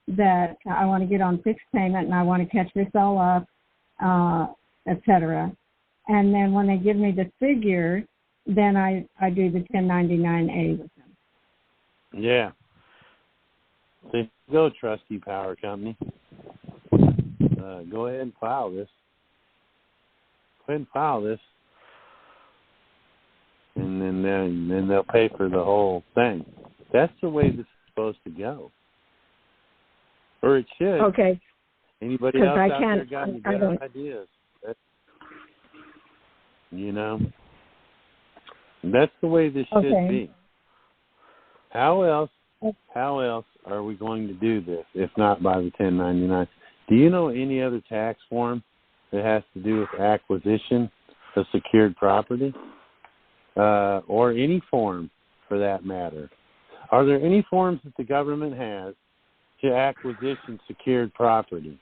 K: that I want to get on fixed payment and I want to catch this all up, et cetera. And then when they give me the figure, then I do the 1099-A with them.
B: Yeah. There you go, Trustee Power Company. Go ahead and file this. And then they'll pay for the whole thing. That's the way this is supposed to go. Or it should.
K: Okay.
B: Anybody else out there got any better ideas? That's the way this should be. How else are we going to do this if not by the 1099? Do you know any other tax form that has to do with acquisition of secured property? Or any form for that matter? Are there any forms that the government has to acquisition secured property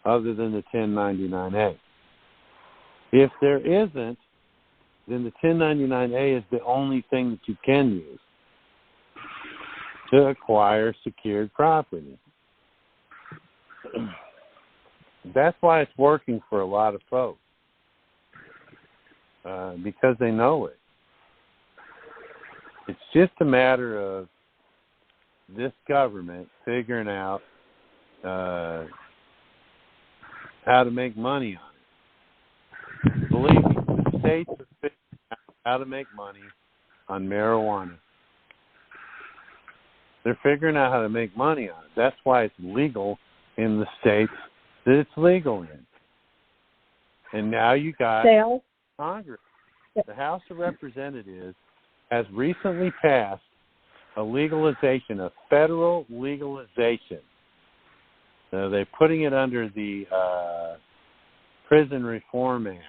B: other than the 1099-A? If there isn't, then the 1099-A is the only thing that you can use to acquire secured property. That's why it's working for a lot of folks, because they know it. It's just a matter of this government figuring out how to make money on it. Believe me, the states are figuring out how to make money on marijuana. They're figuring out how to make money on it. That's why it's legal in the states that it's legal in. And now you got
K: Sales?
B: Congress. The House of Representatives has recently passed a legalization, a federal legalization. They're putting it under the Prison Reform Act,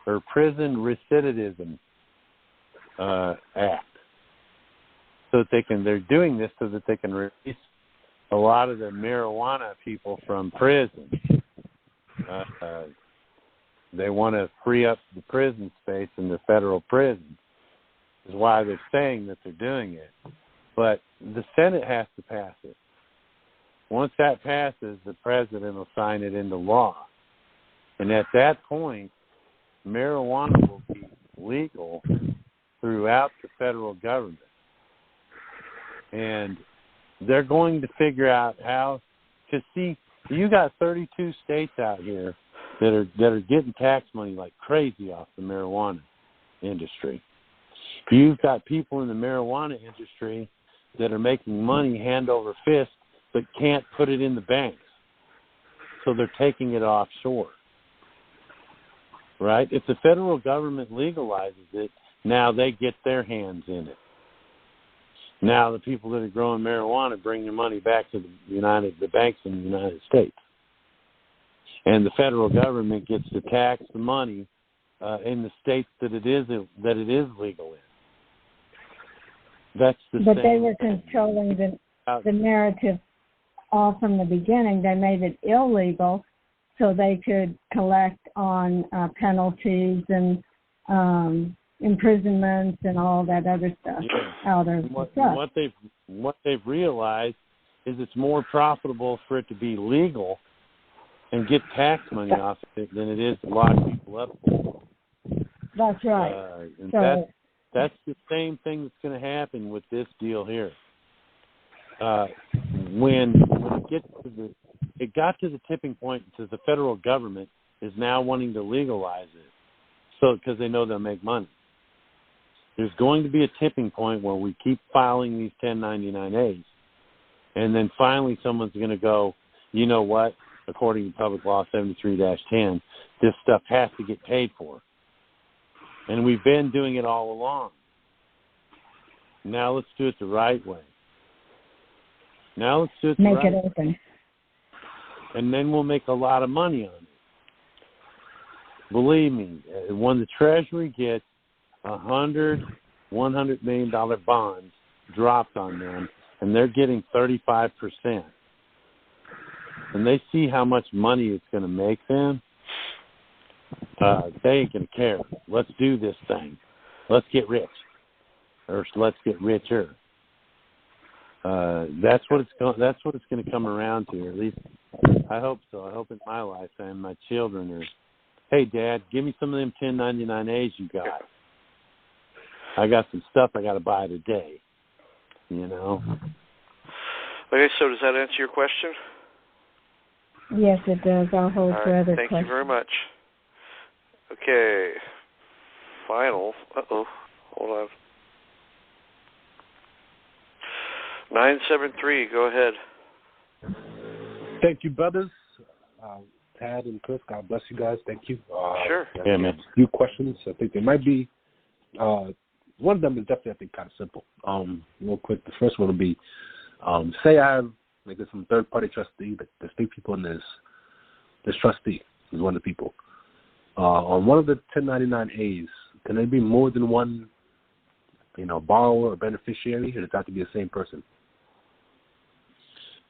B: or Prison Recidivism Act. So that they're doing this so that they can release a lot of the marijuana people from prison. They want to free up the prison space in the federal prisons, is why they're saying that they're doing it. But the Senate has to pass it. Once that passes, the president will sign it into law. And at that point, marijuana will be legal throughout the federal government. And they're going to figure out how to see. You got 32 states out here that are getting tax money like crazy off the marijuana industry. You've got people in the marijuana industry that are making money hand over fist but can't put it in the banks. So they're taking it offshore. Right? If the federal government legalizes it, now they get their hands in it. Now the people that are growing marijuana bring their money back to the banks in the United States. And the federal government gets to tax the money in the states that it is legal in. That's the
K: But
B: same.
K: they were controlling the narrative all from the beginning. They made it illegal so they could collect on penalties and imprisonments and all that other stuff out of the stuff.
B: What they've realized is it's more profitable for it to be legal and get tax money off of it than it is to lock people up.
K: That's right.
B: And that's the same thing that's going to happen with this deal here. When it got to the tipping point because the federal government is now wanting to legalize it, so because they know they'll make money. There's going to be a tipping point where we keep filing these 1099-As, and then finally someone's going to go, you know what, according to Public Law 73-10, this stuff has to get paid for. And we've been doing it all along. Now let's do it the right way. Make it
K: open.
B: And then we'll make a lot of money on it. Believe me, when the Treasury gets $100 million bonds dropped on them, and they're getting 35%, and they see how much money it's going to make them, they ain't going to care. Let's do this thing. Let's get rich, or let's get richer. That's what it's going to come around to. Or at least I hope so. I hope in my lifetime my children are, hey, Dad, give me some of them 1099-As you got. I got some stuff I got to buy today. You know.
A: Okay, so does that answer your question?
K: Yes, it does. I'll hold for other
A: questions. Thank you very much. Okay. Final. Hold on. 973, go ahead.
L: Thank you, brothers. Tad and Chris, God bless you guys. Thank you.
A: Sure.
B: Yeah, man.
L: A few questions. I think there might be, one of them is definitely, I think, kind of simple. Real quick, the first one will be, say I have, like, there's some third-party trustee, there's 3 people in this trustee is one of the people. On one of the 1099-As, can there be more than one, borrower or beneficiary, or does it have to be the same person?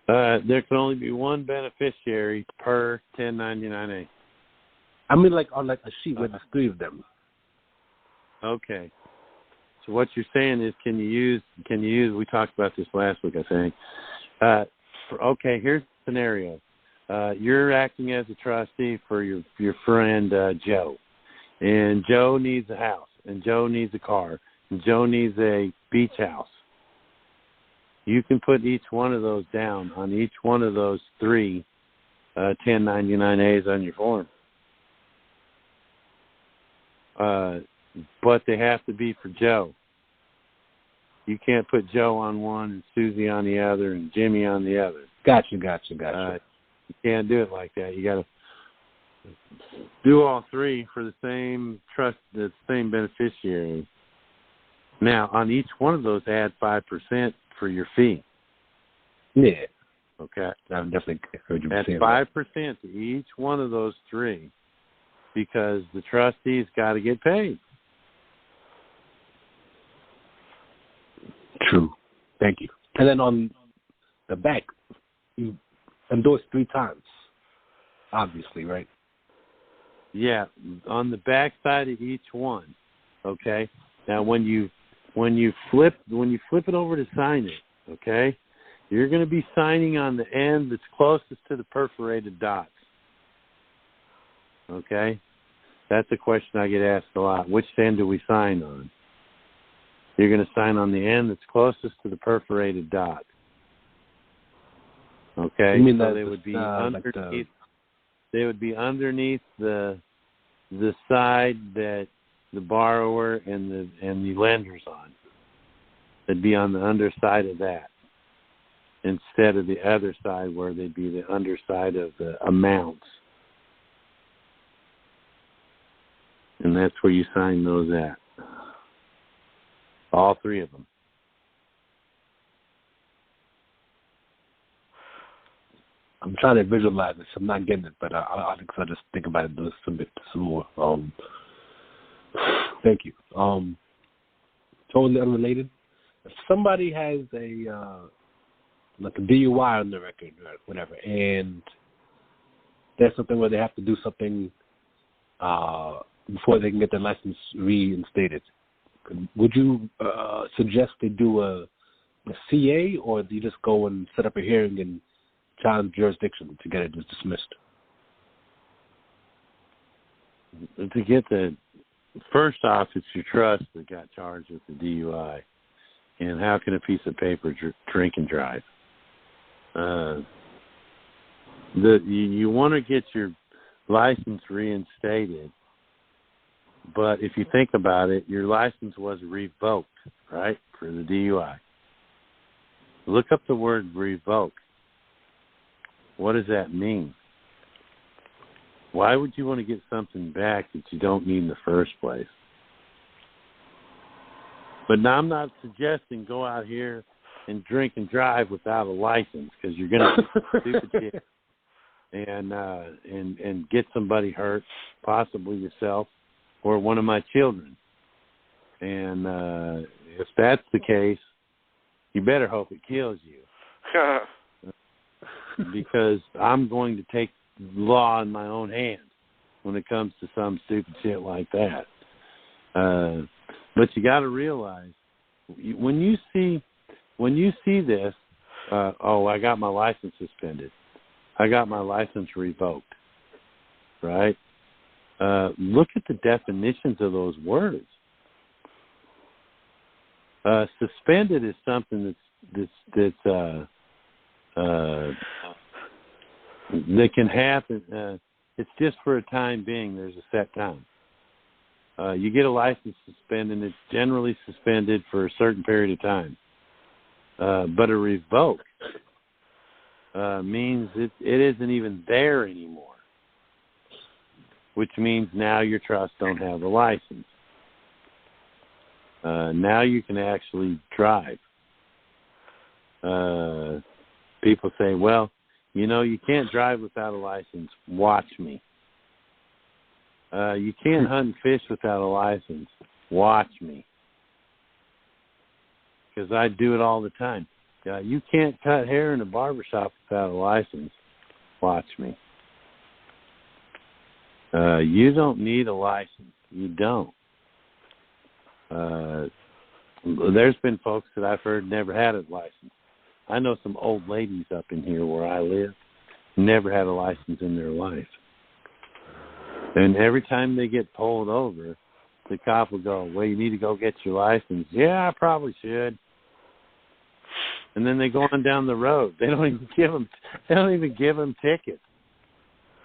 B: There can only be one beneficiary per 1099-A.
L: I mean, like on like a sheet where there's 3 of them.
B: Okay. So what you're saying is, can you use? We talked about this last week, I think. Okay, here's the scenario. You're acting as a trustee for your friend Joe, and Joe needs a house, and Joe needs a car, and Joe needs a beach house. You can put each one of those down on each one of those 3 1099-As on your form. But they have to be for Joe. You can't put Joe on one and Susie on the other and Jimmy on the other.
L: Gotcha.
B: You can't do it like that. You got to do all three for the same trust, the same beneficiary. Now, on each one of those, add 5% for your fee.
L: Yeah.
B: Okay.
L: I've definitely heard you
B: Add
L: say
B: 5% to each one of those three, because the trustees got to get paid.
L: True. Thank you. And then on the back, you endorse 3 times, obviously, right?
B: Yeah, on the back side of each one. Okay. Now, when you flip it over to sign it, okay, you're going to be signing on the end that's closest to the perforated dots. Okay, that's a question I get asked a lot. Which end do we sign on? You're going to sign on the end that's closest to the perforated dot. Okay,
L: you mean
B: so they would be underneath. They would be underneath the side that the borrower and the lender's on. They'd be on the underside of that, instead of the other side where they'd be the underside of the amounts. And that's where you sign those at. All 3 of them.
L: I'm trying to visualize this. I'm not getting it, but I'll just think about it some more. Thank you. Totally unrelated. If somebody has like a DUI on the record or whatever, and there's something where they have to do something before they can get their license reinstated, would you suggest they do a CA, or do you just go and set up a hearing and challenge jurisdiction to get it dismissed?
B: To get first off, it's your trust that got charged with the DUI. And how can a piece of paper drink and drive? You want to get your license reinstated, but if you think about it, your license was revoked, right, for the DUI. Look up the word revoke. What does that mean? Why would you want to get something back that you don't need in the first place? But now I'm not suggesting go out here and drink and drive without a license, because you're going to do stupid shit and get somebody hurt, possibly yourself or one of my children. And if that's the case, you better hope it kills you. Because I'm going to take the law in my own hands when it comes to some stupid shit like that. But you got to realize, when you see this, I got my license suspended, I got my license revoked, right? Look at the definitions of those words. Suspended is something that can happen. It's just for a time being. There's a set time. You get a license suspended, and it's generally suspended for a certain period of time. But a revoke means it isn't even there anymore, which means now your trust don't have a license. Now you can actually drive. People say, well, you can't drive without a license. Watch me. You can't hunt and fish without a license. Watch me. Because I do it all the time. You can't cut hair in a barbershop without a license. Watch me. You don't need a license. You don't. There's been folks that I've heard never had a license. I know some old ladies up in here where I live, never had a license in their life. And every time they get pulled over, the cop will go, well, you need to go get your license. Yeah, I probably should. And then they go on down the road. They don't even give them tickets.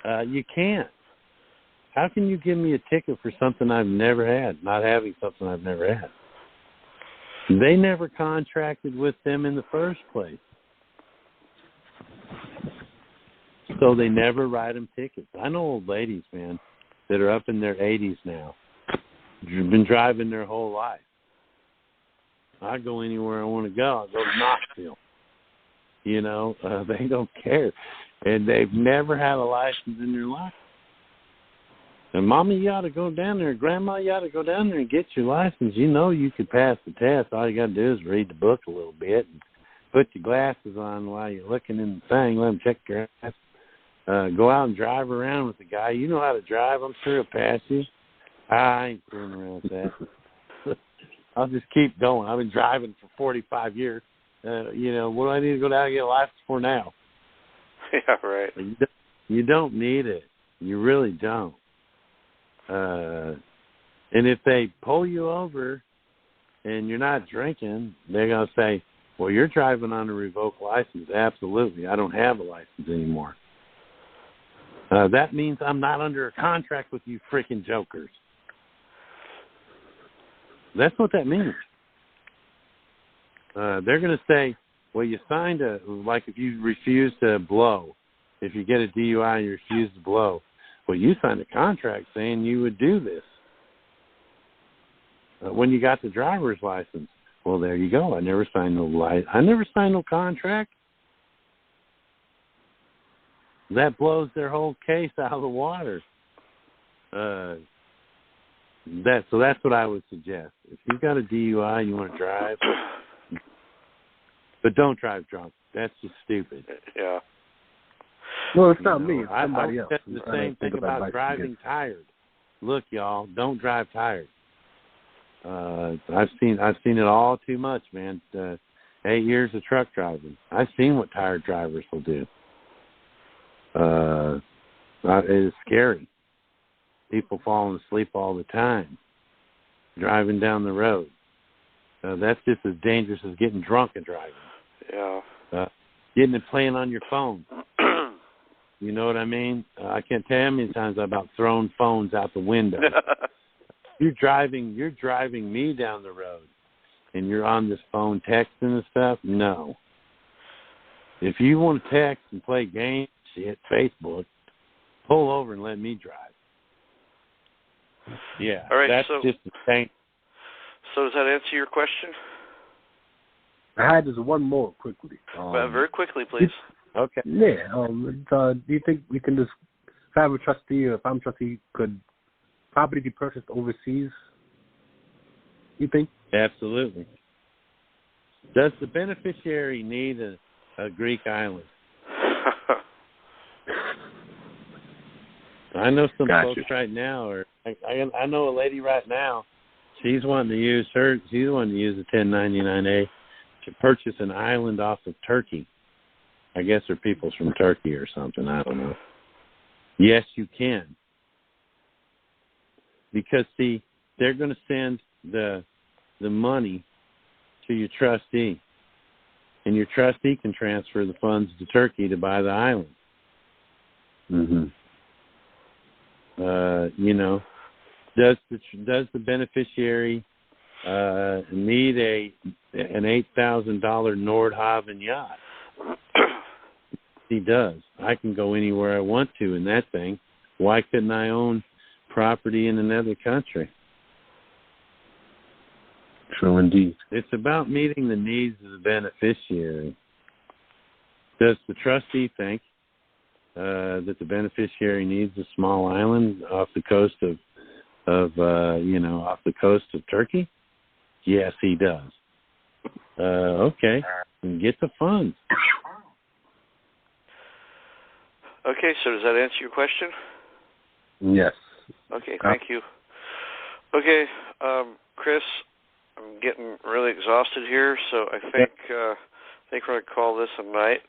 B: You can't. How can you give me a ticket for something I've never had, not having something I've never had? They never contracted with them in the first place. So they never write them tickets. I know old ladies, man, that are up in their 80s now. Been driving their whole life. I go anywhere I want to go. I go to Knoxville. You know, they don't care. And they've never had a license in their life. And Mommy, you ought to go down there. Grandma, you ought to go down there and get your license. You know you could pass the test. All you got to do is read the book a little bit and put your glasses on while you're looking in the thing. Let them check your ass. Go out and drive around with the guy. You know how to drive. I'm sure he'll pass you. I ain't fooling around with that. I'll just keep going. I've been driving for 45 years. You know, what do I need to go down and get a license for now?
A: Yeah, right.
B: You don't need it. You really don't. And if they pull you over and you're not drinking, they're going to say, well, you're driving on a revoked license. Absolutely. I don't have a license anymore. That means I'm not under a contract with you freaking jokers. That's what that means. They're going to say, well, you signed like if you refuse to blow, if you get a DUI and you refuse to blow, well, you signed a contract saying you would do this. When you got the driver's license, well, there you go. I never signed no contract. That blows their whole case out of the water. So that's what I would suggest. If you've got a DUI, you want to drive, but don't drive drunk. That's just stupid.
A: Yeah.
L: Well, it's not me. It's somebody
B: I
L: else.
B: said the same thing about driving tired. Look, y'all, don't drive tired. I've seen it all too much, man. 8 years of truck driving. I've seen what tired drivers will do. It is scary. People falling asleep all the time, driving down the road. That's just as dangerous as getting drunk and driving.
A: Yeah.
B: Getting and playing on your phone. You know what I mean? I can't tell you how many times I've about thrown phones out the window. You're driving me down the road, and you're on this phone texting and stuff. No. If you want to text and play games, hit Facebook, pull over and let me drive. Yeah,
A: all right,
B: that's
A: so,
B: just the thing.
A: So does that answer your question?
L: I had just one more quickly.
A: Very quickly, please.
B: Okay.
L: Yeah. Do you think we can just, if I have a trustee or if I'm a trustee, could property be purchased overseas? You think?
B: Absolutely. Does the beneficiary need a Greek island? I know some folks right now, or I know a lady right now. She's wanting to use a 1099A to purchase an island off of Turkey. I guess they're people from Turkey or something. I don't know. Yes, you can. Because, see, they're going to send the money to your trustee. And your trustee can transfer the funds to Turkey to buy the island.
L: Mm-hmm.
B: You know, does the beneficiary need an $8,000 Nordhaven yacht? He does. I can go anywhere I want to in that thing. Why couldn't I own property in another country?
L: True indeed.
B: It's about meeting the needs of the beneficiary. Does the trustee think that the beneficiary needs a small island off the coast off the coast of Turkey? Yes, he does. Okay, and get the funds.
A: Okay, so does that answer your question?
L: Yes.
A: Okay, thank you. Okay, Chris, I'm getting really exhausted here, so I think we're going to call this a night.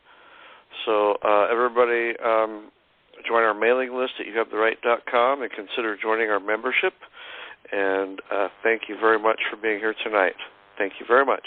A: So everybody join our mailing list at youhavetheright.com and consider joining our membership. And thank you very much for being here tonight. Thank you very much.